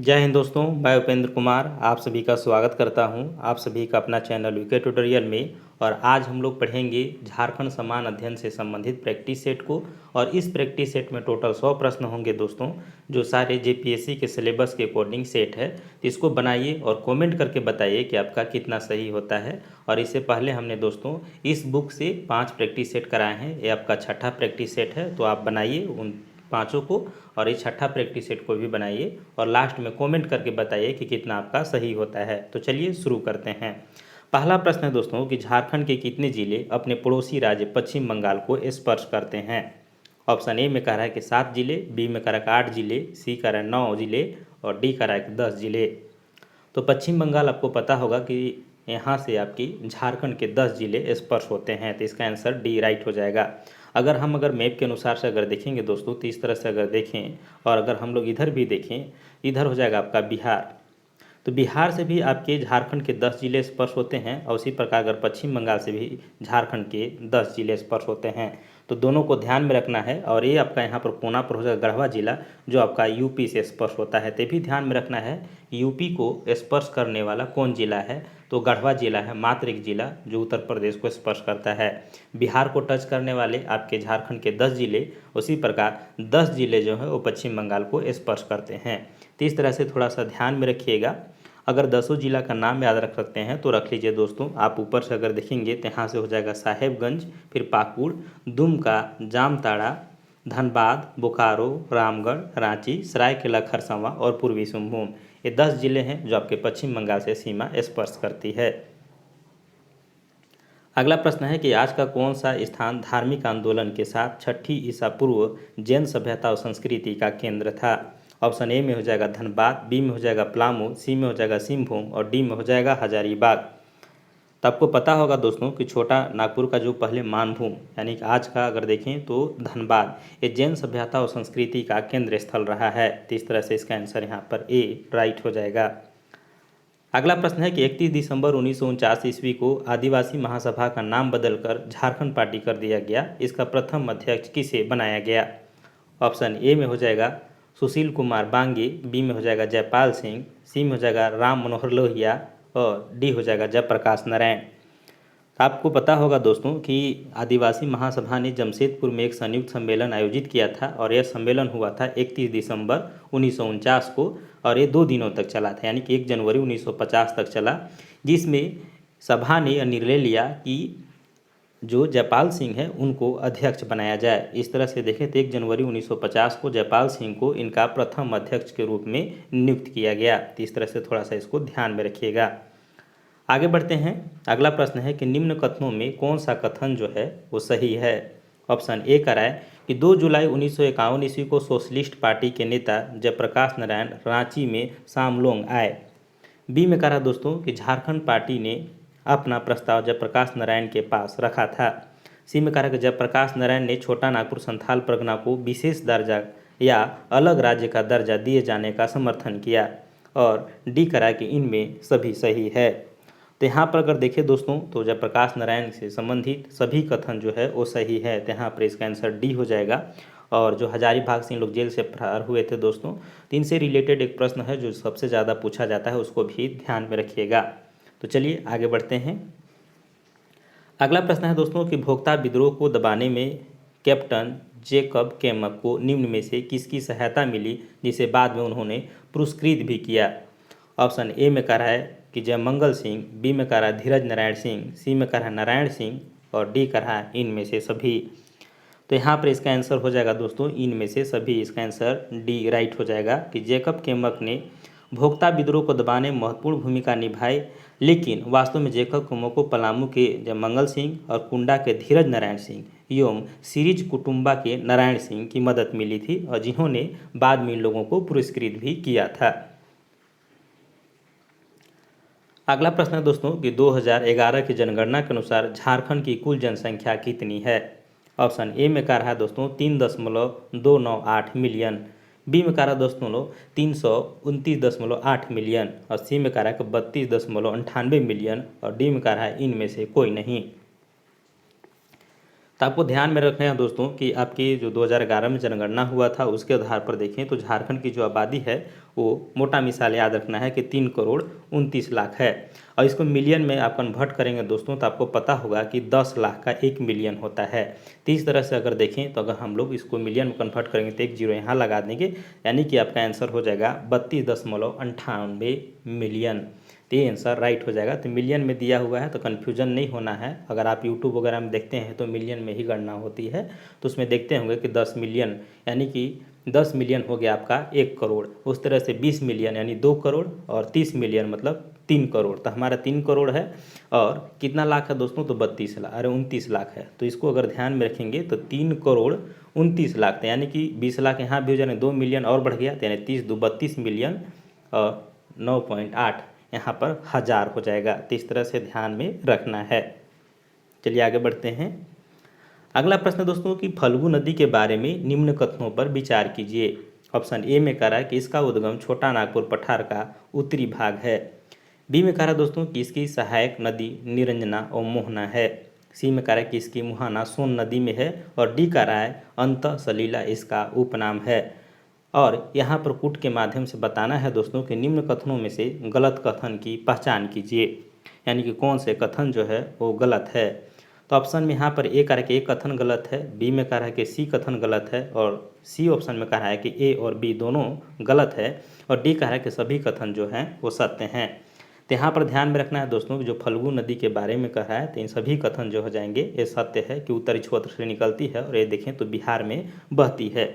जय हिंद दोस्तों, मैं उपेंद्र कुमार आप सभी का स्वागत करता हूं। आप सभी का अपना चैनल यूके ट्यूटोरियल में। और आज हम लोग पढ़ेंगे झारखंड समान अध्ययन से संबंधित प्रैक्टिस सेट को। और इस प्रैक्टिस सेट में टोटल 100 प्रश्न होंगे दोस्तों, जो सारे जेपीएससी के सिलेबस के अकॉर्डिंग सेट है। तो इसको बनाइए और कमेंट करके बताइए कि आपका कितना सही होता है। और इससे पहले हमने दोस्तों इस बुक से 5 प्रैक्टिस सेट कराए हैं। ये आपका छठा प्रैक्टिस सेट है, तो आप बनाइए उन पाँचों को और ये छठा प्रैक्टिस सेट को भी बनाइए और लास्ट में कमेंट करके बताइए कि कितना आपका सही होता है। तो चलिए शुरू करते हैं। पहला प्रश्न है दोस्तों कि झारखंड के कितने जिले अपने पड़ोसी राज्य पश्चिम बंगाल को स्पर्श करते हैं। ऑप्शन ए में कह रहा है कि 7 जिले, बी में कह रहा है कि 8 जिले, सी कह रहा है 9 जिले और डी कह रहा है कि 10 जिले। तो पश्चिम बंगाल आपको पता होगा कि यहाँ से आपकी झारखंड के 10 जिले स्पर्श होते हैं, तो इसका आंसर डी राइट हो जाएगा। अगर मैप के अनुसार से अगर देखेंगे दोस्तों, तो इस तरह से अगर देखें और अगर हम लोग इधर भी देखें, इधर हो जाएगा आपका बिहार। तो बिहार से भी आपके झारखंड के 10 जिले स्पर्श होते हैं और उसी प्रकार अगर पश्चिम बंगाल से भी झारखंड के 10 जिले स्पर्श होते हैं। तो दोनों को ध्यान में रखना है। और ये आपका यहाँ पर कोना पर हो जाएगा गढ़वा जिला, जो आपका यूपी से स्पर्श होता है। तो भी ध्यान में रखना है यूपी को स्पर्श करने वाला कौन जिला है, तो गढ़वा जिला है, मात्र एक जिला जो उत्तर प्रदेश को स्पर्श करता है। बिहार को टच करने वाले आपके झारखंड के 10 जिले, उसी प्रकार 10 जिले जो हैं वो पश्चिम बंगाल को स्पर्श करते हैं। तो इस तरह से थोड़ा सा ध्यान में रखिएगा। अगर 10 जिला का नाम याद रख सकते हैं तो रख लीजिए दोस्तों। आप ऊपर से अगर देखेंगे तो यहाँ से हो जाएगा साहेबगंज, फिर पाकुड़, दुमका, जामताड़ा, धनबाद, बोकारो, रामगढ़, रांची, सरायकेला खरसावां और पूर्वी सिंहभूम। ये 10 जिले हैं जो आपके पश्चिम बंगाल से सीमा स्पर्श करती है। अगला प्रश्न है कि आज का कौन सा स्थान धार्मिक आंदोलन के साथ छठी ईसा पूर्व जैन सभ्यता और संस्कृति का केंद्र था। ऑप्शन ए में हो जाएगा धनबाद, बी में हो जाएगा पलामू, सी में हो जाएगा सिंहभूम और डी में हो जाएगा हजारीबाग। तो आपको पता होगा दोस्तों कि छोटा नागपुर का जो पहले मानभूम यानी कि आज का अगर देखें तो धनबाद, ये जैन सभ्यता और संस्कृति का केंद्र स्थल रहा है। तो इस तरह से इसका आंसर यहाँ पर ए राइट हो जाएगा। अगला प्रश्न है कि 31 दिसंबर 1949 ईस्वी को आदिवासी महासभा का नाम बदलकर झारखंड पार्टी कर दिया गया। इसका प्रथम अध्यक्ष किसे बनाया गया। ऑप्शन ए में हो जाएगा सुशील कुमार बांगे, बी में हो जाएगा जयपाल सिंह, सी में हो जाएगा राम मनोहर लोहिया और डी हो जाएगा जयप्रकाश नारायण। आपको पता होगा दोस्तों कि आदिवासी महासभा ने जमशेदपुर में एक संयुक्त सम्मेलन आयोजित किया था और यह सम्मेलन हुआ था 31 दिसंबर 1949 को और ये 2 दिनों तक चला था, यानी कि 1 जनवरी 1950 तक चला, जिसमें सभा ने यह निर्णय लिया कि जो जयपाल सिंह है उनको अध्यक्ष बनाया जाए। इस तरह से देखें तो 1 जनवरी 1950 को जयपाल सिंह को इनका प्रथम अध्यक्ष के रूप में नियुक्त किया गया। तो इस तरह से थोड़ा सा इसको ध्यान में रखिएगा। आगे बढ़ते हैं। अगला प्रश्न है कि निम्न कथनों में कौन सा कथन जो है वो सही है। ऑप्शन ए कह रहा है कि 2 जुलाई 1951 ईस्वी को सोशलिस्ट पार्टी के नेता जयप्रकाश नारायण रांची में सामलोंग आए। बी में कह रहा है दोस्तों कि झारखंड पार्टी ने अपना प्रस्ताव जयप्रकाश नारायण के पास रखा था। सी में कह रहा है कि जयप्रकाश नारायण ने छोटा नागपुर संथाल परगना को विशेष दर्जा या अलग राज्य का दर्जा दिए जाने का समर्थन किया। और डी कह रहा है कि इनमें सभी सही है। तो यहाँ पर अगर देखें दोस्तों तो जयप्रकाश नारायण से संबंधित सभी कथन जो है वो सही है। तो यहाँ पर इसका आंसर डी हो जाएगा। और जो हजारीबाग से इन लोग जेल से फरार हुए थे दोस्तों, तो इनसे रिलेटेड एक प्रश्न है जो सबसे ज़्यादा पूछा जाता है, उसको भी ध्यान में रखिएगा। तो चलिए आगे बढ़ते हैं। अगला प्रश्न है दोस्तों कि भोक्ता विद्रोह को दबाने में कैप्टन जेकब केमक को निम्न में से किसकी सहायता मिली, जिसे बाद में उन्होंने पुरस्कृत भी किया। ऑप्शन ए में कह रहा है कि जयमंगल सिंह, बी में कह रहा है धीरज नारायण सिंह, सी में कह रहा है नारायण सिंह और डी कह रहा है इनमें से सभी। तो यहाँ पर इसका आंसर हो जाएगा दोस्तों इनमें से सभी। इसका आंसर डी राइट हो जाएगा कि जेकब केमक ने भोक्ता विद्रोह को दबाने में महत्वपूर्ण भूमिका निभाई, लेकिन वास्तव में जेकब केमक को पलामू के जयमंगल सिंह और कुंडा के धीरज नारायण सिंह एवं सीरीज कुटुम्बा के नारायण सिंह की मदद मिली थी और जिन्होंने बाद में इन लोगों को पुरस्कृत भी किया था। अगला प्रश्न है दोस्तों कि 2011 की जनगणना के अनुसार झारखंड की कुल जनसंख्या कितनी है। ऑप्शन ए में कह रहा है दोस्तों 3.298 मिलियन, बी में कह रहा है दोस्तों 329.8 मिलियन और सी में कह रहा है कि 32.98 मिलियन और डी में कह रहा है इनमें से कोई नहीं। तो आपको ध्यान में रखना है दोस्तों कि आपकी जो 2011 में जनगणना हुआ था उसके आधार पर देखें तो झारखंड की जो आबादी है वो मोटा मिसाल याद रखना है कि 3,29,00,000 है। और इसको मिलियन में आप कन्वर्ट करेंगे दोस्तों तो आपको पता होगा कि 10 लाख का 1 मिलियन होता है। तो इस तरह से अगर देखें तो अगर हम लोग इसको मिलियन में कन्वर्ट करेंगे तो एक जीरो यहाँ लगा देंगे, यानी कि आपका आंसर हो जाएगा 32.98 मिलियन। तो ये आंसर राइट हो जाएगा। तो मिलियन में दिया हुआ है तो कन्फ्यूजन नहीं होना है। अगर आप यूट्यूब वगैरह में देखते हैं तो मिलियन में ही गणना होती है, तो उसमें देखते होंगे कि 10 मिलियन यानी कि 10 मिलियन हो गया आपका 1 करोड़। उस तरह से 20 मिलियन यानी 2 करोड़ और 30 मिलियन मतलब 3 करोड़। तो हमारा 3 करोड़ है और कितना लाख है दोस्तों, तो 32 लाख, अरे 29 लाख है। तो इसको अगर ध्यान में रखेंगे तो 3 करोड़ 29 लाख, यानी कि 20 लाख यहाँ भी हो जाने, 2 मिलियन और बढ़ गया, यानी 30 दो 32 मिलियन और 9.8 यहाँ पर हज़ार हो जाएगा। तो इस तरह से ध्यान में रखना है। चलिए आगे बढ़ते हैं। अगला प्रश्न दोस्तों कि फल्गु नदी के बारे में निम्न कथनों पर विचार कीजिए। ऑप्शन ए में कह रहा है कि इसका उद्गम छोटा नागपुर पठार का उत्तरी भाग है। बी में कह रहा है दोस्तों कि इसकी सहायक नदी निरंजना और मोहना है। सी में कह रहा है कि इसकी मुहाना सोन नदी में है। और डी कह रहा है अंत सलीला इसका उपनाम है। और यहाँ पर कूट के माध्यम से बताना है दोस्तों कि निम्न कथनों में से गलत कथन की पहचान कीजिए, यानी कि कौन से कथन जो है वो गलत है। तो ऑप्शन में यहाँ पर ए कह रहा है कि ए कथन गलत है, बी में कह रहा है कि सी कथन गलत है, और सी ऑप्शन में कह रहा है कि ए और बी दोनों गलत है, और डी कह रहा है कि सभी कथन जो हैं वो सत्य हैं। तो यहाँ पर ध्यान में रखना है दोस्तों कि जो फल्गु नदी के बारे में कह रहा है तो इन सभी कथन जो हो जाएंगे ये सत्य है कि उत्तरी क्षेत्र से निकलती है और ये देखें तो बिहार में बहती है।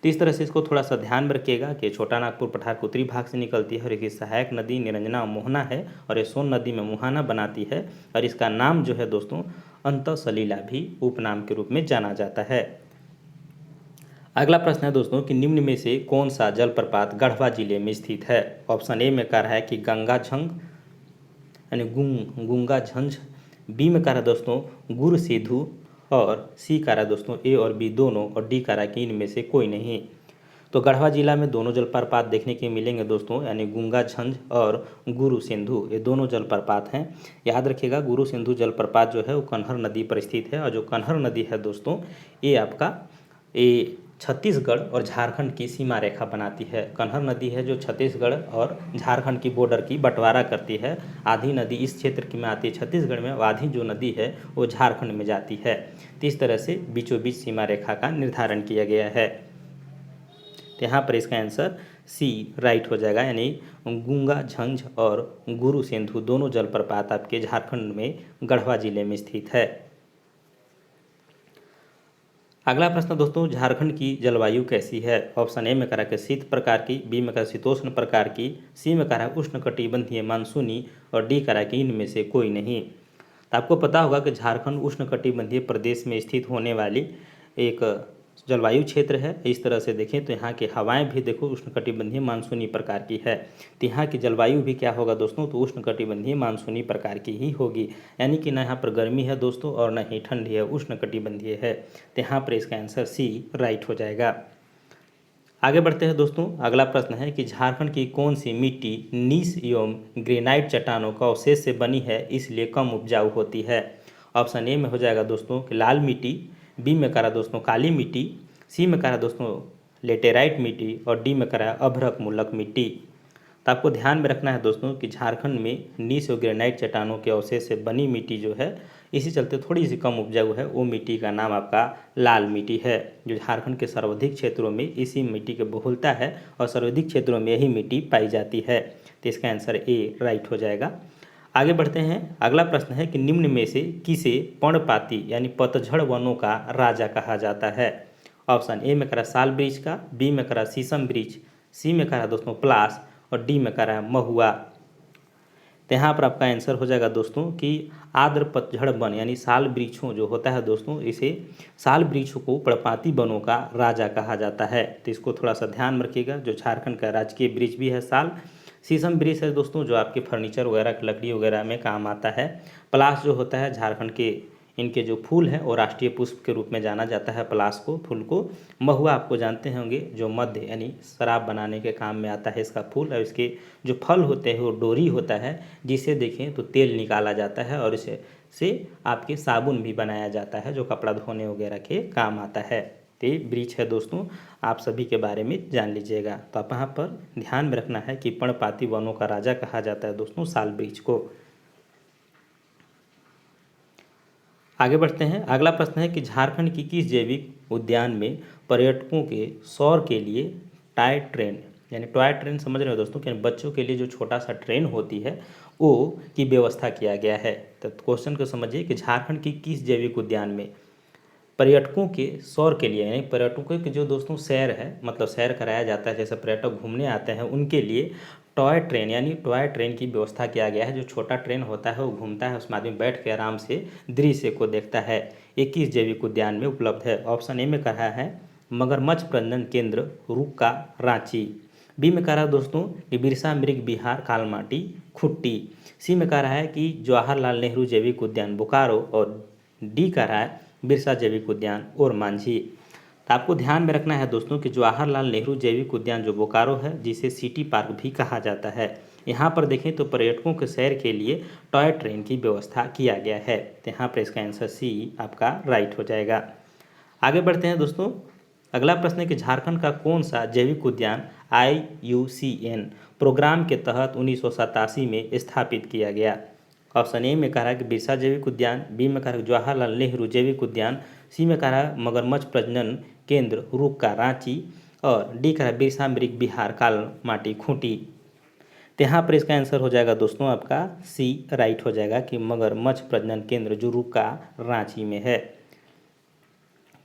तो इस तरह से इसको थोड़ा सा ध्यान में रखिएगा कि छोटा नागपुर पठार के उत्तरी भाग से निकलती है और इसकी सहायक नदी निरंजना और मोहना है, और ये सोन नदी में मुहाना बनाती है, और इसका नाम जो है दोस्तों अंत सलीला भी उपनाम के रूप में जाना जाता है। अगला प्रश्न है दोस्तों कि निम्न में से कौन सा जलप्रपात गढ़वा जिले में स्थित है। ऑप्शन ए में कह रहा है कि गंगा झंग यानी गुंगा झंझ, बी में कह रहा है दोस्तों गुर सेधु, और सी कह रहा है दोस्तों ए और बी दोनों, और डी कह रहा है कि इनमें से कोई नहीं। तो गढ़वा जिला में दोनों जलप्रपात देखने के मिलेंगे दोस्तों, यानी गुंगा झंझ और गुरु सिंधु, ये दोनों जलप्रपात हैं। याद रखिएगा गुरु सिंधु जलप्रपात जो है वो कन्हर नदी पर स्थित है, और जो कन्हर नदी है दोस्तों ये आपका ये छत्तीसगढ़ और झारखंड की सीमा रेखा बनाती है। कन्हर नदी है जो छत्तीसगढ़ और झारखंड की बॉर्डर की बंटवारा करती है। आधी नदी इस क्षेत्र की में आती है छत्तीसगढ़ में, और आधी जो नदी है वो झारखंड में जाती है। तो इस तरह से बीचों बीच सीमा रेखा का निर्धारण किया गया है। तो यहाँ पर इसका आंसर सी राइट हो जाएगा, यानी गुंगा झंझ और गुरु सिंधु दोनों जलप्रपात आपके झारखंड में गढ़वा जिले में स्थित है। अगला प्रश्न दोस्तों झारखंड की जलवायु कैसी है। ऑप्शन ए में कह रहा है कि शीत प्रकार की, बी में कह रहा है शीतोष्ण प्रकार की, सी में कह रहा है उष्णकटिबंधीय मानसूनी, और डी कह रहा है कि इनमें से कोई नहीं। तो आपको पता होगा कि झारखंड उष्णकटिबंधीय प्रदेश में स्थित होने वाली एक जलवायु क्षेत्र है। इस तरह से देखें तो यहाँ की हवाएं भी देखो उष्णकटिबंधीय मानसूनी प्रकार की है। तो यहाँ की जलवायु भी क्या होगा दोस्तों, तो उष्णकटिबंधीय मानसूनी प्रकार की ही होगी, यानी कि न यहाँ पर गर्मी है दोस्तों और न ही ठंडी है, उष्णकटिबंधीय है। तो यहाँ पर इसका आंसर सी राइट हो जाएगा। आगे बढ़ते हैं दोस्तों। अगला प्रश्न है कि झारखंड की कौन सी मिट्टी नीस एवं ग्रेनाइट चट्टानों का अवशेष से बनी है, इसलिए कम उपजाऊ होती है। ऑप्शन ए में हो जाएगा दोस्तों कि लाल मिट्टी, बी में करा दोस्तों काली मिट्टी, सी में करा दोस्तों लेटेराइट मिट्टी, और डी में करा अभ्रक मूलक मिट्टी। तो आपको ध्यान में रखना है दोस्तों कि झारखंड में नीस और ग्रेनाइट चट्टानों के अवशेष से बनी मिट्टी जो है इसी चलते थोड़ी सी कम उपजाऊ है। वो मिट्टी का नाम आपका लाल मिट्टी है, जो झारखंड के सर्वाधिक क्षेत्रों में इसी मिट्टी की बहुलता है और सर्वाधिक क्षेत्रों में यही मिट्टी पाई जाती है। तो इसका आंसर ए राइट हो जाएगा। आगे बढ़ते हैं। अगला प्रश्न है कि निम्न में से किसे पर्णपाती यानी पतझड़ वनों का राजा कहा जाता है। ऑप्शन ए में करा साल वृक्ष का, बी में करा शीशम वृक्ष, सी में करा दोस्तों पलाश, और डी में करा महुआ। तो यहाँ पर आपका आंसर हो जाएगा दोस्तों कि आर्द्र पतझड़ वन यानी साल वृक्षों जो होता है दोस्तों, इसे साल वृक्षों को पर्णपाती वनों का राजा कहा जाता है। तो इसको थोड़ा सा ध्यान में रखिएगा। जो झारखंड का राजकीय वृक्ष भी है साल, शीशम वृक्ष है दोस्तों जो आपके फर्नीचर वगैरह लकड़ी वगैरह में काम आता है। पलाश जो होता है झारखंड के इनके जो फूल हैं वो राष्ट्रीय पुष्प के रूप में जाना जाता है पलाश को, फूल को। महुआ आपको जानते होंगे जो मध्य यानी शराब बनाने के काम में आता है इसका फूल, और इसके जो फल होते हैं वो डोरी होता है, जिसे देखें तो तेल निकाला जाता है और इसे से आपके साबुन भी बनाया जाता है जो कपड़ा धोने वगैरह के काम आता है। तो ये वृक्ष है दोस्तों, आप सभी के बारे में जान लीजिएगा। तो आप यहाँ पर ध्यान में रखना है कि पर्णपाती वनों का राजा कहा जाता है दोस्तों साल वृक्ष को। आगे बढ़ते हैं। अगला प्रश्न है कि झारखंड की किस जैविक उद्यान में पर्यटकों के सौर के लिए टॉय ट्रेन, यानी टॉय ट्रेन समझ रहे हो दोस्तों कि बच्चों के लिए जो छोटा सा ट्रेन होती है वो की व्यवस्था किया गया है। तो क्वेश्चन को समझिए कि झारखंड की किस जैविक उद्यान में पर्यटकों के सौर के लिए, यानी पर्यटकों के जो दोस्तों सैर है, मतलब सैर कराया जाता है, जैसे पर्यटक घूमने आते हैं उनके लिए टॉय ट्रेन यानी टॉय ट्रेन की व्यवस्था किया गया है। जो छोटा ट्रेन होता है वो घूमता है, उसमें आदमी बैठ के आराम से दृश्य को देखता है। 21 जैविक उद्यान में उपलब्ध है। ऑप्शन ए में कहा है मगरमच्छ प्रजनन केंद्र रुक्का रांची, बी में कह रहा है दोस्तों कि बिरसा मृग विहार कालमाटी खुट्टी, सी में कह रहा है कि जवाहरलाल नेहरू जैविक उद्यान बोकारो, और डी कह रहा है बिरसा जैविक उद्यान और मांझी। तो आपको ध्यान में रखना है दोस्तों कि जवाहरलाल नेहरू जैविक उद्यान जो बोकारो है, जिसे सिटी पार्क भी कहा जाता है, यहाँ पर देखें तो पर्यटकों के सैर के लिए टॉय ट्रेन की व्यवस्था किया गया है। तो यहाँ पर इसका आंसर सी आपका राइट हो जाएगा। आगे बढ़ते हैं दोस्तों। अगला प्रश्न है कि झारखंड का कौन सा जैविक उद्यान IUCN प्रोग्राम के तहत 1987 में स्थापित किया गया। ऑप्शन ए में कह रहा है कि बिरसा जैविक उद्यान, बी में कह रहा है जवाहरलाल नेहरू जैविक उद्यान, सी में कह रहा है मगरमच्छ प्रजनन केंद्र रुक्का रांची, और डी कह रहा है बिरसा मृग विहार कालमाटी खूंटी। तो यहाँ पर इसका आंसर हो जाएगा दोस्तों आपका सी राइट हो जाएगा कि मगरमच्छ प्रजनन केंद्र जो रुक्का रांची में है।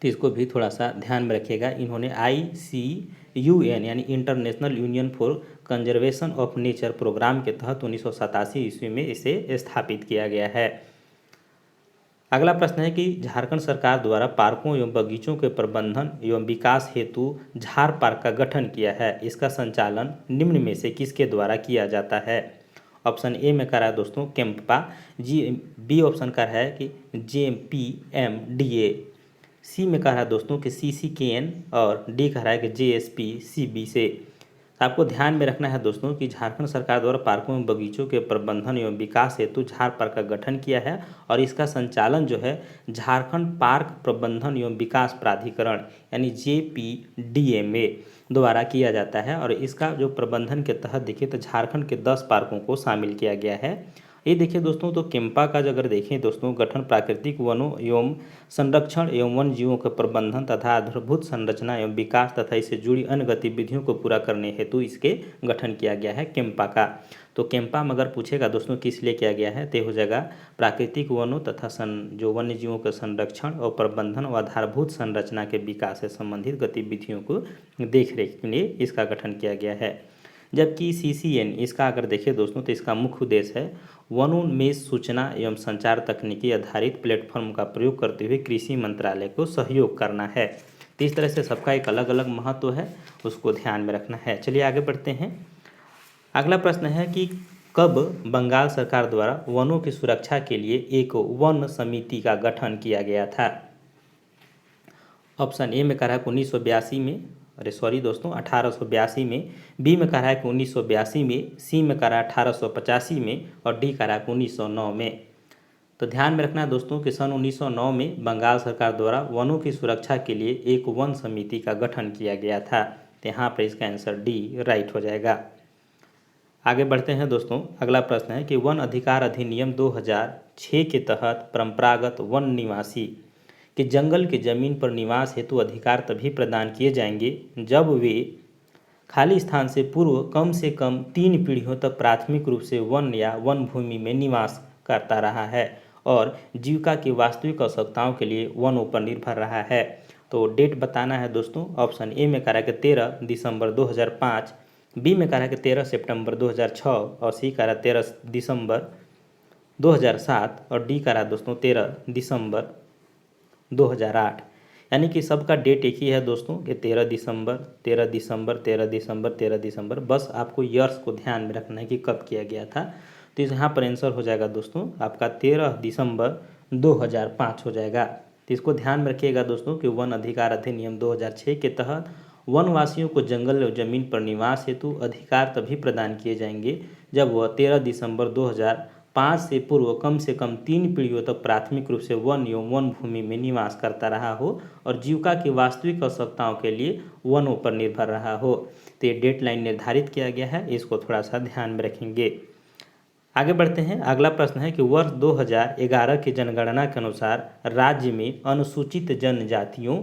तो इसको भी थोड़ा सा ध्यान में रखिएगा। इन्होंने ICUN यानी international union for conservation of nature programme के तहत 1987 ईस्वी में इसे स्थापित किया गया है। अगला प्रश्न है कि झारखंड सरकार द्वारा पार्कों एवं बगीचों के प्रबंधन एवं विकास हेतु झार पार्क का गठन किया है। इसका संचालन निम्न में से किसके द्वारा किया जाता है। ऑप्शन ए में कह रहा है दोस्तों कैंपा, बी ऑप्शन का है कि JPMDA, सी में कह रहा है दोस्तों कि CCKN, और डी कह रहा है कि JSPCB से। आपको ध्यान में रखना है दोस्तों कि झारखंड सरकार द्वारा पार्कों एवं बगीचों के प्रबंधन एवं विकास हेतु झार पार्क का गठन किया है, और इसका संचालन जो है झारखंड पार्क प्रबंधन एवं विकास प्राधिकरण यानी JPDMA द्वारा किया जाता है। और इसका जो प्रबंधन के तहत देखिए तो झारखंड के 10 पार्कों को शामिल किया गया है। ये देखिए दोस्तों, तो केम्पा का जो अगर देखें दोस्तों गठन प्राकृतिक वनों एवं संरक्षण एवं वन जीवों के प्रबंधन तथा आधारभूत संरचना एवं विकास तथा इससे जुड़ी अन्य गतिविधियों को पूरा करने हेतु इसके गठन किया गया है केम्पा का। तो केम्पा में अगर पूछेगा दोस्तों किस लिए किया गया है तो हो जाएगा प्राकृतिक वनों तथा जो वन्य जीवों के संरक्षण और प्रबंधन और आधारभूत संरचना के विकास से संबंधित गतिविधियों को देखरेख के लिए इसका गठन किया गया है। जबकि CCN इसका अगर देखें दोस्तों तो इसका मुख्य उद्देश्य है वनोन्मेष सूचना एवं संचार तकनीकी आधारित प्लेटफॉर्म का प्रयोग करते हुए कृषि मंत्रालय को सहयोग करना है। तो इस तरह से सबका एक अलग अलग महत्व है, उसको ध्यान में रखना है। चलिए आगे बढ़ते हैं। अगला प्रश्न है कि कब बंगाल सरकार द्वारा वनों की सुरक्षा के लिए एक वन समिति का गठन किया गया था। ऑप्शन ए में कह रहा है 1982 में, दोस्तों 1882 में, बी में कह रहा है कि 1982 में, सी में कह रहा है 1885 में, और डी कह रहा है 1909 में। तो ध्यान में रखना है दोस्तों कि सन 1909 में बंगाल सरकार द्वारा वनों की सुरक्षा के लिए एक वन समिति का गठन किया गया था। तो यहाँ पर इसका आंसर डी राइट हो जाएगा। आगे बढ़ते हैं दोस्तों। अगला प्रश्न है कि वन अधिकार अधिनियम 2006 के तहत परंपरागत वन निवासी कि जंगल की जमीन पर निवास हेतु अधिकार तभी प्रदान किए जाएंगे जब वे खाली स्थान से पूर्व कम से कम 3 पीढ़ियों तक प्राथमिक रूप से वन या वन भूमि में निवास करता रहा है और जीविका की वास्तविक आवश्यकताओं के लिए वनों पर निर्भर रहा है। तो डेट बताना है दोस्तों। ऑप्शन ए में कह रहा है कि 13 दिसंबर 2005, बी में कह रहा है कि 13 सितंबर 2006, और सी कह रहा है 13 दिसंबर 2007, और डी कह रहा है दोस्तों 13 दिसंबर 2008। यानी कि सबका डेट एक ही है दोस्तों कि 13 दिसंबर 13 दिसंबर 13 दिसंबर 13 दिसंबर। बस आपको ईयर्स को ध्यान में रखना है कि कब किया गया था। तो यहाँ पर आंसर हो जाएगा दोस्तों आपका 13 दिसंबर 2005 हो जाएगा। तो इसको ध्यान में रखिएगा दोस्तों कि वन अधिकार अधिनियम 2006 के तहत वनवासियों को जंगल और जमीन पर निवास हेतु अधिकार तभी प्रदान किए जाएंगे जब वह 13 दिसंबर 2005 से पूर्व कम से कम 3 पीढ़ियों तक प्राथमिक रूप से वन एवं वन भूमि में निवास करता रहा हो और जीविका की वास्तविक आवश्यकताओं के लिए वनों पर निर्भर रहा हो। तो ये डेडलाइन निर्धारित किया गया है, इसको थोड़ा सा ध्यान में रखेंगे। आगे बढ़ते हैं। अगला प्रश्न है कि वर्ष 2011 की जनगणना के अनुसार राज्य में अनुसूचित जनजातियों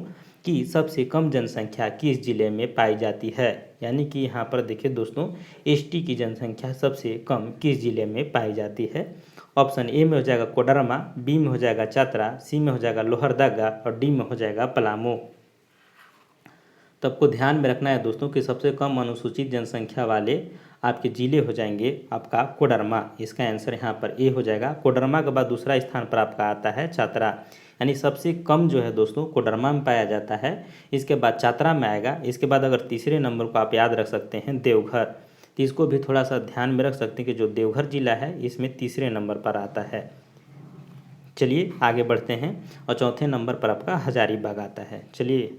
की सबसे कम जनसंख्या किस जिले में पाई जाती है। यानी कि यहाँ पर देखिए दोस्तों, एसटी की जनसंख्या सबसे कम किस जिले में पाई जाती है। ऑप्शन ए में हो जाएगा कोडरमा, बी में हो जाएगा चतरा, सी में हो जाएगा लोहरदगा और डी में हो जाएगा पलामू। तो आपको ध्यान में रखना है दोस्तों कि सबसे कम अनुसूचित जनसंख्या वाले आपके जिले हो जाएंगे आपका कोडरमा। इसका आंसर यहाँ पर ए हो जाएगा। कोडरमा के बाद दूसरा स्थान पर आपका आता है चतरा, यानी सबसे कम जो है दोस्तों कोडरमा में पाया जाता है। इसके बाद चतरा में आएगा। इसके बाद अगर तीसरे नंबर को आप याद रख सकते हैं देवघर, तो इसको भी थोड़ा सा ध्यान में रख सकते हैं कि जो देवघर जिला है इसमें तीसरे नंबर पर आता है। चलिए आगे बढ़ते हैं और चौथे नंबर पर आपका हजारीबाग आता है। चलिए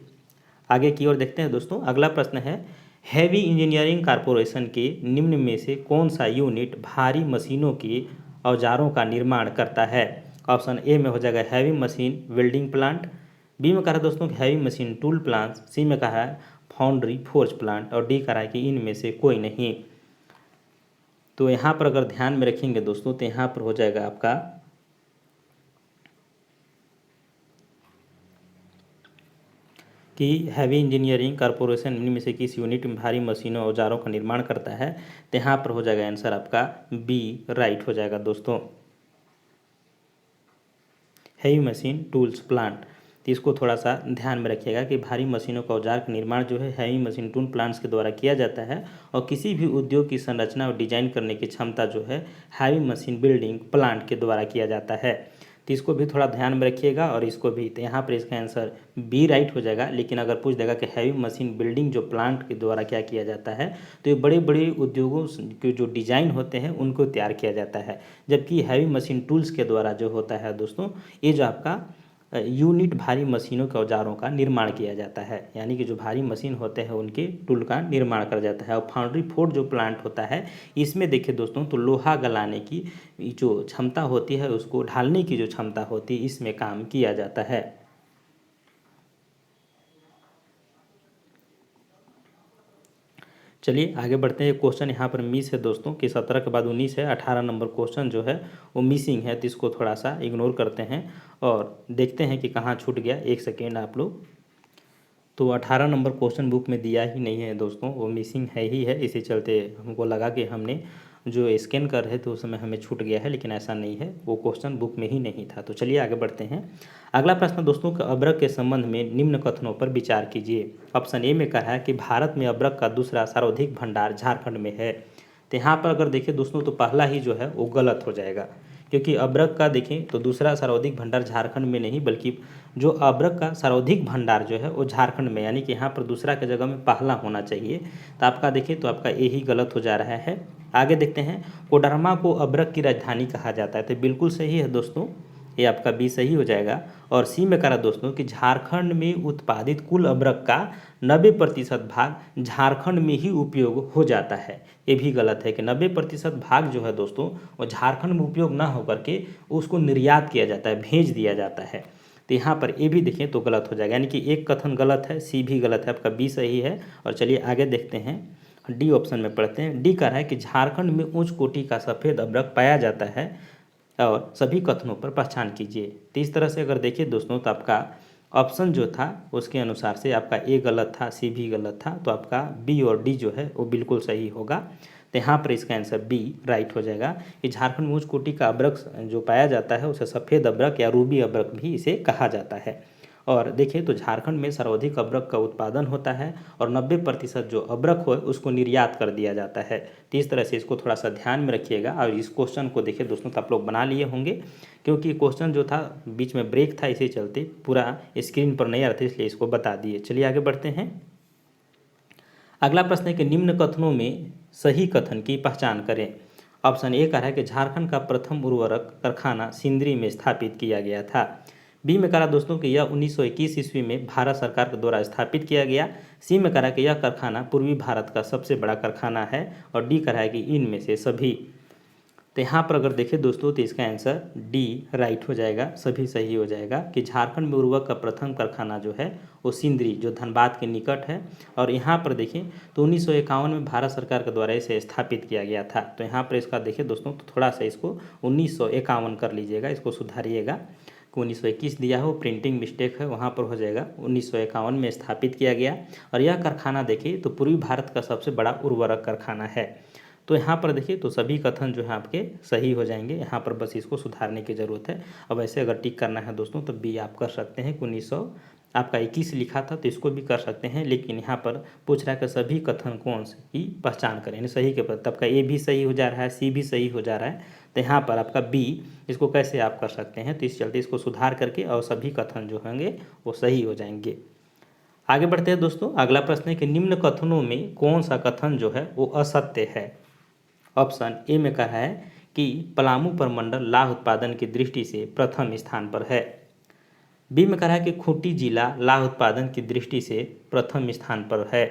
आगे की ओर देखते हैं दोस्तों। अगला प्रश्न है, हैवी इंजीनियरिंग कॉरपोरेशन के निम्न में से कौन सा यूनिट भारी मशीनों के औजारों का निर्माण करता है। ऑप्शन ए में हो जाएगा heavy machine welding plant, B में कहा है दोस्तों heavy machine tool plant, C में कहा है फाउंड्री फोर्ज प्लांट और डी कहा है कि इनमें से कोई नहीं। तो यहाँ पर अगर ध्यान में रखेंगे दोस्तों तो यहाँ पर हो जाएगा आपका कि हैवी इंजीनियरिंग कॉरपोरेशन इनमें से किस यूनिट में भारी मशीनों औजारों का निर्माण करता है। तो यहाँ पर हो जाएगा आंसर आपका बी राइट हो जाएगा दोस्तों, हैवी मशीन टूल्स प्लांट। तो इसको थोड़ा सा ध्यान में रखिएगा कि भारी मशीनों का औजार का निर्माण जो है हैवी मशीन टूल प्लांट्स के द्वारा किया जाता है और किसी भी उद्योग की संरचना और डिजाइन करने की क्षमता जो है हैवी मशीन बिल्डिंग प्लांट के द्वारा किया जाता है। तो इसको भी थोड़ा ध्यान में रखिएगा और इसको भी। तो यहाँ पर इसका आंसर बी राइट हो जाएगा। लेकिन अगर पूछ देगा कि हैवी मशीन बिल्डिंग जो प्लांट के द्वारा क्या किया जाता है, तो ये बड़े बड़े उद्योगों के जो डिजाइन होते हैं उनको तैयार किया जाता है, जबकि हैवी मशीन टूल्स के द्वारा जो होता है दोस्तों ये जो आपका यूनिट भारी मशीनों के औजारों का निर्माण किया जाता है, यानी कि जो भारी मशीन होते हैं उनके टूल का निर्माण कर जाता है। और फाउंड्री फोर्ड जो प्लांट होता है इसमें देखिए दोस्तों तो लोहा गलाने की जो क्षमता होती है, उसको ढालने की जो क्षमता होती है, इसमें काम किया जाता है। चलिए आगे बढ़ते हैं। क्वेश्चन यहाँ पर मिस है दोस्तों कि 17 के बाद 19 है, 18 नंबर क्वेश्चन जो है वो मिसिंग है, तो इसको थोड़ा सा इग्नोर करते हैं और देखते हैं कि कहाँ छूट गया। एक सेकेंड आप लोग। तो 18 नंबर क्वेश्चन बुक में दिया ही नहीं है दोस्तों, वो मिसिंग है ही है। इसी चलते हमको लगा कि हमने जो स्कैन कर रहे थे उस समय हमें छूट गया है, लेकिन ऐसा नहीं है, वो क्वेश्चन बुक में ही नहीं था। तो चलिए आगे बढ़ते हैं। अगला प्रश्न दोस्तों का अब्रक के संबंध में निम्न कथनों पर विचार कीजिए। ऑप्शन ए में कहा है कि भारत में अब्रक का दूसरा सर्वाधिक भंडार झारखंड में है। तो यहाँ पर अगर देखें दोस्तों तो पहला ही जो है वो गलत हो जाएगा, क्योंकि अब्रक का देखें तो दूसरा सर्वाधिक भंडार झारखंड में नहीं, बल्कि जो अब्रक का सर्वाधिक भंडार जो है वो झारखंड में, यानी कि यहाँ पर दूसरा के जगह में पहला होना चाहिए। तो आपका देखिए तो आपका ए ही गलत हो जा रहा है। आगे देखते हैं। कोडरमा को अब्रक की राजधानी कहा जाता है, तो बिल्कुल सही है दोस्तों, ये आपका बी सही हो जाएगा। और सी में करा दोस्तों कि झारखंड में उत्पादित कुल अब्रक का 90% भाग झारखंड में ही उपयोग हो जाता है। ये भी गलत है कि 90% भाग जो है दोस्तों वो झारखंड में उपयोग ना होकर के उसको निर्यात किया जाता है, भेज दिया जाता है। तो यहाँ पर ए भी देखें तो गलत हो जाएगा, यानी कि एक कथन गलत है, सी भी गलत है, आपका बी सही है। और चलिए आगे देखते हैं, डी ऑप्शन में पढ़ते हैं। डी कह रहा है कि झारखंड में उच्च कोटि का सफ़ेद अब्रक पाया जाता है और सभी कथनों पर पहचान कीजिए। तो इस तरह से अगर देखिए दोस्तों तो आपका ऑप्शन जो था उसके अनुसार से आपका ए गलत था, सी भी गलत था, तो आपका बी और डी जो है वो बिल्कुल सही होगा। तो यहाँ पर इसका आंसर बी राइट हो जाएगा कि झारखंड में उच्च कोटि का अब्रक जो पाया जाता है उसे सफ़ेद अब्रक या रूबी अब्रक भी इसे कहा जाता है। और देखिए तो झारखंड में सर्वाधिक अब्रक का उत्पादन होता है और 90% जो अब्रक हो उसको निर्यात कर दिया जाता है। तो इस तरह से इसको थोड़ा सा ध्यान में रखिएगा। और इस क्वेश्चन को देखिए दोस्तों तो आप लोग बना लिए होंगे, क्योंकि क्वेश्चन जो था बीच में ब्रेक था, इसी चलते पूरा स्क्रीन पर नहीं आ रहा था, इसलिए इसको बता दिए। चलिए आगे बढ़ते हैं। अगला प्रश्न है कि निम्न कथनों में सही कथन की पहचान करें। ऑप्शन ए कह रहा है कि झारखंड का प्रथम उर्वरक कारखाना सिंदरी में स्थापित किया गया था। बी में कह रहा है दोस्तों कि यह 1921 ईस्वी में भारत सरकार के द्वारा स्थापित किया गया। सी में कह रहा है कि यह कारखाना पूर्वी भारत का सबसे बड़ा कारखाना है। और डी कह रहा है कि इनमें से सभी। तो यहाँ पर अगर देखें दोस्तों तो इसका आंसर डी राइट हो जाएगा, सभी सही हो जाएगा कि झारखंड में उर्वरक का प्रथम कारखाना जो है वो सिंदरी जो धनबाद के निकट है। और यहाँ पर देखें तो 1951 में भारत सरकार के द्वारा इसे स्थापित किया गया था। तो यहाँ पर इसका देखिए दोस्तों तो थोड़ा सा इसको 1951 कर लीजिएगा, इसको सुधारिएगा कि 1921 दिया हो, प्रिंटिंग मिस्टेक है, वहाँ पर हो जाएगा 1951 में स्थापित किया गया। और यह कारखाना देखिए तो पूर्वी भारत का सबसे बड़ा उर्वरक कारखाना है। तो यहाँ पर देखिए तो सभी कथन जो है आपके सही हो जाएंगे, यहाँ पर बस इसको सुधारने की ज़रूरत है। अब ऐसे अगर टिक करना है दोस्तों तो बी आप कर सकते हैं कि 1921 लिखा था तो इसको भी कर सकते हैं, लेकिन यहाँ पर पूछ रहा है कि सभी कथन कौन से की पहचान करें, यानी सही के तब का ए भी सही हो जा रहा है, सी भी सही हो जा रहा है, तो यहाँ पर आपका बी इसको कैसे आप कर सकते हैं। तो इस चलते इसको सुधार करके और सभी कथन जो होंगे वो सही हो जाएंगे। आगे बढ़ते हैं दोस्तों, अगला प्रश्न है कि निम्न कथनों में कौन सा कथन जो है वो असत्य है। ऑप्शन ए में कहा है कि पलामू प्रमंडल लाह उत्पादन की दृष्टि से प्रथम स्थान पर है। बी में कहा है कि खूंटी जिला लाह उत्पादन की दृष्टि से प्रथम स्थान पर है।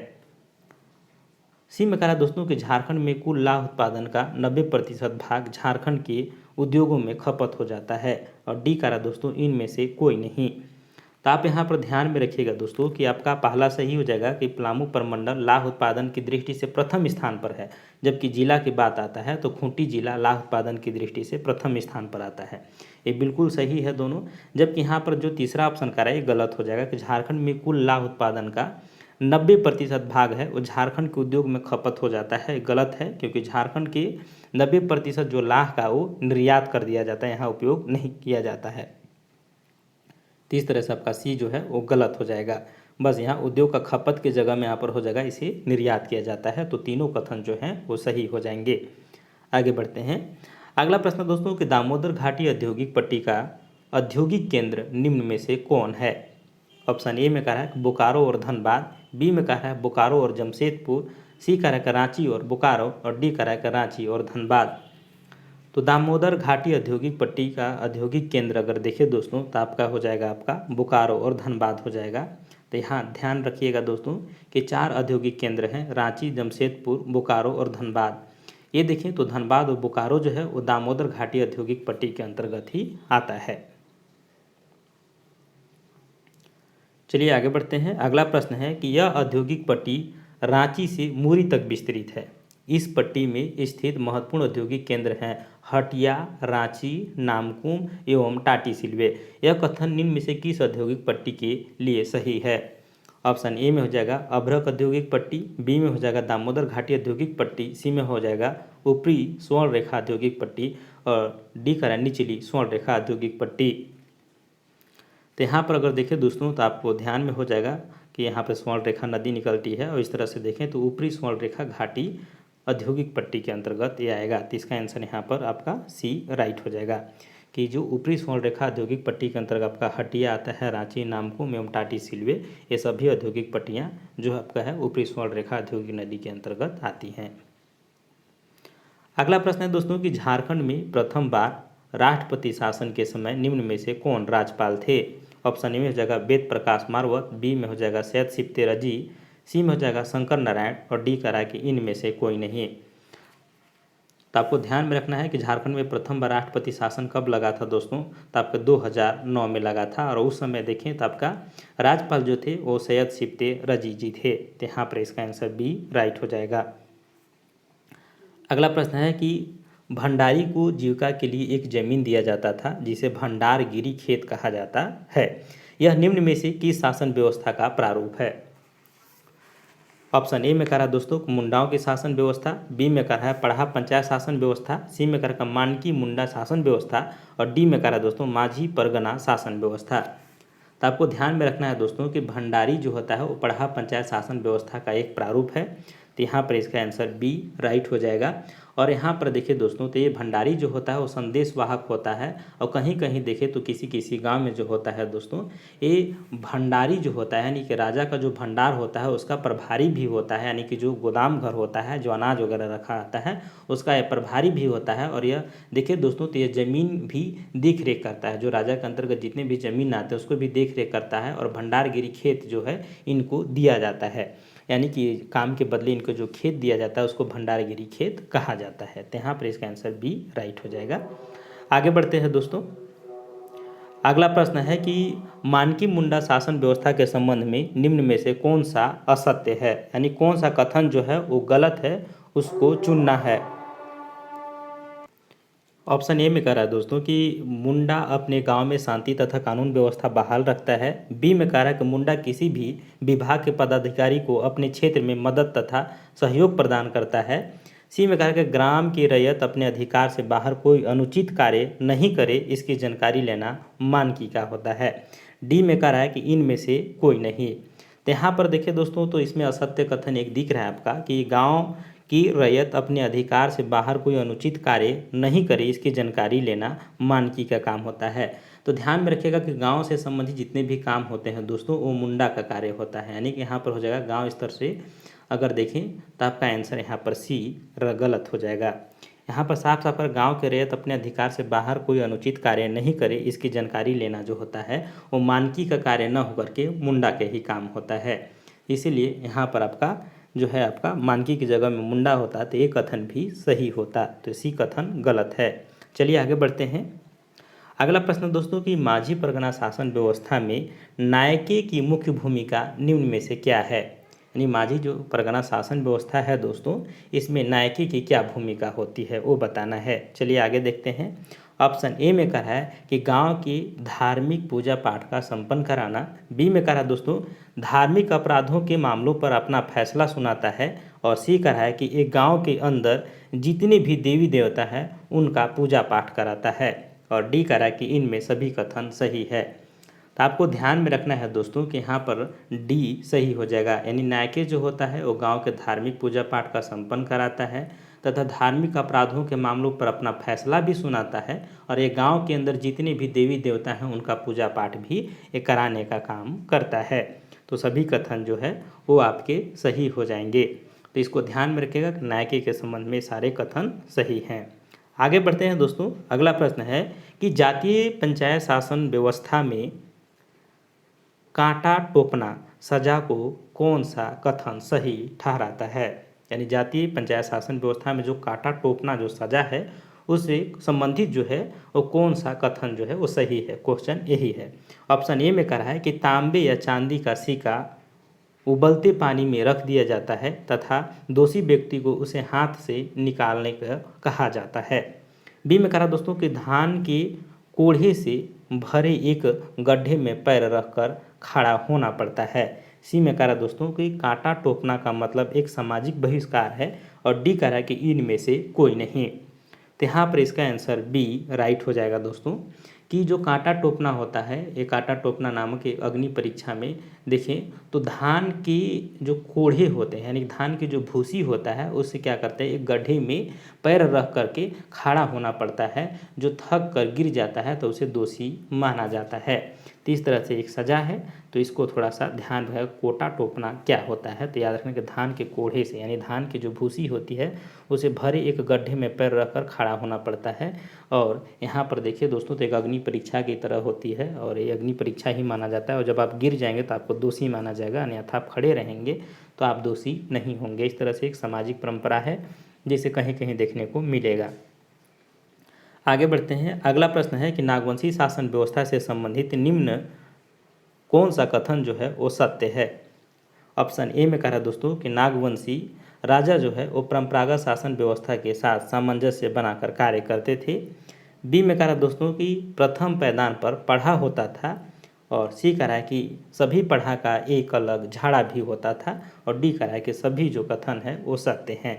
सी में कहा दोस्तों कि झारखंड में कुल लाह उत्पादन का 90% भाग झारखंड के उद्योगों में खपत हो जाता है। और डी कहा दोस्तों इनमें से कोई नहीं। तो आप यहाँ पर ध्यान में रखिएगा दोस्तों कि आपका पहला सही हो जाएगा कि पलामू प्रमंडल लाह उत्पादन की दृष्टि से प्रथम स्थान पर है, जबकि जिला की बात आता है तो खूंटी जिला लाह उत्पादन की दृष्टि से प्रथम स्थान पर आता है। ये बिल्कुल सही है दोनों। जबकि यहाँ पर जो तीसरा ऑप्शन का है ये गलत हो जाएगा कि झारखंड में कुल लाह उत्पादन का 90% भाग है वो झारखंड के उद्योग में खपत हो जाता है। गलत है, क्योंकि झारखंड के 90% जो लाह का वो निर्यात कर दिया जाता है, यहाँ उपयोग नहीं किया जाता है। तो इस तरह से आपका सी जो है वो गलत हो जाएगा। बस यहाँ उद्योग का खपत की जगह में यहाँ पर हो जाएगा इसे निर्यात किया जाता है। तो तीनों कथन जो हैं वो सही हो जाएंगे। आगे बढ़ते हैं, अगला प्रश्न दोस्तों कि दामोदर घाटी औद्योगिक पट्टी का औद्योगिक केंद्र निम्न में से कौन है। ऑप्शन ए में कह रहा है बोकारो और धनबाद, बी में कह रहा है बोकारो और जमशेदपुर, सी कह रहा है रांची और बोकारो, और डी कह रहा है रांची और धनबाद। तो दामोदर घाटी औद्योगिक पट्टी का औद्योगिक केंद्र अगर देखें दोस्तों तो आपका हो जाएगा आपका बोकारो और धनबाद हो जाएगा। तो यहाँ ध्यान रखिएगा दोस्तों कि 4 औद्योगिक केंद्र हैं, रांची, जमशेदपुर, बोकारो और धनबाद। ये देखें तो धनबाद और बोकारो जो है वो दामोदर घाटी औद्योगिक पट्टी के अंतर्गत ही आता है। चलिए आगे बढ़ते हैं, अगला प्रश्न है कि यह औद्योगिक पट्टी रांची से मुरी तक विस्तृत है। इस पट्टी में स्थित महत्वपूर्ण औद्योगिक केंद्र हैं हटिया, रांची, नामकुम एवं टाटी सिलवे। यह कथन निम्न में से किस औद्योगिक पट्टी के लिए सही है। ऑप्शन ए में हो जाएगा अभ्रक औद्योगिक पट्टी, बी में हो जाएगा दामोदर घाटी औद्योगिक पट्टी, सी में हो जाएगा ऊपरी स्वर्ण रेखा औद्योगिक पट्टी, और डी करा निचली स्वर्ण रेखा औद्योगिक पट्टी। तो यहाँ पर अगर देखें दोस्तों तो आपको ध्यान में हो जाएगा कि यहाँ पर स्वर्ण रेखा नदी निकलती है, और इस तरह से देखें तो ऊपरी स्वर्ण रेखा घाटी औद्योगिक पट्टी के अंतर्गत ये आएगा। तो इसका आंसर यहाँ पर आपका सी राइट हो जाएगा कि जो ऊपरी स्वर्ण रेखा औद्योगिक पट्टी के अंतर्गत आपका हटिया आता है, रांची, नामकुम एवं टाटी सिलवे, ये सभी औद्योगिक पट्टियाँ जो आपका है ऊपरी स्वर्ण रेखा औद्योगिक नदी के अंतर्गत आती हैं। अगला प्रश्न है दोस्तों कि झारखंड में प्रथम बार राष्ट्रपति शासन के समय निम्न में से कौन राज्यपाल थे। ऑप्शन ए में हो जाएगा वेद प्रकाश मारवत, बी में हो जाएगा सैयद सिप्ते रजी, सी में हो जाएगा शंकर नारायण, और डी कह रहा है कि इनमें से कोई नहीं। तो आपको ध्यान में रखना है कि झारखंड में प्रथम बार राष्ट्रपति शासन कब लगा था दोस्तों, तो आपका 2009 में लगा था, और उस समय देखें तो आपका राज्यपाल जो थे वो सैयद सिप्ते रजी जी थे। तो यहाँ पर इसका आंसर बी राइट हो जाएगा। अगला प्रश्न है कि भंडारी को जीविका के लिए एक जमीन दिया जाता था जिसे भंडारगिरी खेत कहा जाता है। यह निम्न में से किस शासन व्यवस्था का प्रारूप है। ऑप्शन ए में कह रहा है दोस्तों मुंडाओं की शासन व्यवस्था, बी में कह रहा है पढ़ा पंचायत शासन व्यवस्था, सी में कह रहा है मानकी मुंडा शासन व्यवस्था, और डी में कह रहा है दोस्तों माझी परगना शासन व्यवस्था। तो आपको ध्यान में रखना है दोस्तों कि भंडारी जो होता है वो पढ़ा पंचायत शासन व्यवस्था का एक प्रारूप है। तो यहाँ पर इसका आंसर बी राइट हो जाएगा। और यहाँ पर देखिए दोस्तों, तो ये भंडारी जो होता है वो संदेश वाहक होता है, और कहीं कहीं देखें तो किसी किसी गांव में जो होता है दोस्तों, ये भंडारी जो होता है यानी कि राजा का जो भंडार होता है उसका प्रभारी भी होता है, यानी कि जो गोदाम घर होता है जो अनाज वगैरह रखा आता है उसका ये प्रभारी भी होता है। और यह देखिए दोस्तों, तो ये ज़मीन भी देख रेख करता है, जो राजा के अंतर्गत जितने भी ज़मीन आते हैं उसको भी देख रेख करता है, और भंडारगिरी खेत जो है इनको दिया जाता है, यानी कि काम के बदले इनको जो खेत दिया जाता है उसको भंडारगिरी खेत कहा जाता है। तो यहाँ पर इसका आंसर बी राइट हो जाएगा। आगे बढ़ते हैं दोस्तों, अगला प्रश्न है कि मानकी मुंडा शासन व्यवस्था के संबंध में निम्न में से कौन सा असत्य है, यानी कौन सा कथन जो है वो गलत है, उसको चुनना है। ऑप्शन ए में कह रहा है दोस्तों कि मुंडा अपने गांव में शांति तथा कानून व्यवस्था बहाल रखता है। बी में कह रहा है कि मुंडा किसी भी विभाग के पदाधिकारी को अपने क्षेत्र में मदद तथा सहयोग प्रदान करता है। सी में कह रहा है कि ग्राम की रैयत अपने अधिकार से बाहर कोई अनुचित कार्य नहीं करे, इसकी जानकारी लेना मानकी का होता है। डी में कह रहा है कि इनमें से कोई नहीं। तो यहाँ पर देखिए दोस्तों, तो इसमें असत्य कथन एक दिख रहा है आपका कि गांव की रैयत अपने अधिकार से बाहर कोई अनुचित कार्य नहीं करे, इसकी जानकारी लेना मानकी का काम होता है। तो ध्यान में रखिएगा कि गांव से संबंधित जितने भी काम होते हैं दोस्तों वो मुंडा का कार्य होता है, यानी कि यहाँ पर हो जाएगा गांव स्तर से अगर देखें तो आपका आंसर यहाँ पर सी गलत हो जाएगा। यहाँ पर साफ साफ पर गाँव के रैयत अपने अधिकार से बाहर कोई अनुचित कार्य नहीं करे, इसकी जानकारी लेना जो होता है वो मानकी का कार्य न होकर के मुंडा के ही काम होता है। इसीलिए यहाँ पर आपका जो है आपका मानकी की जगह में मुंडा होता तो ये कथन भी सही होता, तो सी कथन गलत है। चलिए आगे बढ़ते हैं। अगला प्रश्न दोस्तों कि माझी परगना शासन व्यवस्था में नायके की मुख्य भूमिका निम्न में से क्या है, यानी माझी जो परगना शासन व्यवस्था है दोस्तों इसमें नायके की क्या भूमिका होती है वो बताना है। चलिए आगे देखते हैं। ऑप्शन ए में कहा है कि गांव की धार्मिक पूजा पाठ का संपन्न कराना। बी में कहा दोस्तों धार्मिक अपराधों के मामलों पर अपना फैसला सुनाता है। और सी कहा है कि एक गांव के अंदर जितने भी देवी देवता हैं उनका पूजा पाठ कराता है। और डी कहा है कि इनमें सभी कथन सही है। तो आपको ध्यान में रखना है दोस्तों कि यहाँ पर डी सही हो जाएगा, यानी नायके जो होता है वो गांव के धार्मिक पूजा पाठ का संपन्न कराता है तथा धार्मिक अपराधों के मामलों पर अपना फैसला भी सुनाता है, और ये गांव के अंदर जितने भी देवी देवता हैं उनका पूजा पाठ भी ये कराने का काम करता है। तो सभी कथन जो है वो आपके सही हो जाएंगे। तो इसको ध्यान में रखिएगा कि नायके के संबंध में सारे कथन सही हैं। आगे बढ़ते हैं दोस्तों। अगला प्रश्न है कि जातीय पंचायत शासन व्यवस्था में कांटा टोपना सजा को कौन सा कथन सही ठहराता है, यानी जातीय पंचायत शासन व्यवस्था में जो कांटा टोपना जो सजा है उससे संबंधित जो है वो कौन सा कथन जो है वो सही है। क्वेश्चन यही है। ऑप्शन ए में कह रहा है कि तांबे या चांदी का सिक्का उबलते पानी में रख दिया जाता है तथा दोषी व्यक्ति को उसे हाथ से निकालने का कहा जाता है। बी में कह रहा दोस्तों कि धान के कोढ़े से भरे एक गड्ढे में पैर रखकर खड़ा होना पड़ता है। सी में कह रहा दोस्तों कि कांटा टोपना का मतलब एक सामाजिक बहिष्कार है। और डी कह रहा है कि इनमें से कोई नहीं। तो यहाँ पर इसका आंसर बी राइट हो जाएगा दोस्तों कि जो कांटा टोपना होता है ये कांटा टोपना नामक एक अग्नि परीक्षा में देखें तो धान की जो कोढ़े होते हैं यानी धान की जो भूसी होता है उससे क्या करते हैं एक गड्ढे में पैर रख करके खड़ा होना पड़ता है। जो थक कर गिर जाता है तो उसे दोषी माना जाता है। तो इस तरह से एक सजा है। तो इसको थोड़ा सा ध्यान रहे कोटा टोपना क्या होता है। तो याद रखना कि धान के कोढ़े से यानी धान की जो भूसी होती है उसे भरे एक गड्ढे में पैर रखकर खड़ा होना पड़ता है। और यहाँ पर देखिए दोस्तों तो एक अग्नि परीक्षा की तरह होती है और ये अग्नि परीक्षा ही माना जाता है। और जब आप गिर जाएंगे तो आपको दोषी माना जाएगा, अन्यथा आप खड़े रहेंगे तो आप दोषी नहीं होंगे। इस तरह से एक सामाजिक परंपरा है जिसे कहीं कहीं देखने को मिलेगा। आगे बढ़ते हैं। अगला प्रश्न है कि नागवंशी शासन व्यवस्था से संबंधित निम्न कौन सा कथन जो है वो सत्य है। ऑप्शन ए में कह रहा है दोस्तों कि नागवंशी राजा जो है वो परंपरागत शासन व्यवस्था के साथ सामंजस्य बनाकर कार्य करते थे। बी में कह रहा है दोस्तों कि प्रथम पैदान पर पढ़ा होता था। और सी कह रहा है कि सभी पढ़ा का एक अलग झाड़ा भी होता था। और डी कह रहा है कि सभी जो कथन है वो सत्य हैं।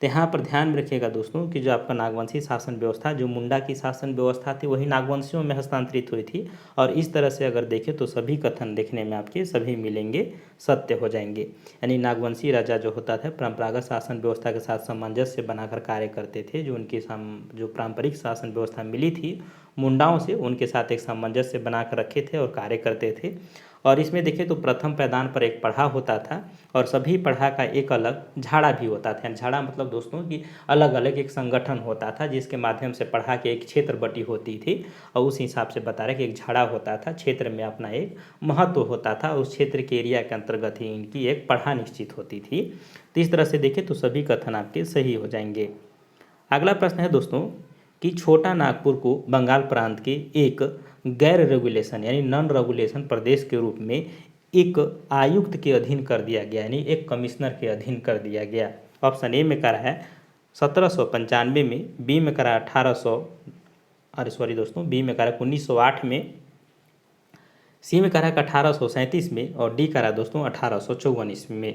तो यहाँ पर ध्यान में रखिएगा दोस्तों कि जो आपका नागवंशी शासन व्यवस्था, जो मुंडा की शासन व्यवस्था थी, वही नागवंशियों में हस्तांतरित हुई थी। और इस तरह से अगर देखें तो सभी कथन देखने में आपके सभी मिलेंगे, सत्य हो जाएंगे। यानी नागवंशी राजा जो होता था परंपरागत शासन व्यवस्था के साथ सामंजस्य बनाकर कार्य करते थे। जो उनकी जो पारंपरिक शासन व्यवस्था मिली थी मुंडाओं से, उनके साथ एक सामंजस्य बनाकर रखे थे और कार्य करते थे। और इसमें देखें तो प्रथम पैदान पर एक पढ़ा होता था और सभी पढ़ा का एक अलग झाड़ा भी होता था। झाड़ा मतलब दोस्तों कि अलग अलग एक संगठन होता था जिसके माध्यम से पढ़ा के एक क्षेत्र बटी होती थी और उस हिसाब से बता रहे कि एक झाड़ा होता था, क्षेत्र में अपना एक महत्व होता था, उस क्षेत्र के एरिया के अंतर्गत ही इनकी एक पढ़ा निश्चित होती थी। तो इस तरह से देखें तो सभी कथन आपके सही हो जाएंगे। अगला प्रश्न है दोस्तों कि छोटा नागपुर को बंगाल प्रांत के एक गैर रेगुलेशन यानी नॉन रेगुलेशन प्रदेश के रूप में एक आयुक्त के अधीन कर दिया गया, यानी एक कमिश्नर के अधीन कर दिया गया। ऑप्शन ए में करा है 1795 में, बी में करा 1908 में, सी में करा 1837 में और डी करा दोस्तों 1854 ईस्वी में।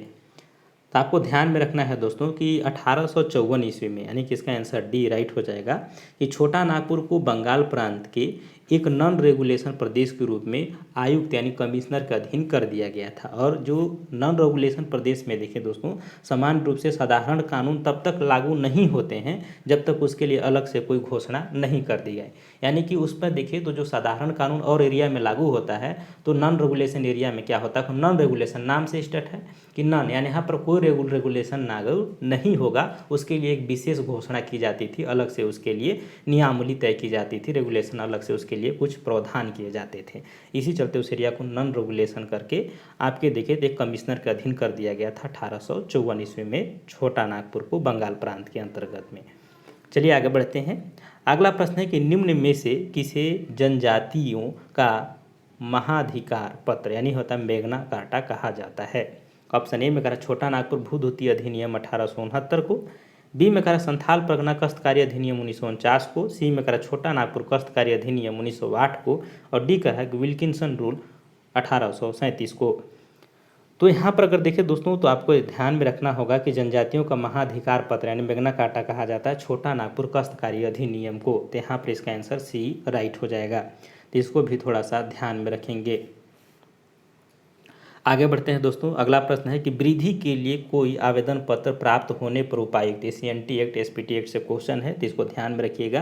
तो आपको ध्यान में रखना है दोस्तों कि 1854 ईस्वी में, यानी कि इसका आंसर डी राइट हो जाएगा, कि छोटा नागपुर को बंगाल प्रांत के एक नॉन रेगुलेशन प्रदेश के रूप में आयुक्त यानी कमिश्नर के अधीन कर दिया गया था। और जो नॉन रेगुलेशन प्रदेश में देखें दोस्तों, समान रूप से साधारण कानून तब तक लागू नहीं होते हैं जब तक उसके लिए अलग से कोई घोषणा नहीं कर दी जाए। यानी कि उस पर देखिए तो जो साधारण कानून और एरिया में लागू होता है, तो नॉन रेगुलेशन एरिया में क्या होता है, नॉन रेगुलेशन नाम से स्टेट है कि नॉन, यानी यहाँ पर कोई रेगुलेशन लागू नहीं होगा, उसके लिए एक विशेष घोषणा की जाती थी, अलग से उसके लिए नियमावली तय की जाती थी, रेगुलेशन अलग से उसके लिए कुछ प्रावधान किए जाते थे। इसी चलते उस एरिया को नॉन रेगुलेशन करके आपके देखिए एक कमिश्नर के अधीन कर दिया गया था 1854 ईस्वी में छोटा नागपुर को बंगाल प्रांत के अंतर्गत में। चलिए आगे बढ़ते हैं। अगला प्रश्न है कि निम्न में से किसे जनजातियों का महाधिकार पत्र यानी होता है मेग्ना कार्टा कहा जाता है। ऑप्शन ए में करा छोटा नागपुर भूधुती अधिनियम 1869 को, बी में करा संथाल परगना कष्टकारी अधिनियम 1949 को, सी में करा छोटा नागपुर कष्टकारी अधिनियम 1908 को और डी करा विल्किंसन रूल 1837 को। तो यहाँ पर अगर देखें दोस्तों तो आपको ध्यान में रखना होगा कि जनजातियों का महाधिकार पत्र यानी मेग्ना कार्टा कहा जाता है छोटा नागपुर कष्टकारी अधिनियम को। तो यहाँ पर इसका आंसर सी राइट हो जाएगा। तो इसको भी थोड़ा सा ध्यान में रखेंगे। आगे बढ़ते हैं दोस्तों। अगला प्रश्न है कि वृद्धि के लिए कोई आवेदन पत्र प्राप्त होने पर उपायुक्त, सीएनटी एक्ट एसपीटी एक्ट से क्वेश्चन है, तो इसको ध्यान में रखिएगा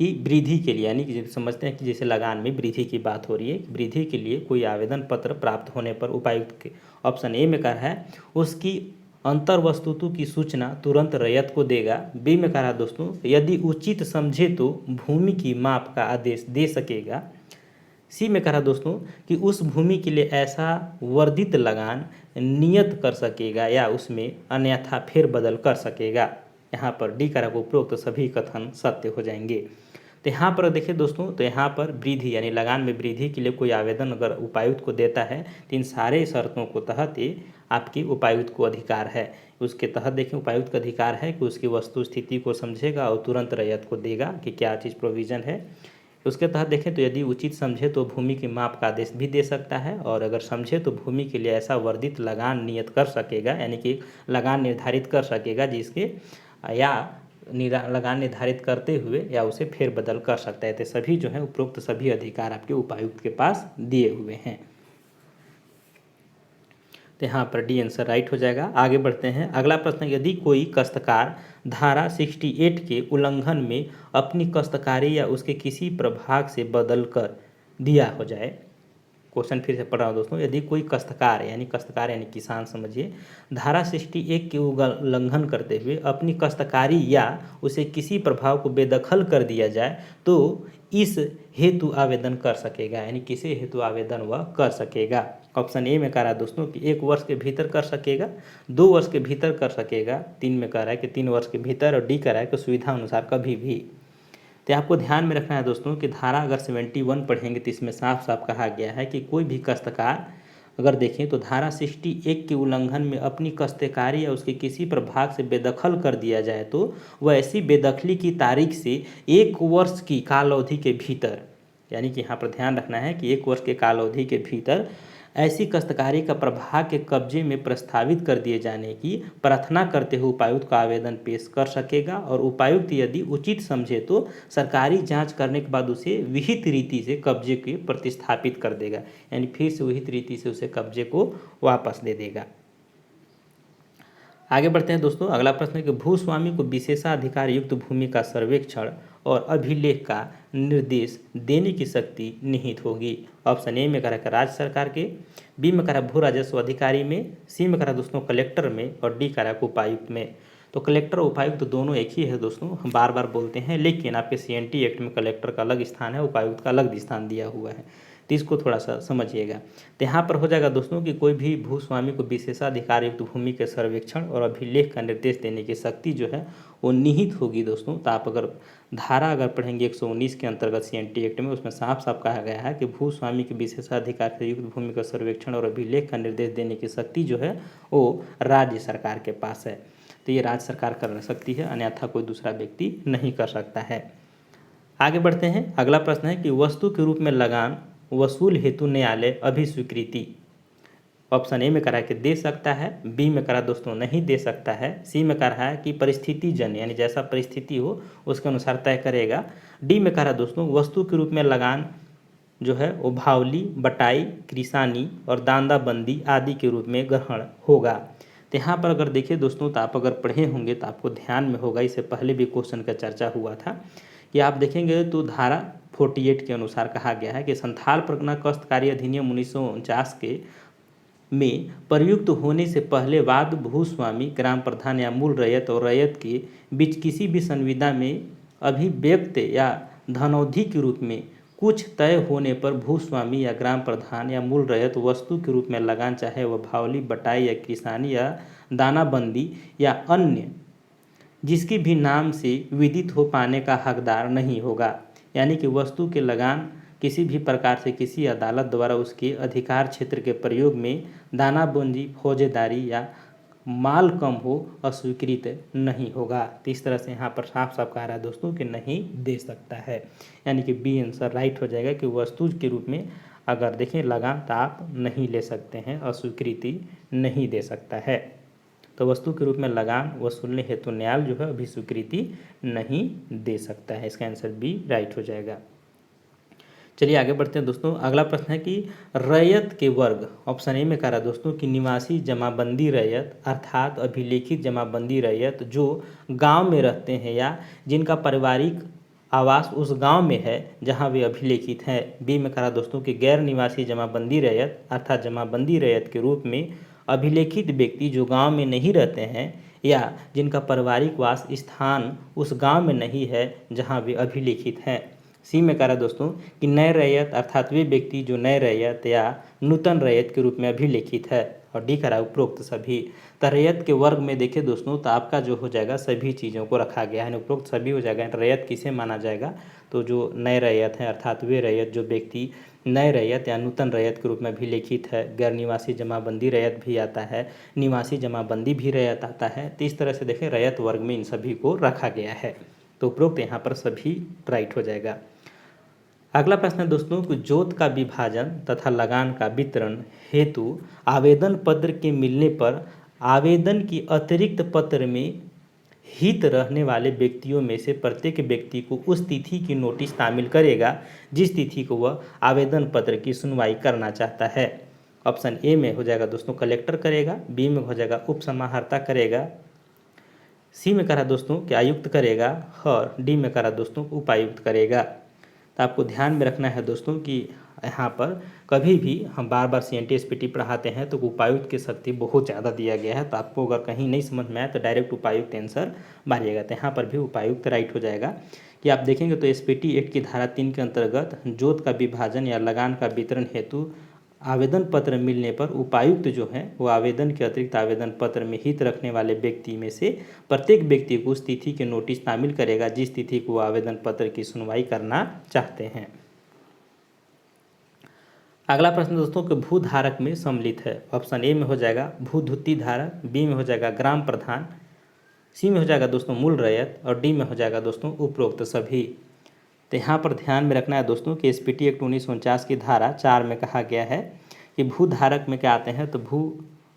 कि वृद्धि के लिए यानी कि समझते हैं कि जैसे लगान में वृद्धि की बात हो रही है, वृद्धि के लिए कोई आवेदन पत्र प्राप्त होने पर उपायुक्त के ऑप्शन ए में कहा है उसकी अंतर वस्तुतु की सूचना तुरंत रैयत को देगा। बी में कहा दोस्तों यदि उचित समझे तो भूमि की माप का आदेश दे सकेगा। सी में कहा दोस्तों कि उस भूमि के लिए ऐसा वर्धित लगान नियत कर सकेगा या उसमें अन्यथा फेरबदल कर सकेगा। यहाँ पर डी करा को उपरोक्त सभी कथन सत्य हो जाएंगे। तो यहाँ पर देखिए दोस्तों, तो यहाँ पर वृद्धि यानी लगान में वृद्धि के लिए कोई आवेदन अगर उपायुक्त को देता है तो इन सारे शर्तों को तहत ये आपकी उपायुक्त को अधिकार है। उसके तहत देखिए उपायुक्त का अधिकार है कि उसकी वस्तु स्थिति को समझेगा और तुरंत रैयत को देगा कि क्या चीज़ प्रोविज़न है। उसके तहत देखें तो यदि उचित समझे तो भूमि की माप का आदेश भी दे सकता है और अगर समझे तो भूमि के लिए ऐसा वर्धित लगान नियत कर सकेगा, यानी कि लगान निर्धारित कर सकेगा जिसके या लगान निर्धारित करते हुए या उसे फेरबदल कर सकता है। तो सभी जो है उपरोक्त सभी अधिकार आपके उपायुक्त के पास दिए हुए हैं। तो यहाँ पर डी आंसर राइट हो जाएगा। आगे बढ़ते हैं। अगला प्रश्न, यदि कोई काश्तकार धारा 68 के उल्लंघन में अपनी काश्तकारी या उसके किसी प्रभाग से बदल कर दिया हो जाए। क्वेश्चन फिर से पढ़ रहा हूँ दोस्तों। यदि कोई काश्तकार यानी किसान समझिए, धारा 61 के उल्लंघन करते हुए अपनी काश्तकारी या उसे किसी प्रभाव को बेदखल कर दिया जाए तो इस हेतु आवेदन कर सकेगा, यानी किसी हेतु आवेदन वह कर सकेगा। ऑप्शन ए में कह रहा है दोस्तों कि 1 वर्ष के भीतर कर सकेगा, 2 वर्ष के भीतर कर सकेगा, 3 में कह रहा है कि 3 वर्ष के भीतर और डी कह रहा है कि सुविधा अनुसार कभी भी। तो आपको ध्यान में रखना है दोस्तों कि धारा अगर 71 पढ़ेंगे तो इसमें साफ साफ कहा गया है कि कोई भी काश्तकार अगर देखें तो धारा 61 के उल्लंघन में अपनी काश्तकारी या उसके किसी प्रभाग से बेदखल कर दिया जाए तो वह ऐसी बेदखली की तारीख से 1 वर्ष की काल अवधि के भीतर, यानी कि यहाँ पर ध्यान रखना है कि 1 वर्ष के काल अवधि के भीतर ऐसी काश्तकारी का प्रभाग के कब्जे में प्रस्तावित कर दिए जाने की प्रार्थना करते हुए उपायुक्त का आवेदन पेश कर सकेगा और उपायुक्त यदि उचित समझे तो सरकारी जांच करने के बाद उसे विहित रीति से कब्जे के प्रतिस्थापित कर देगा, यानी फिर से विहित रीति से उसे कब्जे को वापस दे देगा। आगे बढ़ते हैं दोस्तों। अगला प्रश्न है कि भूस्वामी को विशेषाधिकार युक्त भूमि का सर्वेक्षण और अभिलेख का निर्देश देने की शक्ति निहित होगी। ऑप्शन ए में करा राज्य सरकार के, बी में करा भू राजस्व अधिकारी में, सी में करा दोस्तों कलेक्टर में और डी करा उपायुक्त में। तो कलेक्टर और उपायुक्त दोनों एक ही है दोस्तों, हम बार बार बोलते हैं, लेकिन आपके CNT एक्ट में कलेक्टर का अलग स्थान है, उपायुक्त का अलग स्थान दिया हुआ है, तो इसको थोड़ा सा समझिएगा। तो यहाँ पर हो जाएगा दोस्तों कि कोई भी भूस्वामी को विशेषाधिकार युक्त भूमि के सर्वेक्षण और अभिलेख का निर्देश देने की शक्ति जो है वो निहित होगी दोस्तों। तो आप अगर धारा अगर पढ़ेंगे 119 के अंतर्गत CNT एक्ट में, उसमें साफ साफ कहा गया है कि भूस्वामी के विशेषाधिकार से युक्त भूमि का सर्वेक्षण और अभिलेख का निर्देश देने की शक्ति जो है वो राज्य सरकार के पास है। तो ये राज्य सरकार कर सकती है, अन्यथा कोई दूसरा व्यक्ति नहीं कर सकता है। आगे बढ़ते हैं। अगला प्रश्न है कि वस्तु के रूप में लगान वसूल हेतु न्यायालय अभिस्वीकृति। ऑप्शन ए में करा कि दे सकता है, बी में करा दोस्तों नहीं दे सकता है, सी में करा है कि परिस्थिति जन यानी जैसा परिस्थिति हो उसके अनुसार तय करेगा, डी में करा दोस्तों वस्तु के रूप में लगान जो है वो भावली, बटाई, कृषानी और दांदाबंदी आदि के रूप में ग्रहण होगा। तो यहाँ पर अगर देखिए दोस्तों, तो आप अगर पढ़े होंगे तो आपको ध्यान में होगा, इससे पहले भी क्वेश्चन का चर्चा हुआ था कि आप देखेंगे तो धारा 48 के अनुसार कहा गया है कि संथाल परगना काश्तकारी अधिनियम 1949 के में प्रयुक्त होने से पहले वाद भूस्वामी, ग्राम प्रधान या मूल रैयत और रैयत के बीच किसी भी संविदा में अभिव्यक्त या धनौधि के रूप में कुछ तय होने पर भूस्वामी या ग्राम प्रधान या मूल रैयत वस्तु के रूप में लगान, चाहे वह भावली, बटाई या किसानी या दानाबंदी या अन्य जिसके भी नाम से विदित हो पाने का हकदार नहीं होगा। यानी कि वस्तु के लगान किसी भी प्रकार से किसी अदालत द्वारा उसके अधिकार क्षेत्र के प्रयोग में दानाबंदी, फौजेदारी या माल कम हो अस्वीकृत नहीं होगा। तो इस तरह से यहाँ पर साफ साफ कह रहा है दोस्तों कि नहीं दे सकता है, यानी कि बी आंसर राइट हो जाएगा कि वस्तु के रूप में अगर देखें लगान तो आप नहीं ले सकते हैं, अस्वीकृति नहीं दे सकता है। तो वस्तु के रूप में लगान वसूलने हेतु न्यायालय जो है अभी स्वीकृति नहीं दे सकता है। इसका आंसर बी राइट हो जाएगा। चलिए आगे बढ़ते हैं दोस्तों। अगला प्रश्न है कि रैयत के वर्ग, ऑप्शन ए में कह रहा है दोस्तों कि निवासी जमाबंदी रैयत अर्थात अभिलेखित जमाबंदी रैयत जो गांव में रहते हैं या जिनका पारिवारिक आवास उस गांव में है जहां वे अभिलेखित हैं। बी में कह रहा दोस्तों कि गैर निवासी जमाबंदी रैयत अर्थात जमाबंदी रैयत के रूप में अभिलेखित व्यक्ति जो गांव में नहीं रहते हैं या जिनका पारिवारिक वास स्थान उस गांव में नहीं है जहां वे अभिलेखित हैं। सी में कह रहा दोस्तों कि नए रैयत अर्थात वे व्यक्ति जो नए रैयत या नूतन रैयत के रूप में अभिलेखित है। और डी कह रहा उपरोक्त सभी। तो रैयत के वर्ग में देखें दोस्तों तो आपका जो हो जाएगा सभी चीज़ों को रखा गया है, उपरोक्त सभी हो जाएगा। रैयत किसे माना जाएगा, तो जो नए रैयत हैं अर्थात वे रैयत जो व्यक्ति नए रैयत या नूतन रैयत के रूप में अभिलेखित है। गैर निवासी जमाबंदी रैयत भी आता है, निवासी जमाबंदी भी रैयत आता है। तो इस तरह से देखें रैयत वर्ग में इन सभी को रखा गया है। तो उपरोक्त यहाँ पर सभी राइट हो जाएगा। अगला प्रश्न है दोस्तों कि जोत का विभाजन तथा लगान का वितरण हेतु आवेदन पत्र के मिलने पर आवेदन की अतिरिक्त पत्र में हित रहने वाले व्यक्तियों में से प्रत्येक व्यक्ति को उस तिथि की नोटिस शामिल करेगा जिस तिथि को वह आवेदन पत्र की सुनवाई करना चाहता है। ऑप्शन ए में हो जाएगा दोस्तों कलेक्टर करेगा, बी में हो जाएगा उप समाहर्ता करेगा, सी में करा दोस्तों कि आयुक्त करेगा और डी में करा दोस्तों उपायुक्त करेगा। तो आपको ध्यान में रखना है दोस्तों कि यहाँ पर कभी भी हम बार बार CNT SPT पढ़ाते हैं तो उपायुक्त की शक्ति बहुत ज़्यादा दिया गया है। तो आपको अगर कहीं नहीं समझ में आए तो डायरेक्ट उपायुक्त आंसर मारिएगा। तो यहाँ पर भी उपायुक्त राइट हो जाएगा। कि आप देखेंगे तो SPT एक्ट की धारा 3 के अंतर्गत जोत का विभाजन या लगान का वितरण हेतु आवेदन पत्र मिलने पर उपायुक्त जो है वो आवेदन के अतिरिक्त आवेदन पत्र में हित रखने वाले व्यक्ति में से प्रत्येक व्यक्ति को उस तिथि के नोटिस शामिल करेगा जिस तिथि को आवेदन पत्र की सुनवाई करना चाहते हैं। अगला प्रश्न दोस्तों कि भूधारक में सम्मिलित है। ऑप्शन ए में हो जाएगा भूधुती धारक, बी में हो जाएगा ग्राम प्रधान, सी में हो जाएगा दोस्तों मूल रैयत और डी में हो जाएगा दोस्तों उपरोक्त सभी। तो यहाँ पर ध्यान में रखना है दोस्तों कि SPT एक्ट 1949 की धारा 4 में कहा गया है कि भूधारक में क्या आते हैं, तो भू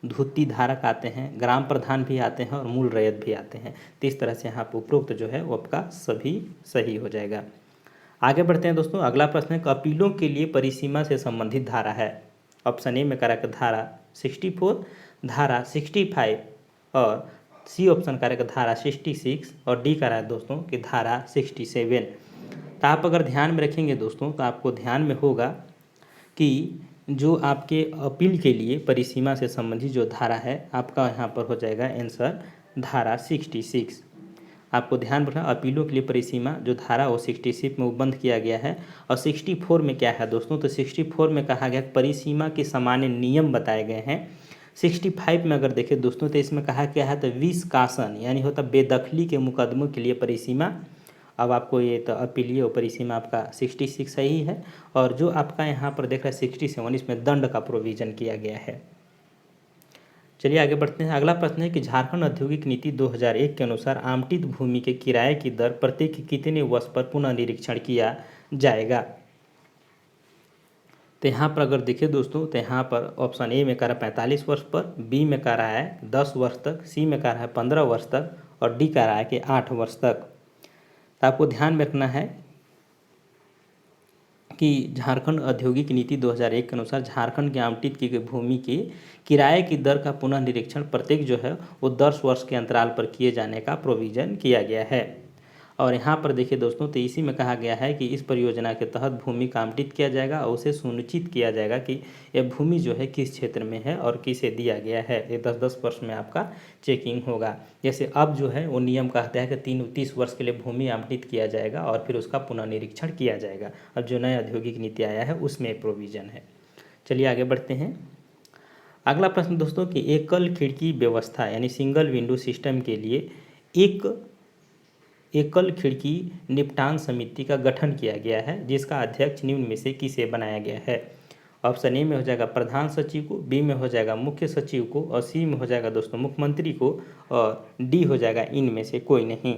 धूती धारक आते हैं, ग्राम प्रधान भी आते हैं और मूल रैयत भी आते हैं। तो इस तरह से यहाँ पर उपरोक्त जो है वो आपका सभी सही हो जाएगा। आगे बढ़ते हैं दोस्तों। अगला प्रश्न है कि अपीलों के लिए परिसीमा से संबंधित धारा है। ऑप्शन ए में करेक्ट धारा 64, धारा 65 और सी ऑप्शन करेक्ट धारा 66 और डी करेक्ट दोस्तों कि धारा 67। तो आप अगर ध्यान में रखेंगे दोस्तों तो आपको ध्यान में होगा कि जो आपके अपील के लिए परिसीमा से संबंधित जो धारा है आपका यहाँ पर हो जाएगा आंसर धारा 66। आपको ध्यान रखना अपीलों के लिए परिसीमा जो धारा वो 66 में बंद किया गया है। और 64 में क्या है दोस्तों, तो 64 में कहा गया परिसीमा के सामान्य नियम बताए गए हैं। 65 में अगर देखें दोस्तों तो इसमें कहा गया है तो विस्कासन यानी होता बेदखली के मुकदमों के लिए परिसीमा। अब आपको ये तो अपीलीय परिसीमा आपका 66 सही है। और जो आपका यहाँ पर देख रहा है 67 इसमें दंड का प्रोविज़न किया गया है। चलिए आगे बढ़ते हैं। अगला प्रश्न है कि झारखंड औद्योगिक नीति 2001 के अनुसार आवंटित भूमि के किराए की दर प्रत्येक कितने वर्ष पर पुनः निरीक्षण किया जाएगा। तो यहाँ पर अगर देखें दोस्तों तो यहाँ पर ऑप्शन ए में कह रहा है 45 वर्ष पर, बी में कह रहा है 10 वर्ष तक, सी में कह रहा है 15 वर्ष तक और डी कह रहा है कि 8 वर्ष तक। तो आपको ध्यान में रखना है कि झारखंड औद्योगिक नीति 2001 के अनुसार झारखंड के आवंटित की गई भूमि के किराए की दर का पुनः निरीक्षण प्रत्येक जो है वो 10 वर्ष के अंतराल पर किए जाने का प्रोविज़न किया गया है। और यहाँ पर देखिए दोस्तों तो इसी में कहा गया है कि इस परियोजना के तहत भूमि का आवंटित किया जाएगा और उसे सुनिश्चित किया जाएगा कि यह भूमि जो है किस क्षेत्र में है और किसे दिया गया है। ये 10-10 वर्ष में आपका चेकिंग होगा। जैसे अब जो है वो नियम कहता है कि 30 वर्ष के लिए भूमि आवंटित किया जाएगा और फिर उसका पुनः निरीक्षण किया जाएगा। अब जो नया औद्योगिक नीति आया है उसमें प्रोविज़न है। चलिए आगे बढ़ते हैं। अगला प्रश्न दोस्तों कि एकल खिड़की व्यवस्था यानी सिंगल विंडो सिस्टम के लिए एक एकल खिड़की निपटान समिति का गठन किया गया है जिसका अध्यक्ष निम्न में से किसे बनाया गया है। ऑप्शन ए में हो जाएगा प्रधान सचिव को, बी में हो जाएगा मुख्य सचिव को और सी में हो जाएगा दोस्तों मुख्यमंत्री को और डी हो जाएगा इनमें से कोई नहीं।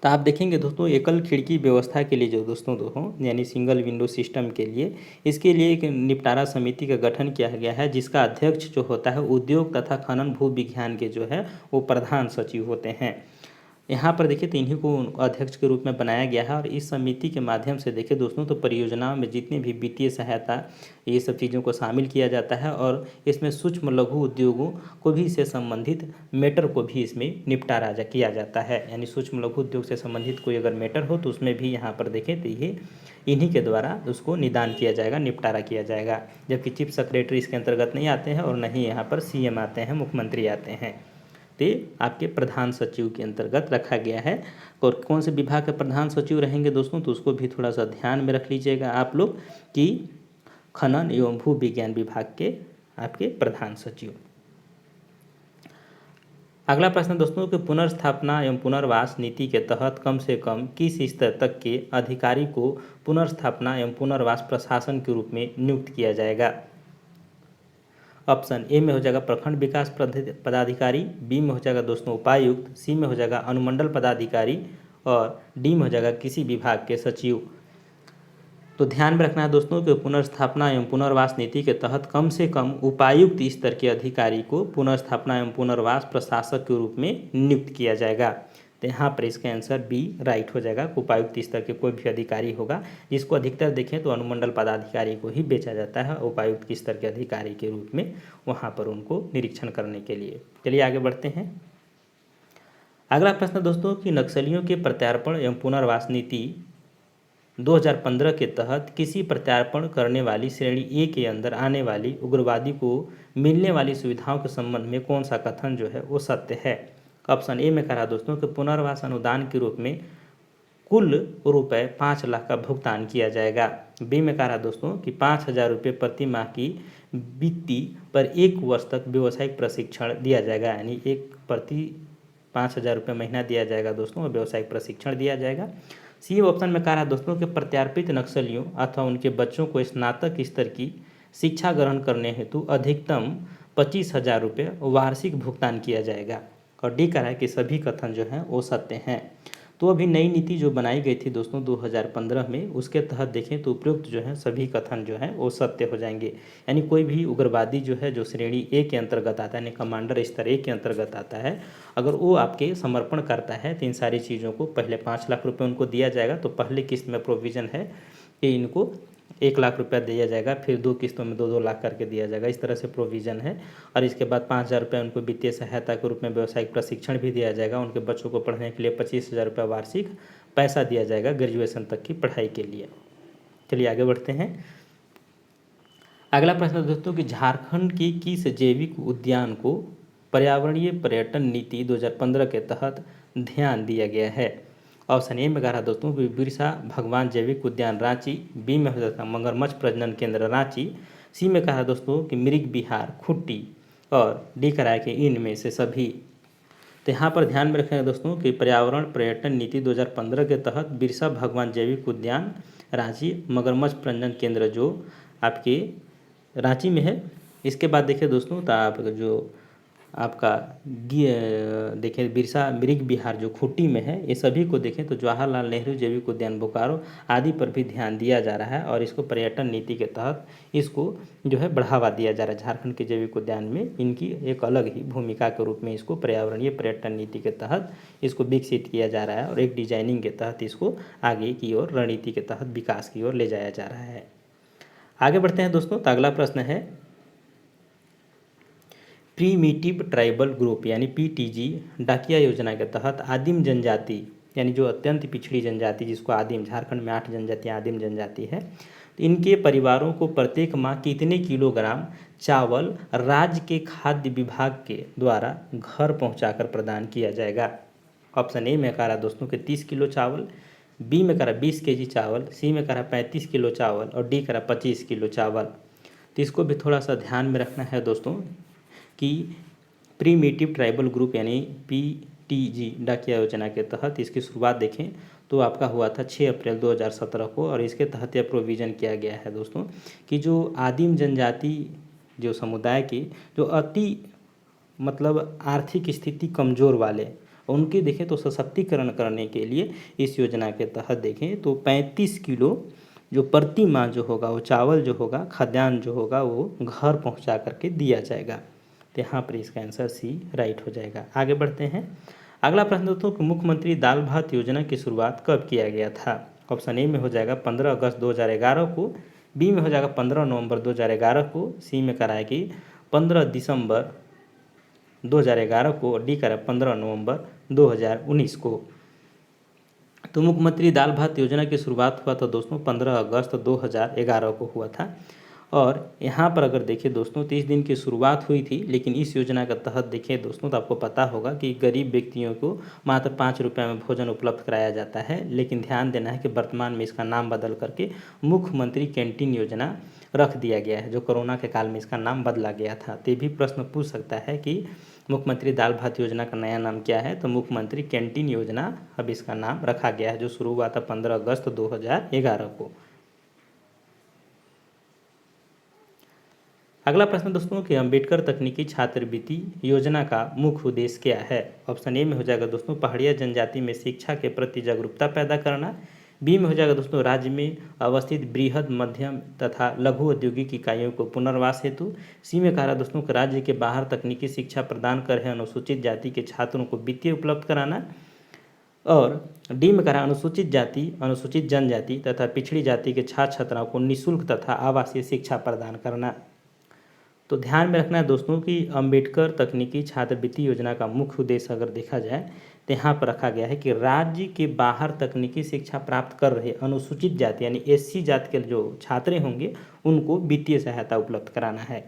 तो आप देखेंगे दोस्तों एकल खिड़की व्यवस्था के लिए जो दोस्तों यानी सिंगल विंडो सिस्टम के लिए इसके लिए एक निपटारा समिति का गठन किया गया है जिसका अध्यक्ष जो होता है उद्योग तथा खनन भू विज्ञान के जो है वो प्रधान सचिव होते हैं। यहाँ पर देखिए तो इन्हीं को अध्यक्ष के रूप में बनाया गया है। और इस समिति के माध्यम से देखिए दोस्तों तो परियोजनाओं में जितनी भी वित्तीय सहायता ये सब चीज़ों को शामिल किया जाता है और इसमें सूक्ष्म लघु उद्योगों को भी से संबंधित मैटर को भी इसमें निपटारा किया जाता है। यानी सूक्ष्म लघु उद्योग से संबंधित कोई अगर मैटर हो तो उसमें भी यहाँ पर देखें तो ये इन्हीं के द्वारा उसको निदान किया जाएगा, निपटारा किया जाएगा। जबकि चीफ सेक्रेटरी इसके अंतर्गत नहीं आते हैं और नहीं यहाँ पर CM आते हैं, मुख्यमंत्री आते हैं। तो आपके प्रधान सचिव के अंतर्गत रखा गया है। और कौन से विभाग के प्रधान सचिव रहेंगे दोस्तों तो उसको भी थोड़ा सा ध्यान में रख लीजिएगा आप लोग कि खनन एवं भू विज्ञान विभाग के आपके प्रधान सचिव। अगला प्रश्न दोस्तों कि पुनर्स्थापना एवं पुनर्वास नीति के तहत कम से कम किस स्तर तक के अधिकारी को पुनर्स्थापना एवं पुनर्वास प्रशासन के रूप में नियुक्त किया जाएगा। ऑप्शन ए में हो जाएगा प्रखंड विकास पदाधिकारी, बी में हो जाएगा दोस्तों उपायुक्त, सी में हो जाएगा अनुमंडल पदाधिकारी और डी में हो जाएगा किसी विभाग के सचिव। तो ध्यान में रखना है दोस्तों कि पुनर्स्थापना एवं पुनर्वास नीति के तहत कम से कम उपायुक्त स्तर के अधिकारी को पुनर्स्थापना एवं पुनर्वास प्रशासक के रूप में नियुक्त किया जाएगा। तो यहाँ पर इसका आंसर बी राइट हो जाएगा। उपायुक्त स्तर के कोई भी अधिकारी होगा जिसको अधिकतर देखें तो अनुमंडल पदाधिकारी को ही बेचा जाता है उपायुक्त स्तर के अधिकारी के रूप में वहाँ पर उनको निरीक्षण करने के लिए। चलिए आगे बढ़ते हैं। अगला प्रश्न दोस्तों कि नक्सलियों के प्रत्यार्पण एवं पुनर्वास नीति 2015 के तहत किसी प्रत्यार्पण करने वाली श्रेणी ए के अंदर आने वाली उग्रवादी को मिलने वाली सुविधाओं के संबंध में कौन सा कथन जो है वो सत्य है। ऑप्शन ए में कहा दोस्तों कि पुनर्वास अनुदान के रूप में कुल रुपए 5 लाख का भुगतान किया जाएगा। बी में कहा दोस्तों कि 5,000 रुपये प्रति माह की वित्ती पर 1 वर्ष तक व्यावसायिक प्रशिक्षण दिया जाएगा। यानी एक प्रति 5,000 रुपये महीना दिया जाएगा दोस्तों और व्यावसायिक प्रशिक्षण दिया जाएगा। सी ऑप्शन में कहा दोस्तों कि प्रत्यार्पित नक्सलियों अथवा उनके बच्चों को स्नातक स्तर की शिक्षा ग्रहण करने हेतु अधिकतम 25,000 रुपये वार्षिक भुगतान किया जाएगा। और डी कह रहा है कि सभी कथन जो हैं वो सत्य हैं। तो अभी नई नीति जो बनाई गई थी दोस्तों 2015 में, उसके तहत देखें तो उपयुक्त जो है सभी कथन जो है वो सत्य हो जाएंगे। यानी कोई भी उग्रवादी जो है जो श्रेणी ए के अंतर्गत आता है, यानी कमांडर स्तर ए के अंतर्गत आता है, अगर वो आपके समर्पण करता है तो इन सारी चीज़ों को पहले 5 लाख रुपये उनको दिया जाएगा। तो पहले किस्त में प्रोविज़न है कि इनको 1 लाख रुपया दिया जाएगा, फिर 2 किस्तों में 2-2 लाख करके दिया जाएगा, इस तरह से प्रोविज़न है। और इसके बाद 5,000 रुपये उनको वित्तीय सहायता के रूप में व्यावसायिक प्रशिक्षण भी दिया जाएगा। उनके बच्चों को पढ़ने के लिए 25,000 रुपये वार्षिक पैसा दिया जाएगा ग्रेजुएशन तक की पढ़ाई के लिए। चलिए आगे बढ़ते हैं। अगला प्रश्न दोस्तों कि झारखंड की किस जैविक उद्यान को पर्यावरणीय पर्यटन नीति 2015 के तहत ध्यान दिया गया है? ऑप्शन ए में कह रहा दोस्तों कि बिरसा भगवान जैविक उद्यान रांची, बी में हो जाता है मगरमच्छ प्रजनन केंद्र रांची, सी में कहा दोस्तों कि मृग विहार खुट्टी, और डी कराया कि इनमें से सभी। तो यहाँ पर ध्यान में रखेंगे दोस्तों कि पर्यावरण पर्यटन नीति 2015 के तहत बिरसा भगवान जैविक उद्यान रांची, मगरमच्छ प्रजनन केंद्र जो आपके रांची में है। इसके बाद देखिए दोस्तों तो आप जो आपका देखिए बिरसा मृग विहार जो खूंटी में है, ये सभी को देखें तो जवाहरलाल नेहरू जैविक उद्यान बोकारो आदि पर भी ध्यान दिया जा रहा है और इसको पर्यटन नीति के तहत इसको जो है बढ़ावा दिया जा रहा है। झारखंड के जैविक उद्यान में इनकी एक अलग ही भूमिका के रूप में इसको पर्यावरणीय पर्यटन नीति के तहत इसको विकसित किया जा रहा है और एक डिजाइनिंग के तहत इसको आगे की ओर रणनीति के तहत विकास की ओर ले जाया जा रहा है। आगे बढ़ते हैं दोस्तों। तो अगला प्रश्न है प्रीमिटिव ट्राइबल ग्रुप यानी पीटीजी डाकिया योजना के तहत आदिम जनजाति यानी जो अत्यंत पिछड़ी जनजाति जिसको आदिम, झारखंड में 8 जनजातियाँ आदिम जनजाति है, तो इनके परिवारों को प्रत्येक माह कितने किलोग्राम चावल राज्य के खाद्य विभाग के द्वारा घर पहुंचाकर प्रदान किया जाएगा? ऑप्शन ए में कह रहा दोस्तों कि 30 किलो चावल, बी में कह रहा 20 केजी चावल, सी में कह रहा 35 किलो चावल और डी कह रहा 25 किलो चावल। तो इसको भी थोड़ा सा ध्यान में रखना है दोस्तों कि प्रीमिटिव ट्राइबल ग्रुप यानी पीटीजी डाकिया योजना के तहत इसकी शुरुआत देखें तो आपका हुआ था 6 अप्रैल 2017 को और इसके तहत यह प्रोविज़न किया गया है दोस्तों कि जो आदिम जनजाति जो समुदाय की जो अति मतलब आर्थिक स्थिति कमज़ोर वाले उनके देखें तो सशक्तिकरण करने के लिए इस योजना के तहत देखें तो 35 किलो जो प्रति माह जो होगा वो चावल जो होगा खाद्यान्न जो होगा वो घर पहुंचा करके दिया जाएगा। तो यहाँ पर इसका आंसर सी राइट हो जाएगा। आगे बढ़ते हैं। अगला प्रश्न दोस्तों कि मुख्यमंत्री दाल भात योजना की शुरुआत कब किया गया था? ऑप्शन ए में हो जाएगा 15 अगस्त 2011 को, बी में हो जाएगा 15 नवंबर 2011 को, सी में कराया कि 15 दिसंबर 2011 को और डी करा 15 नवंबर 2019 को। तो मुख्यमंत्री दाल भात योजना की शुरुआत हुआ था दोस्तों 15 अगस्त 2011 को हुआ था और यहाँ पर अगर देखिए दोस्तों 30 दिन की शुरुआत हुई थी, लेकिन इस योजना के तहत देखिए दोस्तों तो आपको पता होगा कि गरीब व्यक्तियों को मात्र 5 रुपये में भोजन उपलब्ध कराया जाता है। लेकिन ध्यान देना है कि वर्तमान में इसका नाम बदल करके मुख्यमंत्री कैंटीन योजना रख दिया गया है, जो कोरोना के काल में इसका नाम बदला गया था। तो ये भी प्रश्न पूछ सकता है कि मुख्यमंत्री दाल भात योजना का नया नाम क्या है? तो मुख्यमंत्री कैंटीन योजना अब इसका नाम रखा गया है, जो शुरू हुआ था 15 अगस्त 2011 को। अगला प्रश्न दोस्तों कि अंबेडकर तकनीकी छात्रवृत्ति योजना का मुख्य उद्देश्य क्या है? ऑप्शन ए में हो जाएगा दोस्तों पहाड़िया जनजाति में शिक्षा के प्रति जागरूकता पैदा करना, बी में हो जाएगा दोस्तों राज्य में अवस्थित बृहद मध्यम तथा लघु औद्योगिक इकाइयों को पुनर्वास हेतु, सी में कह रहा दोस्तों कि राज्य के बाहर तकनीकी शिक्षा प्रदान कर रहे अनुसूचित जाति के छात्रों को वित्तीय उपलब्ध कराना, और डी में कह रहा अनुसूचित जाति अनुसूचित जनजाति तथा पिछड़ी जाति के छात्र छात्राओं को निःशुल्क तथा आवासीय शिक्षा प्रदान करना। तो ध्यान में रखना है दोस्तों कि अंबेडकर तकनीकी छात्रवृत्ति योजना का मुख्य उद्देश्य अगर देखा जाए तो यहाँ पर रखा गया है कि राज्य के बाहर तकनीकी शिक्षा प्राप्त कर रहे अनुसूचित जाति यानी एससी जाति के जो छात्र होंगे उनको वित्तीय सहायता उपलब्ध कराना है।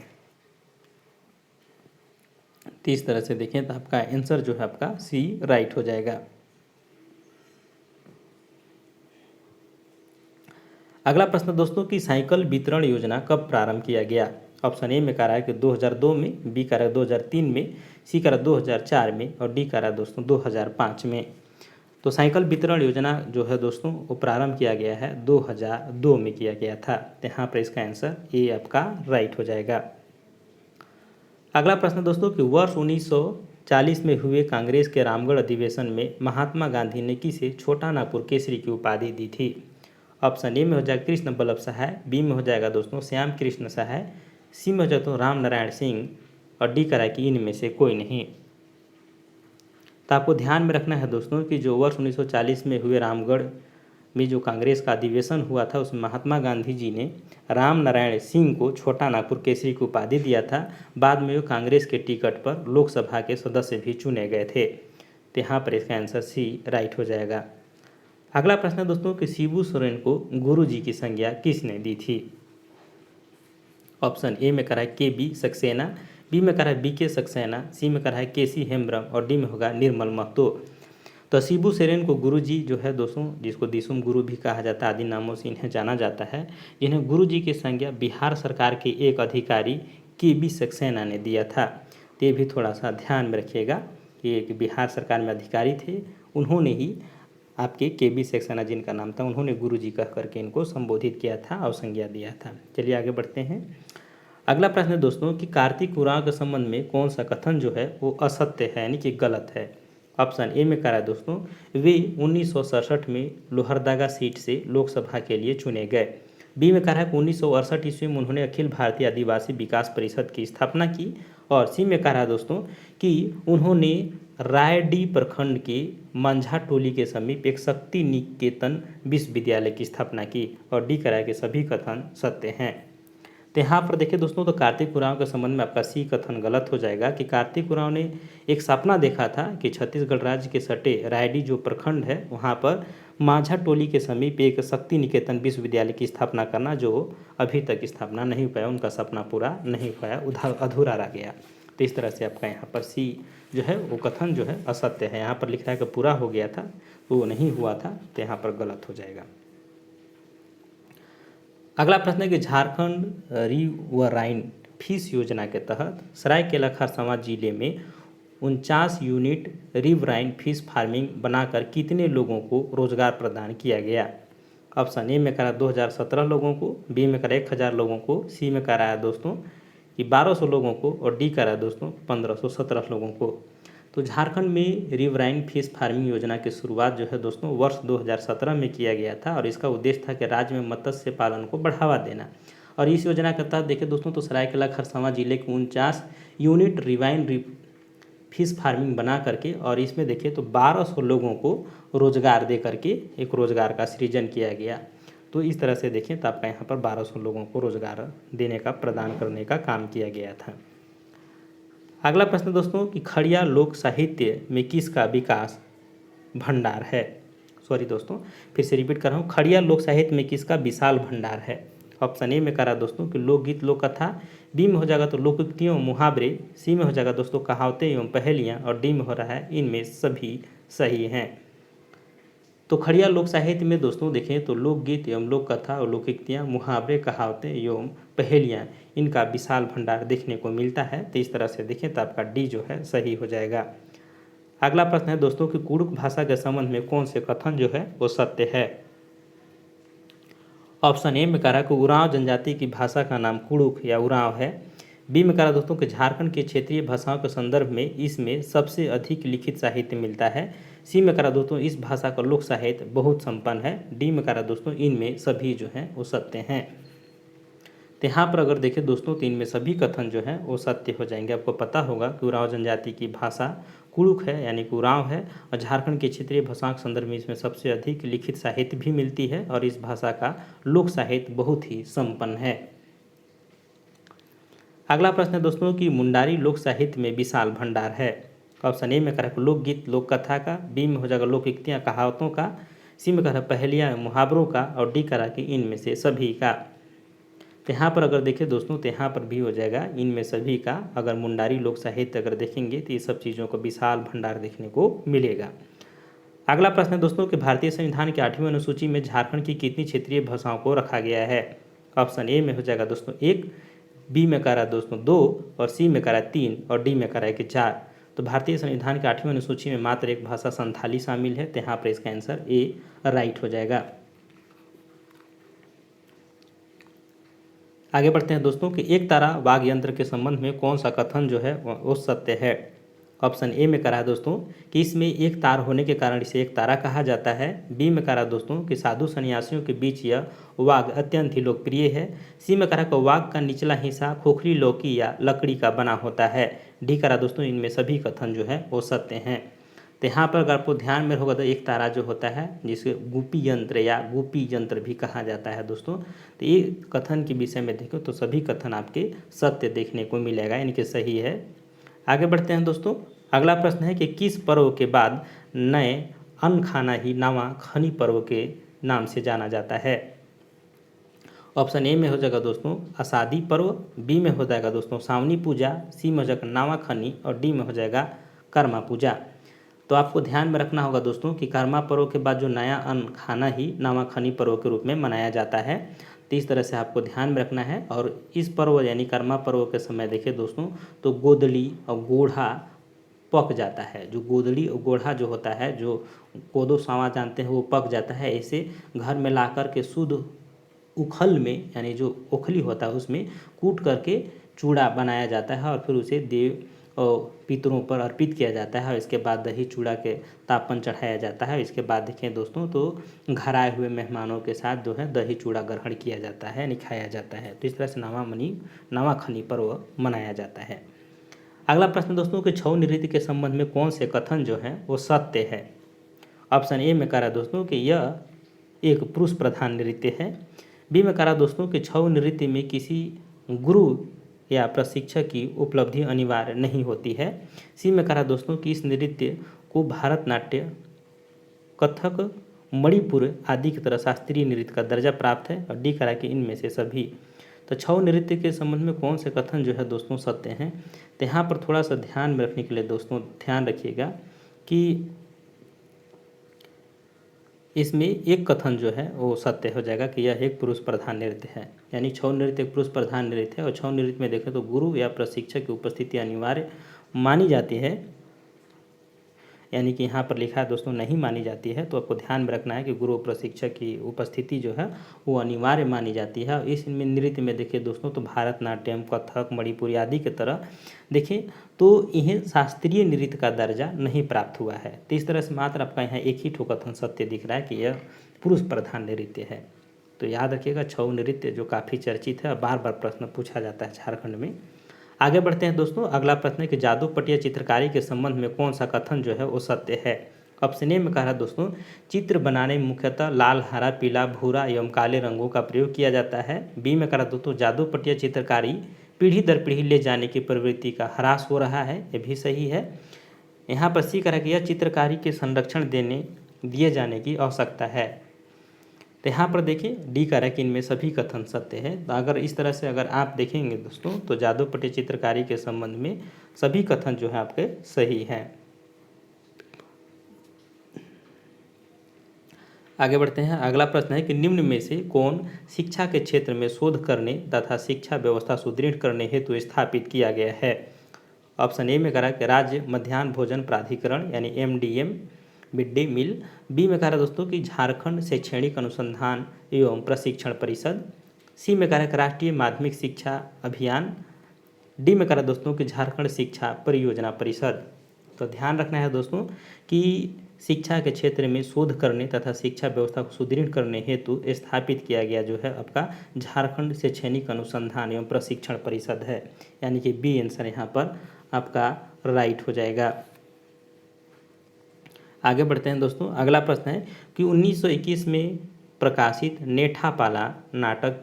तो इस तरह से देखें तो आपका आंसर जो है आपका सी राइट हो जाएगा। अगला प्रश्न दोस्तों कि साइकिल वितरण योजना कब प्रारंभ किया गया? ऑप्शन ए में कह रहा है कि 2002 में, बी कह रहा है 2003 में, सी कह रहा है 2004 में और डी कह रहा है दोस्तों 2005 में। तो साइकिल वितरण योजना जो है दोस्तों वो प्रारंभ किया गया है 2002 में किया गया था। तो यहाँ पर इसका आंसर ए आपका राइट हो जाएगा। अगला प्रश्न दोस्तों कि वर्ष 1940 में हुए कांग्रेस के रामगढ़ अधिवेशन में महात्मा गांधी ने किसे छोटा नागपुर केसरी की उपाधि दी थी? ऑप्शन ए में हो जाएगा कृष्ण बल्लभ सहाय, बी में हो जाएगा दोस्तों श्याम कृष्ण सहाय, सी में हो जाएगा तो राम नारायण सिंह और डी करा कि इनमें से कोई नहीं। तो आपको ध्यान में रखना है दोस्तों कि जो वर्ष 1940 में हुए रामगढ़ में जो कांग्रेस का अधिवेशन हुआ था उसमें महात्मा गांधी जी ने राम नारायण सिंह को छोटा नागपुर केसरी की उपाधि दिया था। बाद में वो कांग्रेस के टिकट पर लोकसभा के सदस्य भी चुने गए थे। तो यहाँ पर इसका आंसर सी राइट हो जाएगा। अगला प्रश्न है दोस्तों कि शिबू सोरेन को गुरु जी की संज्ञा किसने दी थी? ऑप्शन ए में करा है के बी सक्सेना, बी में करा है बी के सक्सेना, सी में करा है के सी हेम्ब्रम और डी में होगा निर्मल महतो। तो शिबू सोरेन को गुरु जी जो है दोस्तों, जिसको दिसुम गुरु भी कहा जाता है, आदि नामों से इन्हें जाना जाता है, जिन्हें गुरु जी की संज्ञा बिहार सरकार के एक अधिकारी के बी सक्सेना ने दिया था। तो ये भी थोड़ा सा ध्यान में रखिएगा कि एक बिहार सरकार में अधिकारी थे, उन्होंने ही आपके के बी सक्सेना जिनका नाम था, उन्होंने गुरु जी कह करके इनको संबोधित किया था और संज्ञा दिया था। चलिए आगे बढ़ते हैं। अगला प्रश्न है दोस्तों कि कार्तिक उरांव के संबंध में कौन सा कथन जो है वो असत्य है यानी कि गलत है? ऑप्शन ए में करा है दोस्तों वे 1967 में लोहरदगा सीट से लोकसभा के लिए चुने गए। बी में कहा है कि 1968 ईस्वी में उन्होंने अखिल भारतीय आदिवासी विकास परिषद की स्थापना की। और सी में कहा है दोस्तों कि उन्होंने रायडी प्रखंड के मांझा टोली के समीप एक शक्ति निकेतन विश्वविद्यालय की स्थापना की। और डी करा है कि सभी कथन सत्य हैं। तो यहाँ पर देखिए दोस्तों, तो कार्तिक उरांव के संबंध में आपका सी कथन गलत हो जाएगा कि कार्तिक उरांव ने एक सपना देखा था कि छत्तीसगढ़ राज्य के सटे रायडी जो प्रखंड है वहाँ पर माझा टोली के समीप एक शक्ति निकेतन विश्वविद्यालय की स्थापना करना, जो अभी तक स्थापना नहीं हो पाया, उनका सपना पूरा नहीं हो पाया, अधूरा रह गया। तो इस तरह से आपका यहाँ पर सी जो है वो कथन जो है असत्य है। यहाँ पर लिख रहा है कि पूरा हो गया था, तो वो नहीं हुआ था, तो यहाँ पर गलत हो जाएगा। अगला प्रश्न है कि झारखंड रिवराइन फिश योजना के तहत सरायकेला खरसावां जिले में 49 यूनिट रिवराइन फिश फार्मिंग बनाकर कितने लोगों को रोजगार प्रदान किया गया? ऑप्शन ए में करा 2017 लोगों को, बी में करा 1000 लोगों को, सी में करा है दोस्तों कि 1200 लोगों को और डी करा है दोस्तों 1517 लोगों को। तो झारखंड में रिवराइन फिश फार्मिंग योजना की शुरुआत जो है दोस्तों वर्ष 2017 में किया गया था और इसका उद्देश्य था कि राज्य में मत्स्य पालन को बढ़ावा देना। और इस योजना के तहत देखिए दोस्तों, तो सरायकेला खरसावां जिले के 49 यूनिट रिवाइन फिश फार्मिंग बना करके और इसमें देखिए तो 1200 लोगों को रोजगार दे करके एक रोजगार का सृजन किया गया। तो इस तरह से देखें तो आपका यहाँ पर 1200 लोगों को रोजगार देने का, प्रदान करने का काम किया गया था। अगला प्रश्न दोस्तों कि खड़िया लोक साहित्य में किसका विकास भंडार है? सॉरी दोस्तों, फिर से रिपीट कर रहा हूँ, खड़िया लोक साहित्य में किसका विशाल भंडार है? ऑप्शन ए में करा दोस्तों कि लोकगीत लोक कथा, बी में हो जाएगा तो लोकोक्तियों मुहावरे, सी में हो जाएगा दोस्तों कहावतें एवं पहेलियाँ और डी में हो रहा है इनमें सभी सही हैं। तो खड़िया लोक साहित्य में दोस्तों देखें तो लोकगीत एवं लोक कथा और लोकोक्तियाँ, मुहावरे, कहावतें एवं पहेलियाँ, इनका विशाल भंडार देखने को मिलता है। तो इस तरह से देखें तो आपका डी जो है सही हो जाएगा। अगला प्रश्न है दोस्तों कि कुड़ुक भाषा के संबंध में कौन से कथन जो है वो सत्य है? ऑप्शन ए में कहा कि उरांव जनजाति की भाषा का नाम कुड़ुक या उरांव है। बी में कहा दोस्तों कि झारखंड के क्षेत्रीय भाषाओं के संदर्भ में इसमें सबसे अधिक लिखित साहित्य मिलता है। सी में कहा दोस्तों इस भाषा का लोक साहित्य बहुत संपन्न है। डी में कहा दोस्तों इनमें सभी जो हैं वो सत्य हैं। तो यहाँ पर अगर देखें दोस्तों तो इनमें सभी कथन जो हैं वो सत्य हो जाएंगे। आपको पता होगा कि उरांव जनजाति की भाषा कुड़ुक है यानी कि उरांव है और झारखंड के क्षेत्रीय भाषाओं के संदर्भ में इसमें सबसे अधिक लिखित साहित्य भी मिलती है और इस भाषा का लोक साहित्य बहुत ही संपन्न है। अगला प्रश्न है दोस्तों कि मुंडारी लोक साहित्य में विशाल भंडार है। ऑप्शन ए में कह रहा है लोकगीत लोक कथा का, बी में हो जाएगा लोकोक्तियाँ कहावतों का, सी में कह रहा है पहेलियाँ मुहावरों का और डी कह रहा कि इनमें से सभी का। तो यहाँ पर अगर देखें दोस्तों तो यहाँ पर भी हो जाएगा इनमें सभी का। अगर मुंडारी लोक साहित्य अगर देखेंगे तो ये सब चीज़ों का विशाल भंडार देखने को मिलेगा। अगला प्रश्न है दोस्तों कि भारतीय संविधान की 8वीं अनुसूची में झारखंड की कितनी क्षेत्रीय भाषाओं को रखा गया है? ऑप्शन ए में हो जाएगा दोस्तों 1, बी में कह रहा है दोस्तों 2 और सी में कह रहा है 3 और डी में कह रहा है कि 4। तो भारतीय संविधान की 8वीं अनुसूची में मात्र एक भाषा संथाली शामिल है। तो यहाँ पर इसका आंसर ए राइट हो जाएगा। आगे बढ़ते हैं दोस्तों कि एक तारा वाद्य यंत्र के संबंध में कौन सा कथन जो है वो सत्य है? ऑप्शन ए में करा है दोस्तों कि इसमें एक तार होने के कारण इसे एक तारा कहा जाता है। बी में करा दोस्तों कि साधु सन्यासियों के बीच यह वाग अत्यंत ही लोकप्रिय है। सी में करा कि वाग का निचला हिस्सा खोखली लौकी या लकड़ी का बना होता है। डी करा दोस्तों इनमें सभी कथन जो है वो सत्य हैं। तो यहाँ पर अगर आपको ध्यान में होगा तो एक तारा जो होता है जिसे गुपी यंत्र या गुपी यंत्र भी कहा जाता है दोस्तों। तो ये कथन के विषय में देखो तो सभी कथन आपके सत्य देखने को मिलेगा, इनके सही है। आगे बढ़ते हैं दोस्तों। अगला प्रश्न है कि किस पर्व के बाद नए अन्न खाना ही नवा खनी पर्व के नाम से जाना जाता है। ऑप्शन ए में हो जाएगा दोस्तों आषाढ़ी पर्व, बी में हो जाएगा दोस्तों सावनी पूजा, सी में हो जाएगा नावा खनी और डी में हो जाएगा कर्मा पूजा। तो आपको ध्यान में रखना होगा दोस्तों कि कर्मा पर्व के बाद जो नया अन्न खाना ही नावा खनी पर्व के रूप में मनाया जाता है। तो इस तरह से आपको ध्यान में रखना है। और इस पर्व यानी कर्मा पर्व के समय देखिए दोस्तों तो गोदली और गोढ़ा पक जाता है। जो गोदली और गोढ़ा जो होता है, जो कोदो सावा जानते हैं, वो पक जाता है। इसे घर में ला कर के शुद्ध उखल में यानी जो ओखली होता है उसमें कूट करके चूड़ा बनाया जाता है और फिर उसे देव और पितरों पर अर्पित किया जाता है। और इसके बाद दही चूड़ा के तापन चढ़ाया जाता है। इसके बाद देखें दोस्तों तो घर आए हुए मेहमानों के साथ जो है दही चूड़ा ग्रहण किया जाता है, खाया जाता है। तो इस तरह से नावा खनी पर्व मनाया जाता है। अगला प्रश्न दोस्तों कि छऊ नृत्य के संबंध में कौन से कथन जो हैं वो सत्य है। ऑप्शन ए में करा दोस्तों कि यह एक पुरुष प्रधान नृत्य है। बी में करा दोस्तों कि छऊ नृत्य में किसी गुरु या प्रशिक्षक की उपलब्धि अनिवार्य नहीं होती है। सी में करा दोस्तों कि इस नृत्य को भारतनाट्य, कथक, मणिपुर आदि की तरह शास्त्रीय नृत्य का दर्जा प्राप्त है। और डी करा कि इनमें से सभी। तो छऊ नृत्य के संबंध में कौन से कथन जो है दोस्तों सत्य हैं। तो यहाँ पर थोड़ा सा ध्यान में रखने के लिए दोस्तों ध्यान रखिएगा कि इसमें एक कथन जो है वो सत्य हो जाएगा कि यह एक पुरुष प्रधान नृत्य है। यानी छऊ नृत्य एक पुरुष प्रधान नृत्य है। और छऊ नृत्य में देखें तो गुरु या प्रशिक्षक की उपस्थिति अनिवार्य मानी जाती है, यानी कि यहाँ पर लिखा है दोस्तों नहीं मानी जाती है। तो आपको ध्यान में रखना है कि गुरु प्रशिक्षक की उपस्थिति जो है वो अनिवार्य मानी जाती है। और इस नृत्य में देखिए दोस्तों तो भारतनाट्यम, कथक, मणिपुरी आदि की तरह देखिए तो इन्हें शास्त्रीय नृत्य का दर्जा नहीं प्राप्त हुआ है। तो इस तरह से मात्र आपका यहाँ एक ही ठो कथन सत्य दिख रहा है कि यह पुरुष प्रधान नृत्य है। तो याद रखिएगा छऊ नृत्य जो काफ़ी चर्चित है और बार बार प्रश्न पूछा जाता है झारखंड में। आगे बढ़ते हैं दोस्तों। अगला प्रश्न है कि जादू पटिया चित्रकारी के संबंध में कौन सा कथन जो है वो सत्य है। ऑप्शन ए में कहा दोस्तों चित्र बनाने में मुख्यतः लाल, हरा, पीला, भूरा एवं काले रंगों का प्रयोग किया जाता है। बी में कहा दोस्तों जादू पटिया चित्रकारी पीढ़ी दर पीढ़ी ले जाने की प्रवृत्ति का ह्रास हो रहा है। ये भी सही है। यहाँ पर सी कहा कि यह चित्रकारी के संरक्षण दिए जाने की आवश्यकता है। तो यहाँ पर देखिए डी कह रहा है कि इनमें सभी कथन सत्य है। तो अगर इस तरह से अगर आप देखेंगे दोस्तों तो जादू पटिया चित्रकारी के संबंध में सभी कथन जो है आपके सही हैं। आगे बढ़ते हैं। अगला प्रश्न है कि निम्न में से कौन शिक्षा के क्षेत्र में शोध करने तथा शिक्षा व्यवस्था सुदृढ़ करने हेतु स्थापित किया गया है। ऑप्शन ए में करा कि राज्य मध्याह्न भोजन प्राधिकरण यानी MDM, mid day meal. B में कहा दोस्तों कि झारखंड शैक्षणिक अनुसंधान एवं प्रशिक्षण परिषद। सी में कहा राष्ट्रीय माध्यमिक शिक्षा अभियान। डी में कहा दोस्तों कि झारखंड शिक्षा परियोजना परिषद। तो ध्यान रखना है दोस्तों कि शिक्षा के क्षेत्र में शोध करने तथा शिक्षा व्यवस्था को सुदृढ़ करने हेतु स्थापित किया गया जो है आपका झारखंड शैक्षणिक अनुसंधान एवं प्रशिक्षण परिषद है। यानी कि बी आंसर यहाँ पर आपका राइट हो जाएगा। आगे बढ़ते हैं दोस्तों। अगला प्रश्न है कि 1921 में प्रकाशित नेठापाला नाटक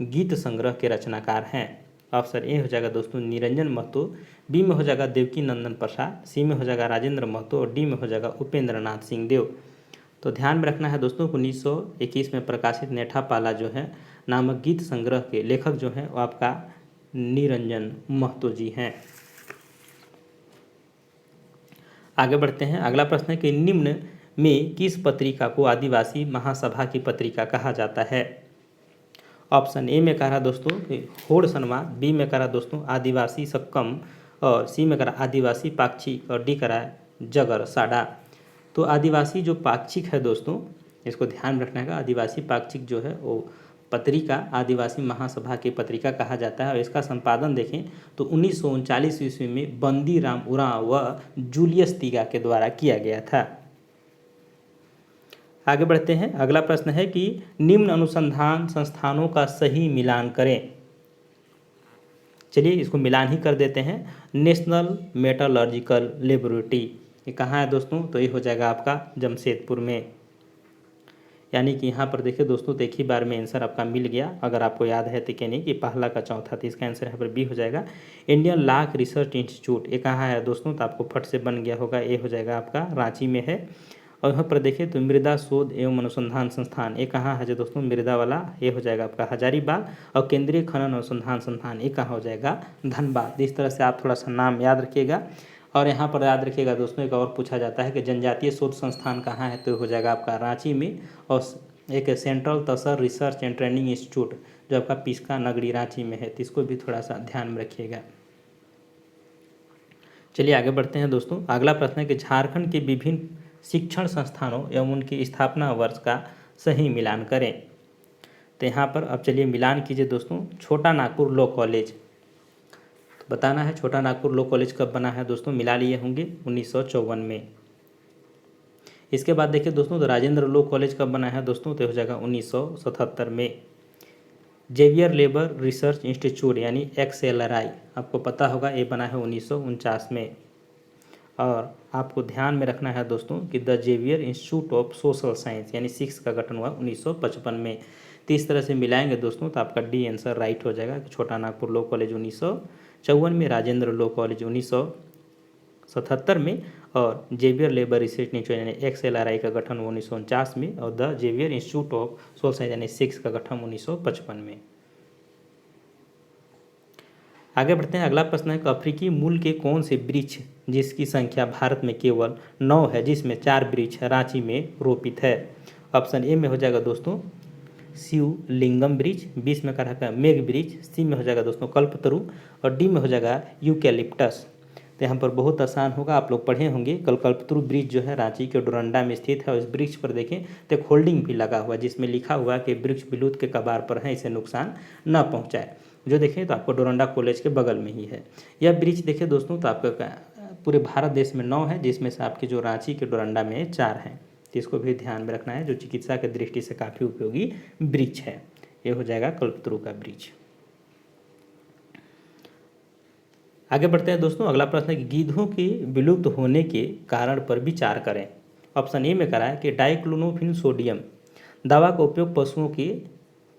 गीत संग्रह के रचनाकार हैं। ऑप्शन ए हो जाएगा दोस्तों निरंजन महतो, बी में हो जाएगा देवकी नंदन प्रसाद, सी में हो जाएगा राजेंद्र महतो और डी में हो जाएगा उपेंद्र नाथ सिंह देव। तो ध्यान में रखना है दोस्तों को 1921 में प्रकाशित नेठापाला जो है नामक गीत संग्रह के लेखक जो हैं वो आपका निरंजन महतो जी हैं। आगे बढ़ते हैं। अगला प्रश्न है कि निम्न में किस पत्रिका को आदिवासी महासभा की पत्रिका कहा जाता है। ऑप्शन ए में कहा दोस्तों होड़ संवाद, बी में कहा दोस्तों आदिवासी सक्कम और सी में कहा आदिवासी पाक्षिक और डी करा जगर साडा। तो आदिवासी जो पाक्षिक है दोस्तों इसको ध्यान रखना है। आदिवासी पाक्षिक जो है वो पत्रिका आदिवासी महासभा की पत्रिका कहा जाता है और इसका संपादन देखें तो 1939 ईस्वी में बंदी राम उरांव व जूलियस तीगा के द्वारा किया गया था। आगे बढ़ते हैं। अगला प्रश्न है कि निम्न अनुसंधान संस्थानों का सही मिलान करें। चलिए इसको मिलान ही कर देते हैं। नेशनल मेटलर्जिकल लेबोरेटरी ये कहाँ है दोस्तों? तो ये हो जाएगा आपका जमशेदपुर में। यानी कि यहाँ पर देखिए दोस्तों, तो एक ही बार में आंसर आपका मिल गया। अगर आपको याद है तो क्या नहीं कि पहला का चौथा, तो इसका आंसर यहाँ पर बी हो जाएगा। इंडियन लाख रिसर्च इंस्टीट्यूट ये कहाँ है दोस्तों? तो आपको फट से बन गया होगा, ये हो जाएगा आपका रांची में है। और यहाँ पर देखिए तो मृदा शोध एवं अनुसंधान संस्थान ये कहाँ है जो दोस्तों? मृदा वाला ये हो जाएगा आपका हजारीबाग। और केंद्रीय खनन अनुसंधान संस्थान ये कहाँ हो जाएगा? धनबाद। इस तरह से आप थोड़ा सा नाम याद रखिएगा। और यहाँ पर याद रखिएगा दोस्तों, एक और पूछा जाता है कि जनजातीय शोध संस्थान कहाँ है? तो हो जाएगा आपका रांची में। और एक central tasar research and training institute जो आपका पिस्का नगरी रांची में है, तो इसको भी थोड़ा सा ध्यान में रखिएगा। चलिए आगे बढ़ते हैं दोस्तों। अगला प्रश्न है कि झारखंड के विभिन्न शिक्षण संस्थानों एवं उनकी स्थापना वर्ष का सही मिलान करें। तो यहाँ पर अब चलिए मिलान कीजिए दोस्तों। छोटा नागपुर लॉ कॉलेज, तो बताना है छोटा नागपुर लॉ कॉलेज कब बना है दोस्तों? मिला लिए होंगे 1954 में। इसके बाद देखिए दोस्तों, तो राजेंद्र लॉ कॉलेज कब बना है दोस्तों? तो हो जाएगा 1977 में। जेवियर लेबर रिसर्च इंस्टीट्यूट यानी XLRI आपको पता होगा, ये बना है 1949 में। और आपको ध्यान में रखना है दोस्तों कि the Xavier institute of social science यानी 6 का गठन हुआ 1955 में। तो इस तरह से मिलाएंगे दोस्तों तो आपका डी आंसर राइट हो जाएगा कि छोटा नागपुर लॉ कॉलेज 1954 में, राजेंद्र लॉ कॉलेज 1977 में और जेवियर लेबर रिसर्च इंस्टीट्यूट यानी XLRI का गठन 1949 में और the Xavier institute of social science यानी 6 का गठन 1955 में। आगे बढ़ते हैं। अगला प्रश्न है कि अफ्रीकी मूल के कौन से वृक्ष जिसकी संख्या भारत में केवल 9 है, जिसमें 4 वृक्ष रांची में रोपित है? ऑप्शन ए में हो जाएगा दोस्तों शिवलिंगम वृक्ष, बी में कहा है मेघ वृक्ष, सी में हो जाएगा दोस्तों कल्पतरु और डी में हो जाएगा यूकैलिप्टस। तो यहाँ पर बहुत आसान होगा, आप लोग पढ़े होंगे। कल्पतरु वृक्ष जो है रांची के डोरंडा में स्थित है और इस वृक्ष पर देखें तो एक होल्डिंग भी लगा हुआ है जिसमें लिखा हुआ है कि वृक्ष विलुप्त के कगार पर है, इसे नुकसान न पहुँचाए। जो देखें तो आपको डोरंडा कॉलेज के बगल में ही है यह वृक्ष। देखिए दोस्तों तो आपका पूरे भारत देश में 9 है, जिसमें से आपके जो रांची के डोरंडा में 4 हैं। तो इसको भी ध्यान में रखना है, जो चिकित्सा की दृष्टि से काफ़ी उपयोगी वृक्ष है। ये हो जाएगा कल्पतरु का वृक्ष। आगे बढ़ते हैं दोस्तों। अगला प्रश्न है कि गीधों के विलुप्त होने के कारण पर विचार करें। ऑप्शन ए में करा है कि डाइक्लोनोफिन सोडियम दवा का उपयोग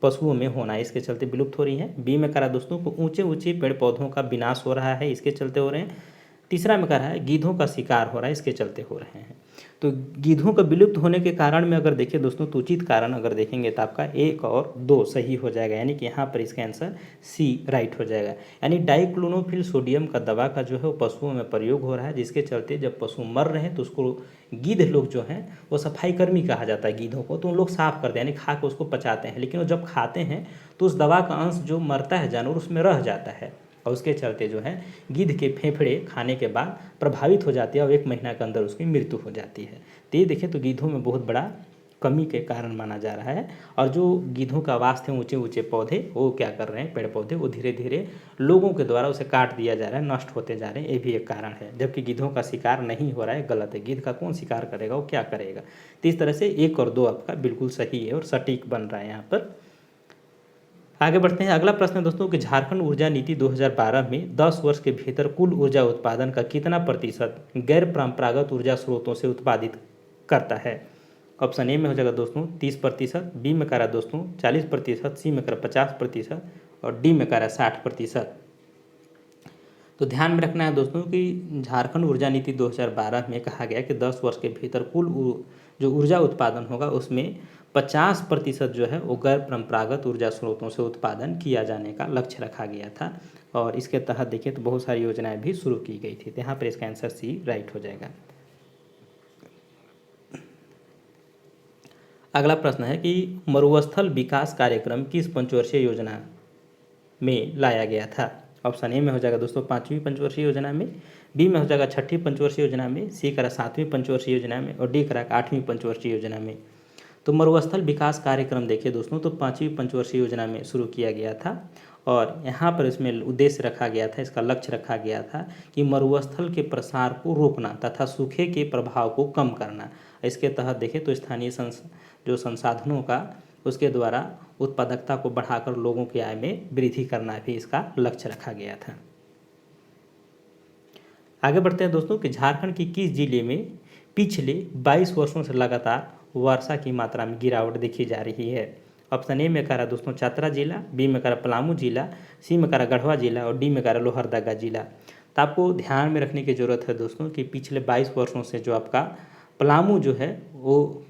पशुओं में होना है, इसके चलते विलुप्त हो रही है। बी में करा दोस्तों को ऊंचे ऊंचे पेड़ पौधों का विनाश हो रहा है, इसके चलते हो रहे हैं। तीसरा में कहा है गीधों का शिकार हो रहा है, इसके चलते हो रहे हैं। तो गीधों का विलुप्त होने के कारण में अगर देखें दोस्तों तो उचित कारण अगर देखेंगे तो आपका 1 और 2 सही हो जाएगा, यानी कि यहाँ पर इसका आंसर सी राइट हो जाएगा। यानी डाइक्लोनोफिल सोडियम का दवा का जो है वो पशुओं में प्रयोग हो रहा है, जिसके चलते जब पशु मर रहे हैं तो उसको गीध लोग जो हैं वो सफाई कर्मी कहा जाता है गीधों को, तो उन लोग साफ करते हैं यानी खा के उसको पचाते हैं। लेकिन वो जब खाते हैं तो उस दवा का अंश जो मरता है जानवर उसमें रह जाता है और उसके चलते जो है गिद्ध के फेफड़े खाने के बाद प्रभावित हो जाती है और 1 महीना के अंदर उसकी मृत्यु हो जाती है। तो ये देखें तो गिद्धों में बहुत बड़ा कमी के कारण माना जा रहा है। और जो गिद्धों का आवास थे ऊंचे ऊंचे पौधे वो क्या कर रहे हैं, पेड़ पौधे वो धीरे धीरे लोगों के द्वारा उसे काट दिया जा रहा है, नष्ट होते जा रहे हैं, ये भी एक कारण है। जबकि गिद्धों का शिकार नहीं हो रहा है, गलत है। गिद्ध का कौन शिकार करेगा, वो क्या करेगा। तो इस तरह से 1 और 2 आपका बिल्कुल सही है और सटीक बन रहा है यहाँ पर। आगे बढ़ते हैं। अगला प्रश्न है दोस्तों कि झारखंड ऊर्जा नीति 2012 में 10 वर्ष के भीतर कुल ऊर्जा उत्पादन का कितना प्रतिशत गैर परंपरागत ऊर्जा स्रोतों से उत्पादित करता है। ऑप्शन ए में हो जाएगा दोस्तों 30%, बी में करा दोस्तों 40%, सी में करा 50% और डी में करा 60%। तो ध्यान में रखना है दोस्तों कि झारखंड ऊर्जा नीति 2012 में कहा गया कि 10 वर्ष के भीतर कुल जो ऊर्जा उत्पादन होगा उसमें 50% जो है वो गैर परंपरागत ऊर्जा स्रोतों से उत्पादन किया जाने का लक्ष्य रखा गया था। और इसके तहत देखिए तो बहुत सारी योजनाएं भी शुरू की गई थी। तो यहाँ पर इसका आंसर सी राइट हो जाएगा। अगला प्रश्न है कि मरुस्थल विकास कार्यक्रम किस पंचवर्षीय योजना में लाया गया था। ऑप्शन ए में हो जाएगा दोस्तों 5वीं पंचवर्षीय योजना में, बी में हो जाएगा 6ठी पंचवर्षीय योजना में, सी करा 7वीं पंचवर्षीय योजना में और डी करा 8वीं पंचवर्षीय योजना में। तो मरुस्थल विकास कार्यक्रम देखिए दोस्तों, तो 5वीं पंचवर्षीय योजना में शुरू किया गया था और यहाँ पर इसमें उद्देश्य रखा गया था, इसका लक्ष्य रखा गया था कि मरुस्थल के प्रसार को रोकना तथा सूखे के प्रभाव को कम करना। इसके तहत देखें तो स्थानीय जो संसाधनों का उसके द्वारा उत्पादकता को बढ़ाकर लोगों की आय में वृद्धि करना भी इसका लक्ष्य रखा गया था। आगे बढ़ते हैं दोस्तों कि झारखंड की किस जिले में पिछले 22 वर्षों से लगातार वर्षा की मात्रा में गिरावट देखी जा रही है। ऑप्शन ए में कह रहा दोस्तों चतरा जिला, बी में कह रहा पलामू जिला, सी में कह रहा गढ़वा जिला और डी में कह रहा लोहरदगा जिला। तो आपको ध्यान में रखने की ज़रूरत है दोस्तों कि पिछले 22 वर्षों से जो आपका पलामू जो है वो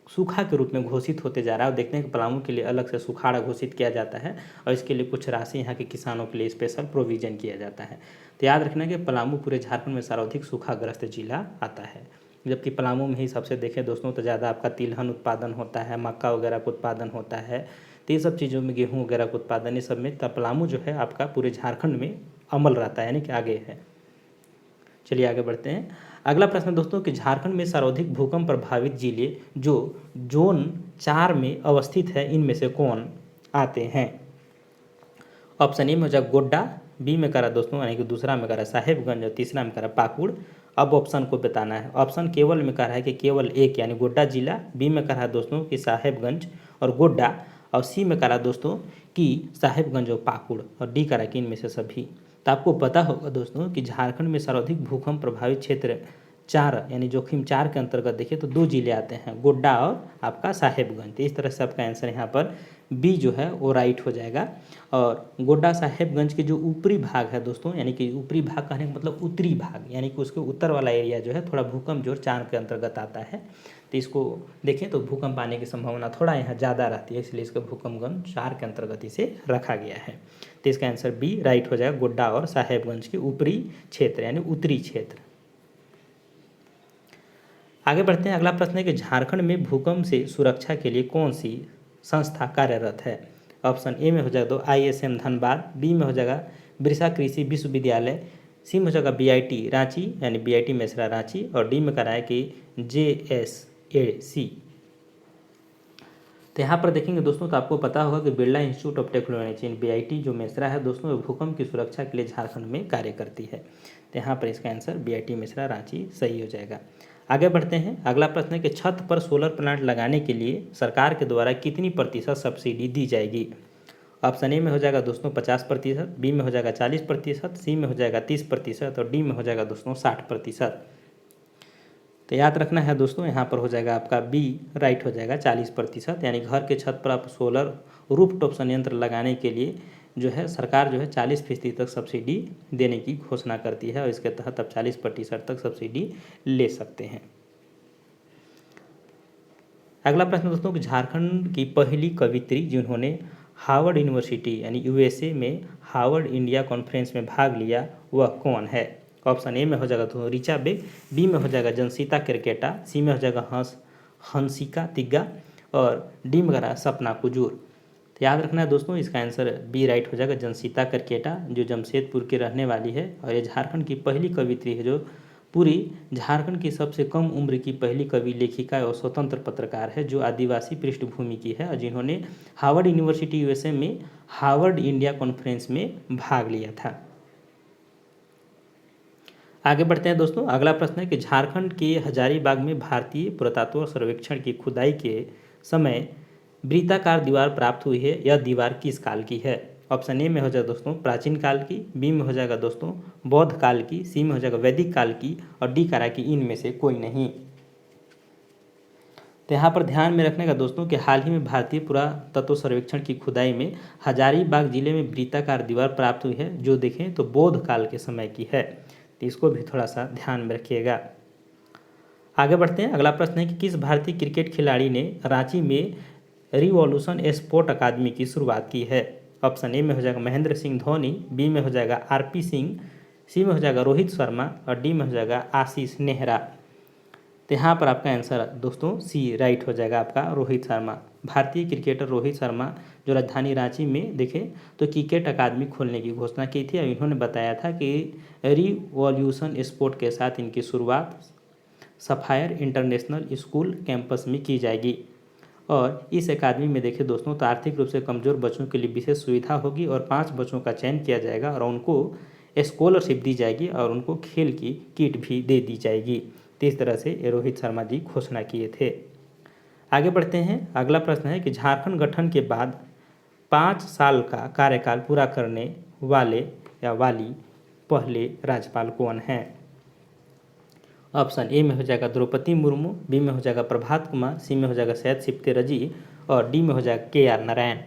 सूखा के रूप में घोषित होते जा रहा है और देखते हैं कि पलामू के लिए अलग से सुखाड़ा घोषित किया जाता है और इसके लिए कुछ राशि यहाँ के किसानों के लिए स्पेशल प्रोविज़न किया जाता है। तो याद रखना कि पलामू पूरे झारखंड में सर्वाधिक सूखाग्रस्त जिला आता है, जबकि पलामू में ही सबसे देखें दोस्तों तो ज़्यादा आपका तिलहन उत्पादन होता है, मक्का वगैरह का उत्पादन होता है, तो ये सब चीज़ों में गेहूँ वगैरह का उत्पादन, ये सब में पलामू जो है आपका पूरे झारखंड में अमल रहता है, यानी कि आगे है। चलिए आगे बढ़ते हैं। अगला प्रश्न दोस्तों कि झारखंड में सर्वाधिक भूकंप प्रभावित जिले जो जोन 4 में अवस्थित है इनमें से कौन आते हैं। ऑप्शन ए में हो जाएगा गोड्डा, बी में करा दोस्तों यानी कि दूसरा में करा साहेबगंज और तीसरा में करा पाकुड़। अब ऑप्शन को बताना है। ऑप्शन केवल में कह रहा है कि केवल एक यानी गोड्डा जिला, बी में कह रहा है दोस्तों कि साहेबगंज और गोड्डा, और सी में कह रहा है दोस्तों कि साहेबगंज और पाकुड़, और डी कह रहा है कि इनमें से सभी। तो आपको पता होगा दोस्तों कि झारखंड में सर्वाधिक भूकंप प्रभावित क्षेत्र 4 यानी जोखिम 4 के अंतर्गत देखिए तो 2 जिले आते हैं, गोड्डा और आपका साहेबगंज। तो इस तरह से आपका आंसर यहाँ पर बी जो है वो राइट हो जाएगा। और गोड्डा साहेबगंज के जो ऊपरी भाग है दोस्तों, यानी कि ऊपरी भाग कहने का मतलब उत्तरी भाग, यानी कि उसके उत्तर वाला एरिया जो है थोड़ा भूकंप जो 4 के अंतर्गत आता है। तो इसको देखें तो भूकंप आने की संभावना थोड़ा यहाँ ज़्यादा रहती है, इसलिए इसका भूकंपगंज 4 के अंतर्गत इसे रखा गया है। तो इसका आंसर बी राइट हो जाएगा, गोड्डा और साहेबगंज के ऊपरी क्षेत्र यानी उत्तरी क्षेत्र। आगे बढ़ते हैं। अगला प्रश्न है कि झारखंड में भूकंप से सुरक्षा के लिए कौन सी संस्था कार्यरत है। ऑप्शन ए में हो जाएगा तो ISM धनबाद, बी में हो जाएगा बिरसा कृषि विश्वविद्यालय, सी में हो जाएगा BIT रांची यानी BIT मेसरा रांची, और डी में करा है कि JSAC। तो यहाँ पर देखेंगे दोस्तों तो आपको पता होगा कि Birla institute of technology BIT जो मेसरा है दोस्तों भूकंप की सुरक्षा के लिए झारखंड में कार्य करती है। तो यहाँ पर इसका आंसर BIT मेसरा रांची सही हो जाएगा। आगे बढ़ते हैं। अगला प्रश्न है कि छत पर सोलर प्लांट लगाने के लिए सरकार के द्वारा कितनी प्रतिशत सब्सिडी दी जाएगी। ऑप्शन ए में हो जाएगा दोस्तों 50%, बी में हो जाएगा 40%, सी में हो जाएगा 30% और डी में हो जाएगा दोस्तों 60%। तो याद रखना है दोस्तों यहाँ पर हो जाएगा आपका बी राइट हो जाएगा 40%, यानी घर के छत पर आप सोलर रूफटॉप संयंत्र लगाने के लिए जो है सरकार जो है 40% तक सब्सिडी देने की घोषणा करती है और इसके तहत आप 40% तक सब्सिडी ले सकते हैं। अगला प्रश्न दोस्तों कि झारखंड की पहली कवित्री जिन्होंने हार्वर्ड यूनिवर्सिटी यानी USA में हार्वर्ड इंडिया कॉन्फ्रेंस में भाग लिया वह कौन है। ऑप्शन ए में हो जाएगा तो ऋचा बेग, बी में हो जाएगा जनसीता क्रिकेटा, सी में हो जाएगा हंसिका तिग्गा और डी में करा सपना कुजूर। याद रखना है दोस्तों इसका आंसर बी राइट हो जाएगा जनसीता करकेटा, जो जमशेदपुर की रहने वाली है और ये झारखंड की पहली कवित्री है जो पूरी झारखंड की सबसे कम उम्र की पहली कवि लेखिका और स्वतंत्र पत्रकार है जो आदिवासी पृष्ठभूमि की है और जिन्होंने हार्वर्ड यूनिवर्सिटी USA में हार्वर्ड इंडिया कॉन्फ्रेंस में भाग लिया था। आगे बढ़ते हैं दोस्तों। अगला प्रश्न है कि झारखंड के हजारीबाग में भारतीय पुरातत्व सर्वेक्षण की खुदाई के समय वृत्ताकार दीवार प्राप्त हुई है। यह दीवार किस काल की है। ऑप्शन ए में हो जाएगा दोस्तों प्राचीन काल की, बी में हो जाएगा दोस्तों बौद्ध काल की, सी में हो जाएगा वैदिक काल की और डी करा कि इनमें से कोई नहीं। तो यहाँ पर ध्यान में रखने का दोस्तों कि हाल ही में भारतीय पुरातत्व सर्वेक्षण की खुदाई में हजारीबाग जिले में वृत्ताकार दीवार प्राप्त हुई है जो देखें तो बौद्ध काल के समय की है। तो इसको भी थोड़ा सा ध्यान में रखिएगा। आगे बढ़ते हैं। अगला प्रश्न है कि किस भारतीय क्रिकेट खिलाड़ी ने रांची में रिवॉल्यूशन स्पोर्ट अकादमी की शुरुआत की है। ऑप्शन ए में हो जाएगा महेंद्र सिंह धोनी, बी में हो जाएगा RP सिंह, सी में हो जाएगा रोहित शर्मा और डी में हो जाएगा आशीष नेहरा। तो यहाँ पर आपका आंसर दोस्तों सी राइट हो जाएगा आपका रोहित शर्मा। भारतीय क्रिकेटर रोहित शर्मा जो राजधानी रांची में देखें तो क्रिकेट अकादमी खोलने की घोषणा की थी और इन्होंने बताया था कि रिवॉल्यूशन स्पोर्ट के साथ इनकी शुरुआत सफायर इंटरनेशनल स्कूल कैंपस में की जाएगी। और इस अकादमी में देखें दोस्तों तो आर्थिक रूप से कमज़ोर बच्चों के लिए विशेष सुविधा होगी और 5 बच्चों का चयन किया जाएगा और उनको स्कॉलरशिप दी जाएगी और उनको खेल की किट भी दे दी जाएगी। तो इस तरह से रोहित शर्मा जी घोषणा किए थे। आगे बढ़ते हैं। अगला प्रश्न है कि झारखंड गठन के बाद 5 साल का कार्यकाल पूरा करने वाले या वाली पहले राज्यपाल कौन हैं? ऑप्शन ए में हो जाएगा द्रौपदी मुर्मू, बी में हो जाएगा प्रभात कुमार, सी में हो जाएगा सैयद सिप्ते रजी और डी में हो जाएगा KR नारायण।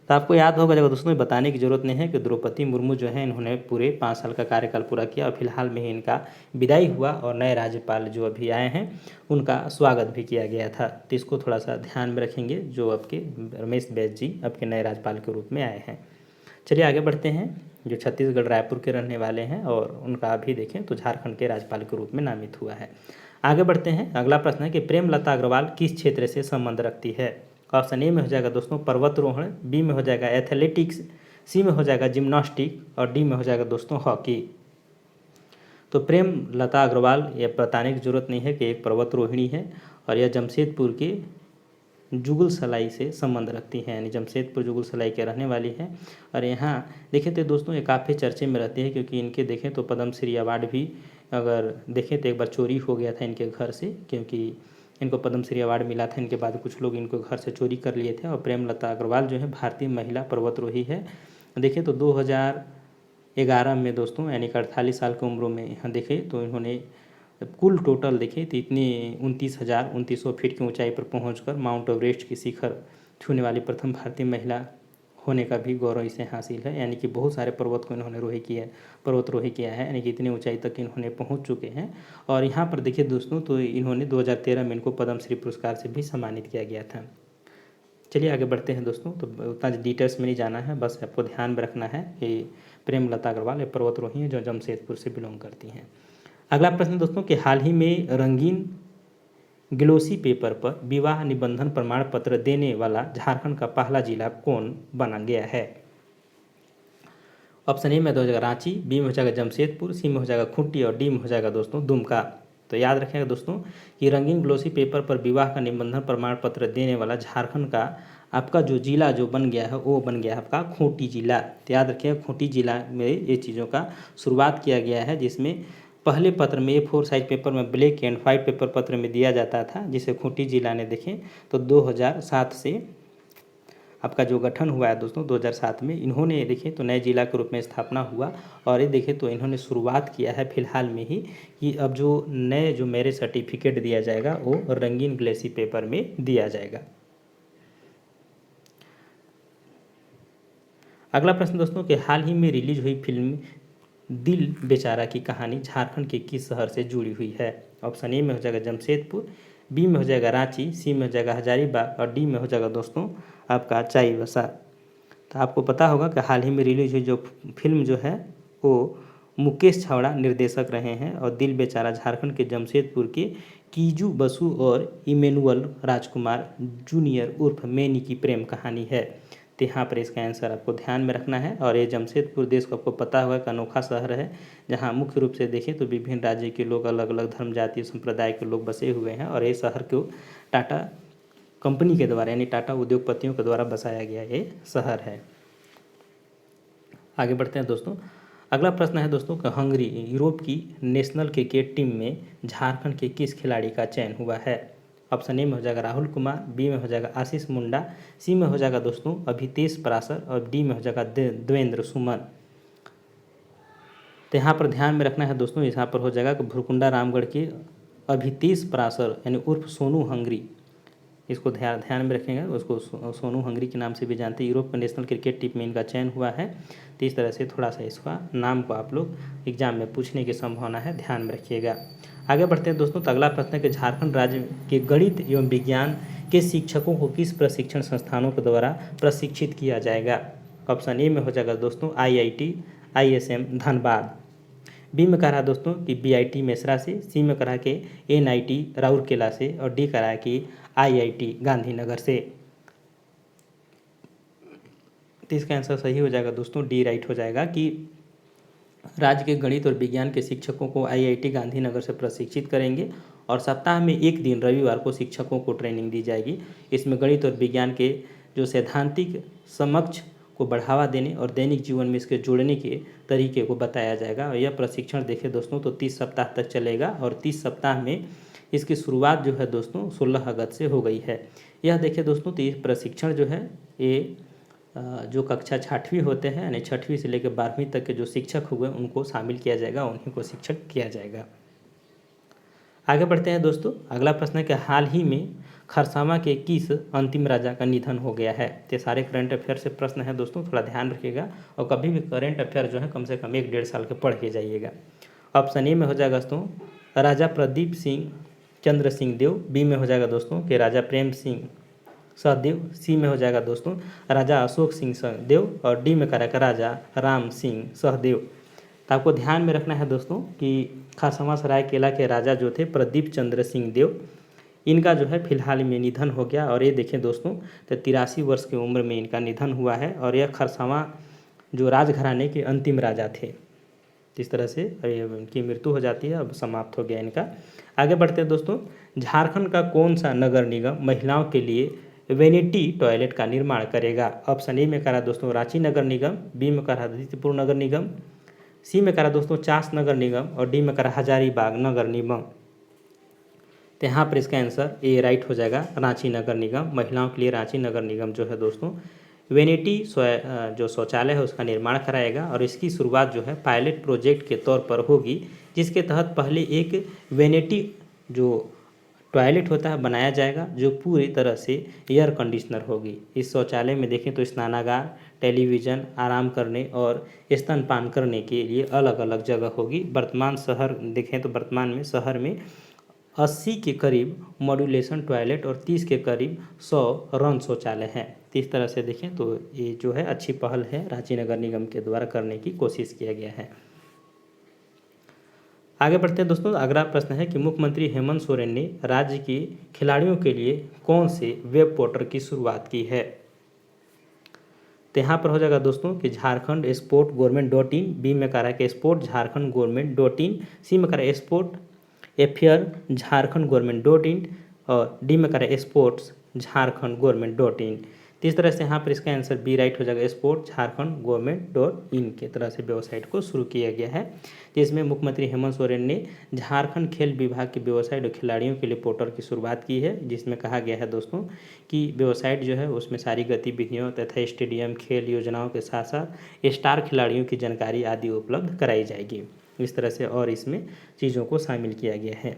तो आपको याद होगा जब दोस्तों बताने की जरूरत नहीं है कि द्रौपदी मुर्मू जो है इन्होंने पूरे 5 साल का कार्यकाल पूरा किया और फिलहाल में ही इनका विदाई हुआ और नए राज्यपाल जो अभी आए हैं उनका स्वागत भी किया गया था। तो इसको थोड़ा सा ध्यान में रखेंगे जो आपके रमेश बैस जी आपके नए राज्यपाल के रूप में आए हैं। चलिए आगे बढ़ते हैं। जो छत्तीसगढ़ रायपुर के रहने वाले हैं और उनका अभी देखें तो झारखंड के राज्यपाल के रूप में नामित हुआ है। आगे बढ़ते हैं। अगला प्रश्न है कि प्रेमलता अग्रवाल किस क्षेत्र से संबंध रखती है? ऑप्शन ए में हो जाएगा दोस्तों पर्वतारोहण, बी में हो जाएगा एथलेटिक्स, सी में हो जाएगा जिम्नास्टिक और डी में हो जाएगा दोस्तों हॉकी। तो प्रेमलता अग्रवाल ये बताने की जरूरत नहीं है कि एक पर्वतारोहिणी है और यह जमशेदपुर के जुगल सलाई से संबंध रखती हैं, यानी जमशेदपुर जुगल सलाई के रहने वाली है। और यहाँ देखें तो दोस्तों ये काफ़ी चर्चे में रहती है क्योंकि इनके देखें तो पद्मश्री अवार्ड भी अगर देखें तो एक बार चोरी हो गया था इनके घर से, क्योंकि इनको पद्मश्री अवार्ड मिला था, इनके बाद कुछ लोग इनको घर से चोरी कर लिए थे। और प्रेमलता अग्रवाल जो है भारतीय महिला पर्वतारोही है। देखें तो 2011 में दोस्तों यानी कि 48 साल की उम्र में यहाँ देखें तो इन्होंने कुल टोटल देखें तो इतनी 29,2900 फीट की ऊंचाई पर पहुंचकर माउंट एवरेस्ट की शिखर छूने वाली प्रथम भारतीय महिला होने का भी गौरव इसे हासिल है। यानी कि बहुत सारे पर्वत को इन्होंने पर्वतारोही किया है, यानी कि इतनी ऊंचाई तक इन्होंने पहुंच चुके हैं। और यहाँ पर देखिए दोस्तों तो इन्होंने 2013 में इनको पद्मश्री पुरस्कार से भी सम्मानित किया गया था। चलिए आगे बढ़ते हैं दोस्तों। तो उतना डिटेल्स में नहीं जाना है, बस आपको ध्यान में रखना है कि प्रेमलता अग्रवाल ये पर्वतारोही हैं जो जमशेदपुर से बिलोंग करती हैं। अगला प्रश्न दोस्तों कि हाल ही में रंगीन ग्लोसी पेपर पर विवाह निबंधन प्रमाण पत्र देने वाला झारखंड का पहला जिला कौन बना गया है? ऑप्शन ए में हो जाएगा रांची, बी में हो जाएगा जमशेदपुर, सी में हो जाएगा खूंटी और डी में हो जाएगा दोस्तों दुमका। तो याद रखिएगा दोस्तों कि रंगीन ग्लोसी पेपर पर विवाह का निबंधन प्रमाण पत्र देने वाला झारखंड का आपका जो जिला जो बन गया है वो बन गया है आपका खूंटी जिला। तो याद रखिएगा खूंटी जिला में ये चीज़ों का शुरुआत किया गया है, जिसमें पहले पत्र में A4 साइज पेपर में ब्लैक एंड वाइट पेपर पत्र में दिया जाता था, जिसे खूंटी जिला ने देखें तो 2007 से आपका जो गठन हुआ है दोस्तों 2007 में इन्होंने देखें तो नए जिला के रूप में स्थापना हुआ। और ये देखें तो इन्होंने शुरुआत किया है फिलहाल में ही कि अब जो नए जो मैरिज सर्टिफिकेट दिया जाएगा वो रंगीन ग्लेसी पेपर में दिया जाएगा। अगला प्रश्न दोस्तों कि हाल ही में रिलीज हुई फिल्म दिल बेचारा की कहानी झारखंड के किस शहर से जुड़ी हुई है? ऑप्शन ए में हो जाएगा जमशेदपुर, बी में हो जाएगा रांची, सी में हो जाएगा हजारीबाग और डी में हो जाएगा दोस्तों आपका चाईबासा। तो आपको पता होगा कि हाल ही में रिलीज हुई जो फिल्म जो है वो मुकेश छावड़ा निर्देशक रहे हैं और दिल बेचारा झारखंड के जमशेदपुर के कीजू बसु और इमेनुअल राजकुमार जूनियर उर्फ मैनी की प्रेम कहानी है। तो यहाँ पर इसका आंसर आपको ध्यान में रखना है। और ये जमशेदपुर देश को आपको पता होगा कि अनोखा शहर है, जहाँ मुख्य रूप से देखें तो विभिन्न राज्य के लोग अलग अलग धर्म जाति संप्रदाय के लोग बसे हुए हैं। और ये शहर को टाटा कंपनी के द्वारा यानी टाटा उद्योगपतियों के द्वारा बसाया गया ये शहर है। आगे बढ़ते हैं दोस्तों। अगला प्रश्न है दोस्तों कि हंगरी यूरोप की नेशनल क्रिकेट टीम में झारखंड के किस खिलाड़ी का चयन हुआ है? ऑप्शन ए में हो जाएगा राहुल कुमार, बी में हो जाएगा आशीष मुंडा, सी में हो जाएगा दोस्तों अभितेश पराशर और डी में हो जाएगा देवेंद्र सुमन। तो यहाँ पर ध्यान में रखना है दोस्तों, यहाँ पर हो जाएगा कि भुरकुंडा रामगढ़ के अभितेश पराशर यानी उर्फ सोनू हंगरी, इसको ध्यान में रखेंगे, उसको सोनू हंगरी के नाम से भी जानते हैं। यूरोप का नेशनल क्रिकेट टीम में इनका चयन हुआ है। तो इस तरह से थोड़ा सा इसका नाम को आप लोग एग्जाम में पूछने की संभावना है, ध्यान में रखिएगा। आगे बढ़ते हैं दोस्तों। तो अगला प्रश्न है कि झारखंड राज्य के गणित एवं विज्ञान के शिक्षकों को किस प्रशिक्षण संस्थानों के द्वारा प्रशिक्षित किया जाएगा? ऑप्शन ए में हो जाएगा दोस्तों IIT ISM धनबाद, बी में कह रहा है दोस्तों कि BIT मेसरा से, सी में कह रहा है कि NIT राउरकेला से और डी कह रहा है कि IIT गांधीनगर से। तो इसका आंसर सही हो जाएगा दोस्तों, डी राइट हो जाएगा कि राज्य के गणित और विज्ञान के शिक्षकों को IIT गांधीनगर से प्रशिक्षित करेंगे और सप्ताह में एक दिन रविवार को शिक्षकों को ट्रेनिंग दी जाएगी। इसमें गणित और विज्ञान के जो सैद्धांतिक समक्ष को बढ़ावा देने और दैनिक जीवन में इसके जोड़ने के तरीके को बताया जाएगा। और यह प्रशिक्षण देखें दोस्तों तो 30 सप्ताह तक चलेगा और 30 सप्ताह में इसकी शुरुआत जो है दोस्तों 16 अगस्त से हो गई है। यह देखें दोस्तों तो ये प्रशिक्षण जो है ये जो कक्षा 6वीं होते हैं यानी 6वीं से लेकर 12वीं तक के जो शिक्षक हुए उनको शामिल किया जाएगा, उन्हीं को शिक्षक किया जाएगा। आगे बढ़ते हैं दोस्तों। अगला प्रश्न है कि हाल ही में खरसावां के किस अंतिम राजा का निधन हो गया है। ये सारे करंट अफेयर से प्रश्न है दोस्तों, थोड़ा ध्यान रखिएगा और कभी भी करंट अफेयर जो है कम से कम 1-1.5 साल के पढ़ के जाइएगा। ऑप्शन ए में हो जाएगा दोस्तों राजा प्रदीप सिंह चंद्र सिंह देव, बी में हो जाएगा दोस्तों कि राजा प्रेम सिंह सहदेव, सी में हो जाएगा दोस्तों राजा अशोक सिंह सहदेव और डी में करेगा राजा राम सिंह सहदेव। तो आपको ध्यान में रखना है दोस्तों कि खरसावां सरायकेला के राजा जो थे प्रदीप चंद्र सिंह देव, इनका जो है फिलहाल में निधन हो गया और ये देखें दोस्तों तो 83 वर्ष की उम्र में इनका निधन हुआ है और यह खरसावां जो राजघराने के अंतिम राजा थे। इस तरह से इनकी मृत्यु हो जाती है, अब समाप्त हो गया इनका। आगे बढ़ते हैं दोस्तों। झारखंड का कौन सा नगर निगम महिलाओं के लिए वेनिटी टॉयलेट का निर्माण करेगा। ऑप्शन ए में करा दोस्तों रांची नगर निगम, बी में करा आदित्यपुर नगर निगम, सी में करा दोस्तों चास नगर निगम और डी में करा हजारीबाग नगर निगम। तो यहाँ पर इसका आंसर ए राइट हो जाएगा, रांची नगर निगम। महिलाओं के लिए रांची नगर निगम जो है दोस्तों वेनिटी जो शौचालय है उसका निर्माण कराएगा और इसकी शुरुआत जो है पायलट प्रोजेक्ट के तौर पर होगी, जिसके तहत पहले एक वेनिटी जो टॉयलेट होता है बनाया जाएगा जो पूरी तरह से एयर कंडीशनर होगी। इस शौचालय में देखें तो स्नानागार, टेलीविज़न, आराम करने और स्तनपान करने के लिए अलग अलग जगह होगी। वर्तमान शहर देखें तो वर्तमान में शहर में 80 के करीब मॉड्यूलेशन टॉयलेट और 30 के करीब 100 रन शौचालय हैं। तो इस तरह से देखें तो ये जो है अच्छी पहल है, रांची नगर निगम के द्वारा करने की कोशिश किया गया है। आगे बढ़ते हैं दोस्तों। अगला प्रश्न है कि मुख्यमंत्री हेमंत सोरेन ने राज्य के खिलाड़ियों के लिए कौन से वेब पोर्टल की शुरुआत की है। तो यहाँ पर हो जाएगा दोस्तों कि झारखंड स्पोर्ट गवर्नमेंट.in, बी में करा के स्पोर्ट झारखंड गवर्नमेंट.in, सी में करा स्पोर्ट एफेयर झारखंड गवर्नमेंट.in और डी में करा स्पोर्ट्स झारखंड गवर्नमेंट.in। तो इस तरह से यहाँ पर इसका आंसर बी राइट हो जाएगा, स्पोर्ट झारखंड गवर्नमेंट.in के तरह से वेबसाइट को शुरू किया गया है। जिसमें मुख्यमंत्री हेमंत सोरेन ने झारखंड खेल विभाग की वेबसाइट और खिलाड़ियों के लिए पोर्टल की शुरुआत की है, जिसमें कहा गया है दोस्तों कि वेबसाइट जो है उसमें सारी गतिविधियों तथा स्टेडियम खेल योजनाओं के साथ साथ स्टार खिलाड़ियों की जानकारी आदि उपलब्ध कराई जाएगी। इस तरह से और इसमें चीज़ों को शामिल किया गया है।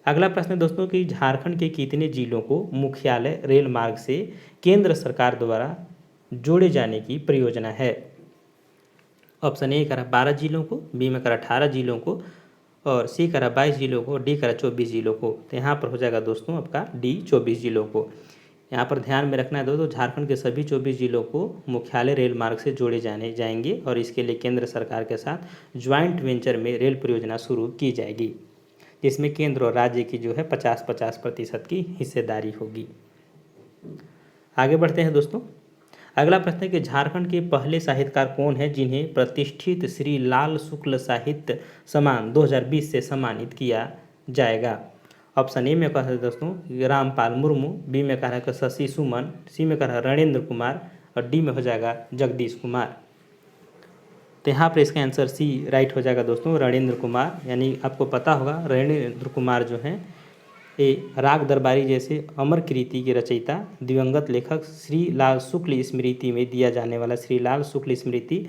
अगला प्रश्न है दोस्तों कि झारखंड के कितने जिलों को मुख्यालय रेल मार्ग से केंद्र सरकार द्वारा जोड़े जाने की परियोजना है। ऑप्शन ए करा 12 जिलों को, बी में करा 18 जिलों को और सी करा 22 जिलों को, डी करा 24 जिलों को। तो यहाँ पर हो जाएगा दोस्तों आपका डी 24 जिलों को। यहाँ पर ध्यान में रखना है दोस्तों झारखंड के सभी 24 जिलों को मुख्यालय रेल मार्ग से जोड़े जाएंगे और इसके लिए केंद्र सरकार के साथ ज्वाइंट वेंचर में रेल परियोजना शुरू की जाएगी, जिसमें केंद्र और राज्य की जो है 50-50% की हिस्सेदारी होगी। आगे बढ़ते हैं दोस्तों। अगला प्रश्न है कि झारखंड के पहले साहित्यकार कौन है जिन्हें प्रतिष्ठित श्री लाल शुक्ल साहित्य सम्मान 2020 से सम्मानित किया जाएगा। ऑप्शन ए में कहा है दोस्तों रामपाल मुर्मू, बी में कहा है शशि सुमन, सी में कहा रणेंद्र कुमार और डी में हो जाएगा जगदीश कुमार। तो यहाँ पर इसका आंसर सी राइट हो जाएगा दोस्तों, रणेंद्र कुमार। यानी आपको पता होगा रणेंद्र कुमार जो हैं ये राग दरबारी जैसे अमर कृति के रचयिता दिवंगत लेखक श्री लाल शुक्ल स्मृति में दिया जाने वाला श्री लाल शुक्ल स्मृति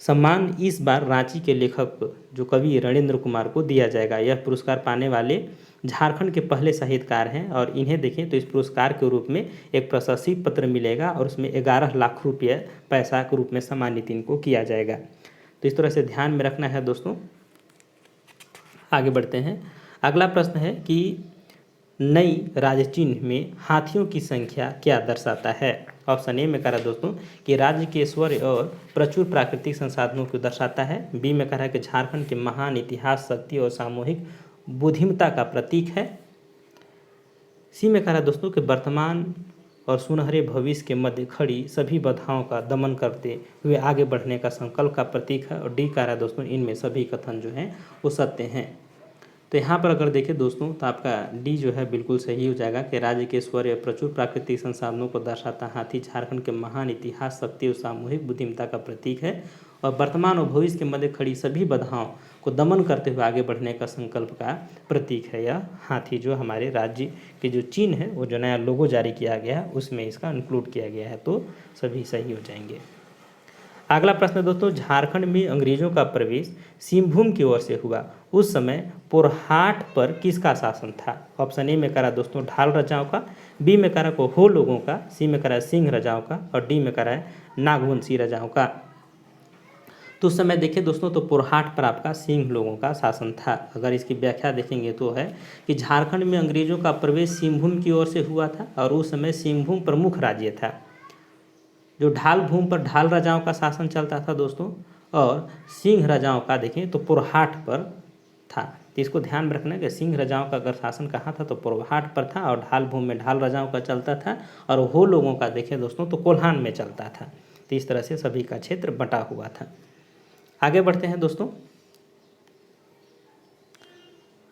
सम्मान इस बार रांची के लेखक जो कवि रणेंद्र कुमार को दिया जाएगा। यह पुरस्कार पाने वाले झारखंड के पहले साहित्यकार हैं और इन्हें देखें तो इस पुरस्कार के रूप में एक प्रशस्ति पत्र मिलेगा और उसमें 11 लाख रुपये पैसा के रूप में सम्मानित इनको किया जाएगा। तो इस तरह से ध्यान में रखना है दोस्तों। आगे बढ़ते हैं। अगला प्रश्न है कि नई राज्य चिन्ह में हाथियों की संख्या क्या दर्शाता है। ऑप्शन ए में कह रहा है दोस्तों कि राज्य के ऐश्वर्य और प्रचुर प्राकृतिक संसाधनों को दर्शाता है, बी में कह रहा है कि झारखंड के महान इतिहास, शक्ति और सामूहिक बुद्धिमत्ता का प्रतीक है, सी में कह रहा है दोस्तों कि वर्तमान और सुनहरे भविष्य के मध्य खड़ी सभी बाधाओं का दमन करते हुए आगे बढ़ने का संकल्प का प्रतीक है और डी कह रहा है दोस्तों इनमें सभी कथन जो हैं वो सत्य हैं। तो यहाँ पर अगर देखें दोस्तों तो आपका डी जो है बिल्कुल सही हो जाएगा कि राज्य के शौर्य प्रचुर प्राकृतिक संसाधनों को दर्शाता हाथी झारखंड के महान इतिहास, शक्ति और सामूहिक बुद्धिमत्ता का प्रतीक है और वर्तमान और भविष्य के मध्य खड़ी सभी बाधाओं को दमन करते हुए आगे बढ़ने का संकल्प का प्रतीक है यह हाथी, जो हमारे राज्य के जो चिन्ह है वो जो नया लोगो जारी किया गया है उसमें इसका इंक्लूड किया गया है, तो सभी सही हो जाएंगे। अगला प्रश्न दोस्तों, झारखंड में अंग्रेजों का प्रवेश सिंहभूम की ओर से हुआ, उस समय पोरहाट पर किसका शासन था? ऑप्शन ए में करा दोस्तों ढाल राजाओं का, बी में करा को हो लोगों का, सी में करा सिंह राजाओं का और डी में करा है नागवंशी राजाओं का। तो उस समय देखिए दोस्तों तो पोरहाट पर आपका सिंह लोगों का शासन था। अगर इसकी व्याख्या देखेंगे तो है कि झारखंड में अंग्रेजों का प्रवेश सिंहभूम की ओर से हुआ था और उस समय सिंहभूम प्रमुख राज्य था। जो ढाल भूमि पर ढाल राजाओं का शासन चलता था दोस्तों और सिंह राजाओं का देखें तो पोरहाट पर था। तो इसको ध्यान में रखना है कि सिंह राजाओं का अगर शासन कहाँ था तो पोरहाट पर था और ढाल भूमि में ढाल राजाओं का चलता था और हो लोगों का देखें दोस्तों तो कोल्हान में चलता था। तो इस तरह से सभी का क्षेत्र बटा हुआ था। आगे बढ़ते हैं दोस्तों।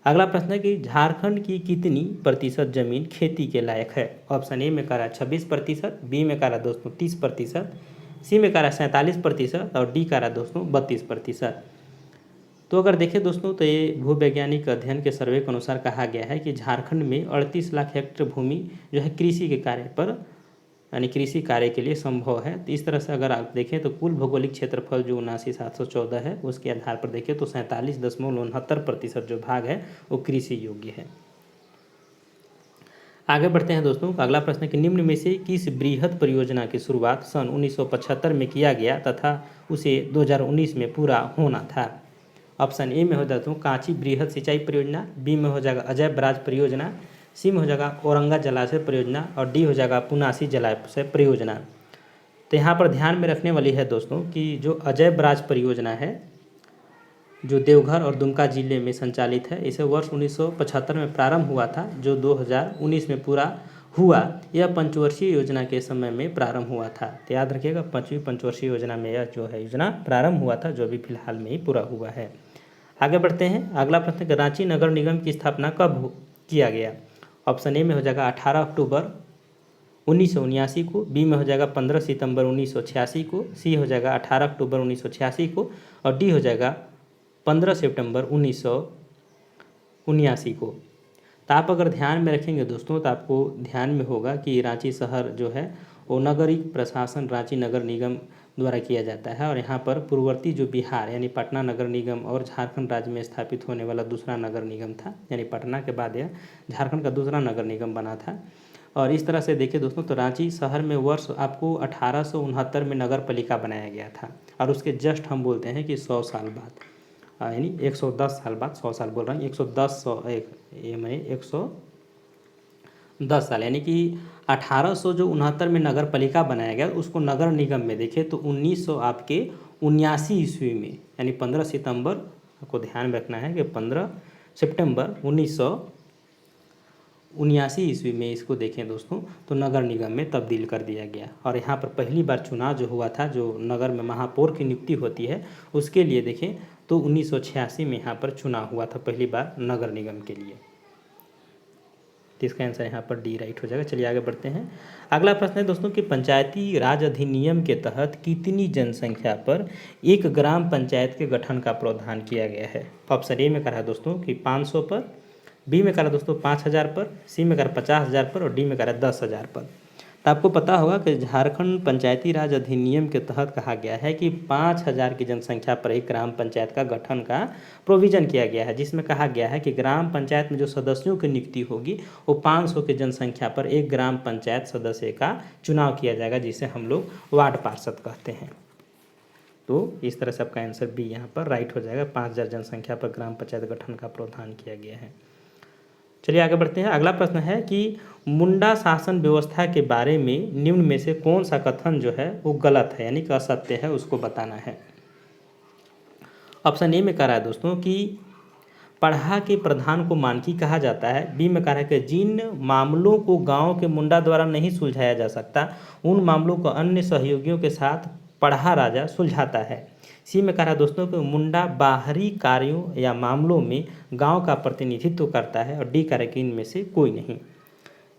अगला प्रश्न है कि झारखंड की कितनी प्रतिशत जमीन खेती के लायक है? ऑप्शन ए में करा 26%, बी में करा दोस्तों 30%, सी में करा 47% और डी करा दोस्तों 32%। तो अगर देखें दोस्तों तो ये भूवैज्ञानिक अध्ययन के सर्वे के अनुसार कहा गया है कि झारखंड में 38 लाख हेक्टेयर भूमि जो है कृषि के कार्य पर यानी कृषि कार्य के लिए संभव है। तो इस तरह से अगर आप देखें तो कुल भौगोलिक क्षेत्रफल जो 79,714 है उसके आधार पर देखें तो 47.69% जो भाग है वो कृषि योग्य है। आगे बढ़ते हैं दोस्तों। अगला प्रश्न है कि निम्न में से किस बृहद परियोजना की शुरुआत सन 1975 में किया गया तथा उसे 2019 में पूरा होना था? ऑप्शन ए में हो जाता हूँ कांची बृहद सिंचाई परियोजना, बी में हो जाएगा अजय बराज परियोजना, सी में हो जाएगा औरंगा जलाशय परियोजना और डी हो जाएगा पुनासी जलाशय परियोजना। तो यहाँ पर ध्यान में रखने वाली है दोस्तों कि जो अजय बराज परियोजना है जो देवघर और दुमका जिले में संचालित है, इसे वर्ष 1975 में प्रारंभ हुआ था जो 2019 में पूरा हुआ। यह पंचवर्षीय योजना के समय में प्रारंभ हुआ था। तो याद रखिएगा 5वीं पंचवर्षीय योजना में यह जो है योजना प्रारंभ हुआ था जो अभी फिलहाल में ही पूरा हुआ है। आगे बढ़ते हैं। अगला प्रश्न है रांची नगर निगम की स्थापना कब किया गया? ऑप्शन ए में हो जाएगा 18 अक्टूबर 1979 को, बी में हो जाएगा 15 सितंबर 1986 को, सी हो जाएगा 18 अक्टूबर 1986 को और डी हो जाएगा 15 सितंबर 1979 को। तो आप अगर ध्यान में रखेंगे दोस्तों तो आपको ध्यान में होगा कि रांची शहर जो है वो नागरिक प्रशासन रांची नगर निगम द्वारा किया जाता है और यहाँ पर पूर्ववर्ती जो बिहार यानी पटना नगर निगम और झारखंड राज्य में स्थापित होने वाला दूसरा नगर निगम था, यानी पटना के बाद यह झारखंड का दूसरा नगर निगम बना था। और इस तरह से देखिए दोस्तों तो रांची शहर में वर्ष आपको 1869 में नगर पालिका बनाया गया था और उसके जस्ट हम बोलते हैं कि 100 साल बाद यानी 110 साल बाद, 100 साल बोल रहा हूँ, 110 साल यानी कि 1869 में नगर पालिका बनाया गया, उसको नगर निगम में देखें तो 1979 ईस्वी में यानी 15 सितंबर को ध्यान में रखना है कि 15 सितंबर 1979 ईस्वी में इसको देखें दोस्तों तो नगर निगम में तब्दील कर दिया गया। और यहाँ पर पहली बार चुनाव जो हुआ था, जो नगर में महापौर की नियुक्ति होती है उसके लिए देखें तो 1986 में यहाँ पर चुनाव हुआ था पहली बार नगर निगम के लिए। तो इसका आंसर यहाँ पर डी राइट हो जाएगा। चलिए आगे बढ़ते हैं। अगला प्रश्न है दोस्तों कि पंचायती राज अधिनियम के तहत कितनी जनसंख्या पर एक ग्राम पंचायत के गठन का प्रावधान किया गया है? ऑप्शन ए में करा दोस्तों कि 500 पर, बी में करा दोस्तों 5000 पर, सी में करा 50,000 पर और डी में करा 10,000 पर। तो आपको पता होगा कि झारखंड पंचायती राज अधिनियम के तहत कहा गया है कि 5000 की जनसंख्या पर एक ग्राम पंचायत का गठन का प्रोविज़न किया गया है, जिसमें कहा गया है कि ग्राम पंचायत में जो सदस्यों की नियुक्ति होगी वो 500 की जनसंख्या पर एक ग्राम पंचायत सदस्य का चुनाव किया जाएगा, जिसे हम लोग वार्ड पार्षद कहते हैं। तो इस तरह से आपका आंसर बी यहाँ पर राइट हो जाएगा। 5000 जनसंख्या पर ग्राम पंचायत गठन का प्रावधान किया गया है। चलिए आगे बढ़ते हैं। अगला प्रश्न है कि मुंडा शासन व्यवस्था के बारे में निम्न में से कौन सा कथन जो है वो गलत है यानी कि असत्य है, उसको बताना है। ऑप्शन ए में कह रहा है दोस्तों कि पढ़ा के प्रधान को मानकी कहा जाता है, बी में कह रहा है कि जिन मामलों को गांव के मुंडा द्वारा नहीं सुलझाया जा सकता उन मामलों को अन्य सहयोगियों के साथ पढ़ा राजा सुलझाता है। सी में कह रहा है दोस्तों कि मुंडा बाहरी कार्यों या मामलों में गांव का प्रतिनिधित्व करता है। और डी कह रहा है कि इनमें से कोई नहीं,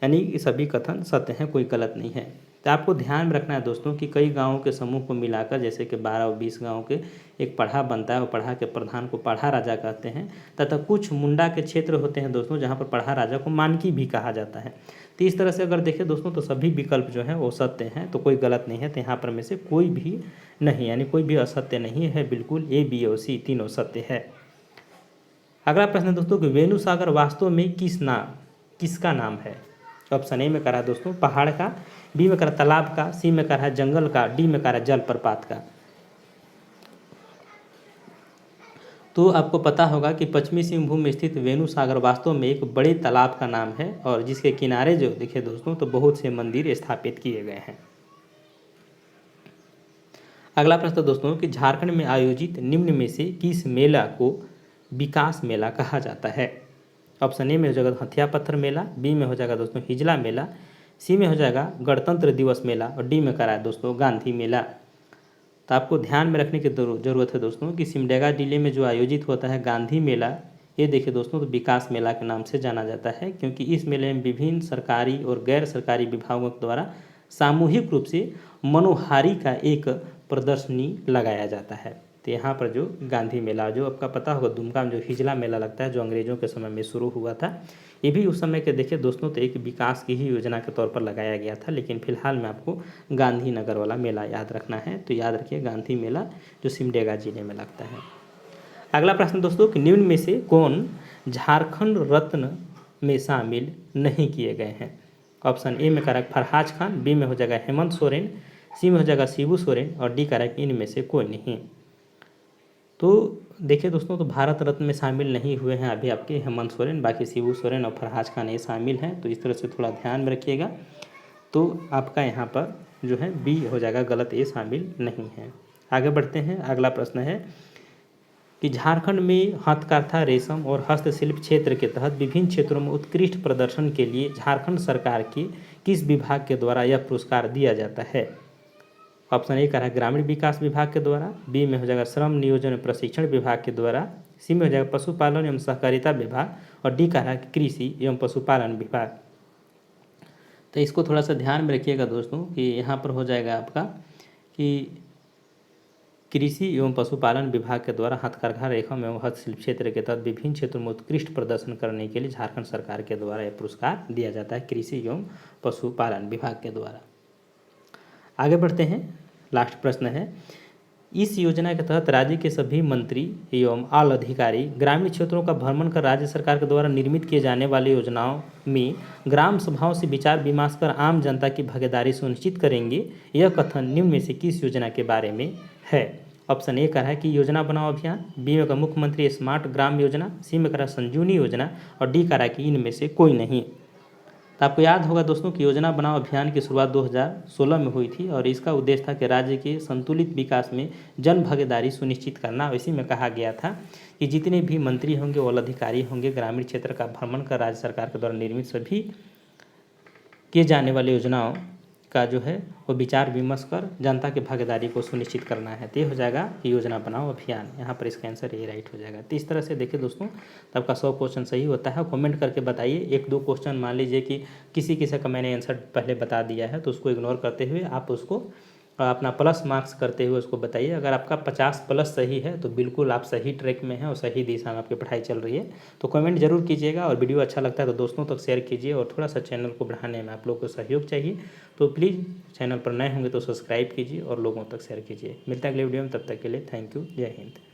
यानी ये सभी कथन सत्य हैं, कोई गलत नहीं है। तो आपको ध्यान में रखना है दोस्तों कि कई गांवों के समूह को मिलाकर जैसे कि 12 और 20 गांवों के एक पढ़ा बनता है और पढ़ा के प्रधान को पढ़ा राजा कहते हैं, तथा कुछ मुंडा के क्षेत्र होते हैं दोस्तों जहां पर पढ़ा राजा को मानकी भी कहा जाता है। तो इस तरह से अगर देखें दोस्तों तो सभी विकल्प जो हैं वो सत्य हैं, तो कोई गलत नहीं है। तो यहाँ पर में से कोई भी नहीं, यानी कोई भी असत्य नहीं है, बिल्कुल ए बी और सी तीनों सत्य है। अगला प्रश्न है दोस्तों कि वेणु सागर वास्तव में किसका नाम है। ऑप्शन ए में कह रहा है दोस्तों पहाड़ का, बी में कह रहा है तालाब का, सी में कह रहा है जंगल का, डी में कह रहा है जलप्रपात का। तो आपको पता होगा कि पश्चिमी सिंहभूम में स्थित वेणु सागर वास्तव में एक बड़े तालाब का नाम है और जिसके किनारे जो देखिए दोस्तों तो बहुत से मंदिर स्थापित किए गए हैं। अगला प्रश्न दोस्तों कि झारखंड में आयोजित निम्न में से किस मेला को विकास मेला कहा जाता है। ऑप्शन ए में हो जाएगा हथिया पत्थर मेला, बी में हो जाएगा दोस्तों हिजला मेला, सी में हो जाएगा गणतंत्र दिवस मेला और डी में करा है दोस्तों गांधी मेला। तो आपको ध्यान में रखने की ज़रूरत है दोस्तों कि सिमडेगा जिले में जो आयोजित होता है गांधी मेला, ये देखिए दोस्तों तो विकास मेला के नाम से जाना जाता है, क्योंकि इस मेले में विभिन्न सरकारी और गैर सरकारी विभागों द्वारा सामूहिक रूप से मनोहारी का एक प्रदर्शनी लगाया जाता है। तो यहाँ पर जो गांधी मेला, जो आपका पता होगा दुमका में जो हिजला मेला लगता है जो अंग्रेजों के समय में शुरू हुआ था, ये भी उस समय के देखिए दोस्तों तो एक विकास की ही योजना के तौर पर लगाया गया था, लेकिन फिलहाल में आपको गांधीनगर वाला मेला याद रखना है। तो याद रखिए गांधी मेला जो सिमडेगा जिले में लगता है। अगला प्रश्न दोस्तों कि निम्न में से कौन झारखंड रत्न में शामिल नहीं किए गए हैं। ऑप्शन ए में करा फरहाज खान, बी में हो जाएगा हेमंत सोरेन, सी में हो जाएगा शिबू सोरेन और डी करा इनमें से कोई नहीं। तो देखिए दोस्तों तो भारत रत्न में शामिल नहीं हुए हैं अभी आपके हेमंत सोरेन, बाकी शिबू सोरेन और फरहाज खान ये शामिल हैं। तो इस तरह से थोड़ा ध्यान में रखिएगा। तो आपका यहाँ पर जो है बी हो जाएगा गलत, ये शामिल नहीं है। आगे बढ़ते हैं। अगला प्रश्न है कि झारखंड में हथकरघा, रेशम और हस्तशिल्प क्षेत्र के तहत विभिन्न क्षेत्रों में उत्कृष्ट प्रदर्शन के लिए झारखंड सरकार के किस विभाग के द्वारा यह पुरस्कार दिया जाता है। ऑप्शन ए कह रहा है ग्रामीण विकास विभाग के द्वारा, बी में हो जाएगा श्रम नियोजन प्रशिक्षण विभाग के द्वारा, सी में हो जाएगा पशुपालन एवं सहकारिता विभाग और डी कह रहा है कृषि एवं पशुपालन विभाग। तो इसको थोड़ा सा ध्यान में रखिएगा दोस्तों कि यहाँ पर हो जाएगा आपका कि कृषि एवं पशुपालन विभाग के द्वारा हथकरघा, रेशम एवं हस्तशिल्प क्षेत्र के तहत विभिन्न क्षेत्रों में उत्कृष्ट प्रदर्शन करने के लिए झारखंड सरकार के द्वारा यह पुरस्कार दिया जाता है कृषि एवं पशुपालन विभाग के द्वारा। आगे बढ़ते हैं। लास्ट प्रश्न है, इस योजना के तहत राज्य के सभी मंत्री एवं आला अधिकारी ग्रामीण क्षेत्रों का भ्रमण कर राज्य सरकार के द्वारा निर्मित किए जाने वाली योजनाओं में ग्राम सभाओं से विचार विमर्श कर आम जनता की भागीदारी सुनिश्चित करेंगे। यह कथन निम्न में से किस योजना के बारे में है। ऑप्शन ए कह रहा है कि योजना बनाओ अभियान, बी में का मुख्यमंत्री स्मार्ट ग्राम योजना, सी में कह रहा है संजीवनी योजना और डी कह रहा है कि इनमें से कोई नहीं। तो आपको याद होगा दोस्तों कि योजना बनाओ अभियान की शुरुआत 2016 में हुई थी और इसका उद्देश्य था कि राज्य के संतुलित विकास में जन भागीदारी सुनिश्चित करना। इसी में कहा गया था कि जितने भी मंत्री होंगे और अधिकारी होंगे ग्रामीण क्षेत्र का भ्रमण कर राज्य सरकार के द्वारा निर्मित सभी किए जाने वाली योजनाओं का जो है वो विचार विमर्श कर जनता की भागीदारी को सुनिश्चित करना है। तो ये हो जाएगा योजना बनाओ अभियान। यहाँ पर इसका आंसर ये राइट हो जाएगा। तो इस तरह से देखिए दोस्तों तो आपका 100 क्वेश्चन सही होता है। कमेंट करके बताइए। एक दो क्वेश्चन मान लीजिए कि किसी का मैंने आंसर पहले बता दिया है तो उसको इग्नोर करते हुए आप उसको अपना प्लस मार्क्स करते हुए उसको बताइए। अगर आपका 50+ सही है तो बिल्कुल आप सही ट्रैक में हैं और सही दिशा में आपकी पढ़ाई चल रही है। तो कमेंट जरूर कीजिएगा और वीडियो अच्छा लगता है तो दोस्तों तक शेयर कीजिए और थोड़ा सा चैनल को बढ़ाने में आप लोग को सहयोग चाहिए तो प्लीज़ चैनल पर नए होंगे तो सब्सक्राइब कीजिए और लोगों तक शेयर कीजिए। मिलता है अगले वीडियो में, तब तक के लिए थैंक यू। जय हिंद।